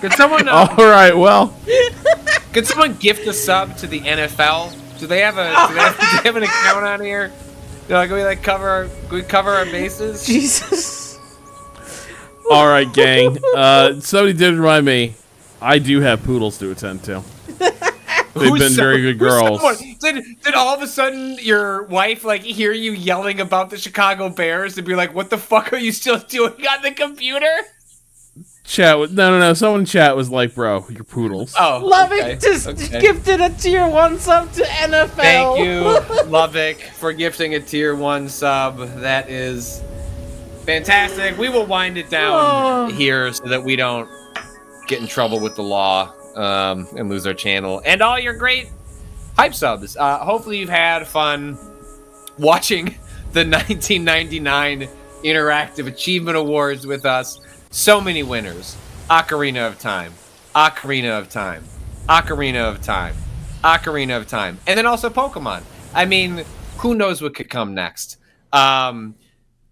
Could someone? All right, well. Could someone gift a sub to the NFL? Do they have do they have an account on here? Can we cover our bases? Jesus. All right, gang. Somebody did remind me. I do have poodles to attend to. They've been very good girls. Did all of a sudden your wife hear you yelling about the Chicago Bears and be like, "What the fuck are you still doing on the computer?" No. Someone in chat was like, "Bro, your poodles." Oh, Lovick just gifted a tier 1 sub to NFL. Thank you, Lovick, for gifting a tier 1 sub. That is fantastic. We will wind it down here so that we don't get in trouble with the law and lose our channel. And all your great hype subs. Hopefully you've had fun watching the 1999 Interactive Achievement Awards with us. So many winners. Ocarina of Time. Ocarina of Time. Ocarina of Time. Ocarina of Time. And then also Pokemon. I mean, who knows what could come next.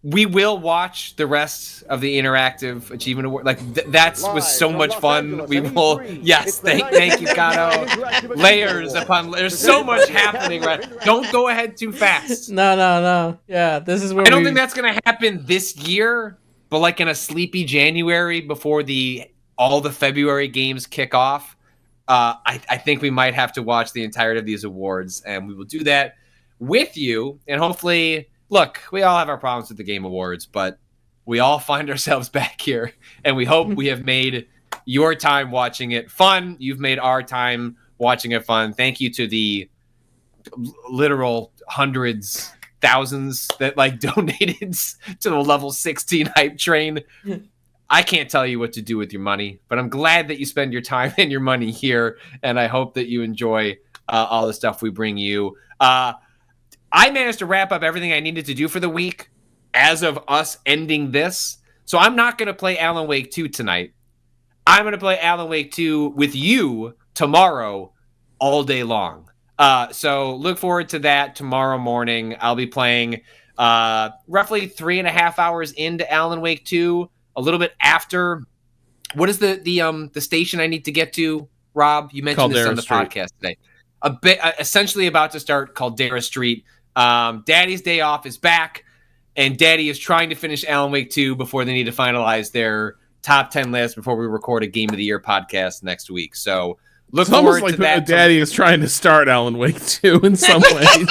We will watch the rest of the Interactive Achievement Award. Was so much fun. We will. Yes, thank you, Cado. Layers upon layers. There's so much happening. Right. Don't go ahead too fast. No. Yeah, this is where I don't think that's gonna happen this year. But in a sleepy January before all the February games kick off, I think we might have to watch the entirety of these awards, and we will do that with you. And hopefully, look, we all have our problems with the Game Awards, but we all find ourselves back here, and we hope we have made your time watching it fun. You've made our time watching it fun. Thank you to the literal hundreds, thousands that donated to the level 16 hype train. I can't tell you what to do with your money, but I'm glad that you spend your time and your money here, and I hope that you enjoy all the stuff we bring you. I managed to wrap up everything I needed to do for the week as of us ending this, so I'm not going to play Alan Wake 2 tonight. I'm going to play Alan Wake 2 with you tomorrow all day long. So look forward to that tomorrow morning. I'll be playing roughly 3.5 hours into Alan Wake 2, a little bit after. What is the station I need to get to, Rob? You mentioned Caldera this on the Street. podcast today. A bit essentially about to start Caldera Street. Daddy's Day Off is back, and Daddy is trying to finish Alan Wake 2 before they need to finalize their top 10 list before we record a Game of the Year podcast next week. So look It's almost forward like to that. Daddy is trying to start Alan Wake 2 in some ways.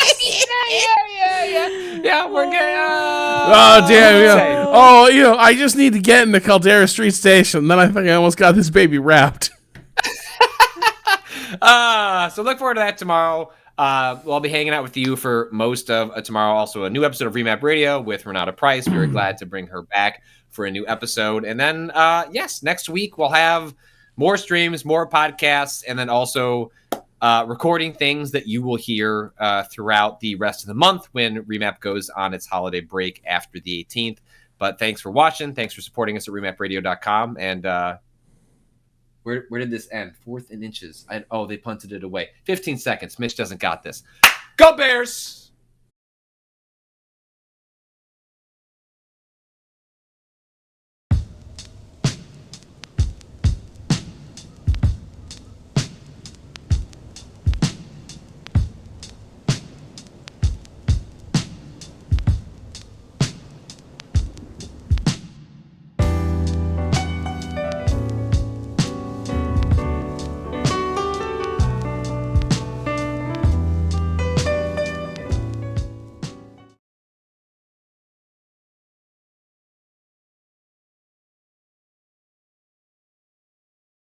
Yeah, we're good. Oh, damn, yeah. Oh, I just need to get in the Caldera Street station. Then I think I almost got this baby wrapped. So look forward to that tomorrow. I'll be hanging out with you for most of tomorrow. Also, a new episode of Remap Radio with Renata Price. Very glad to bring her back for a new episode. And then, yes, next week we'll have more streams, more podcasts, and then also recording things that you will hear throughout the rest of the month when Remap goes on its holiday break after the 18th. But thanks for watching. Thanks for supporting us at remapradio.com. And where did this end? 4th and inches. They punted it away. 15 seconds. Mitch doesn't got this. Go Bears!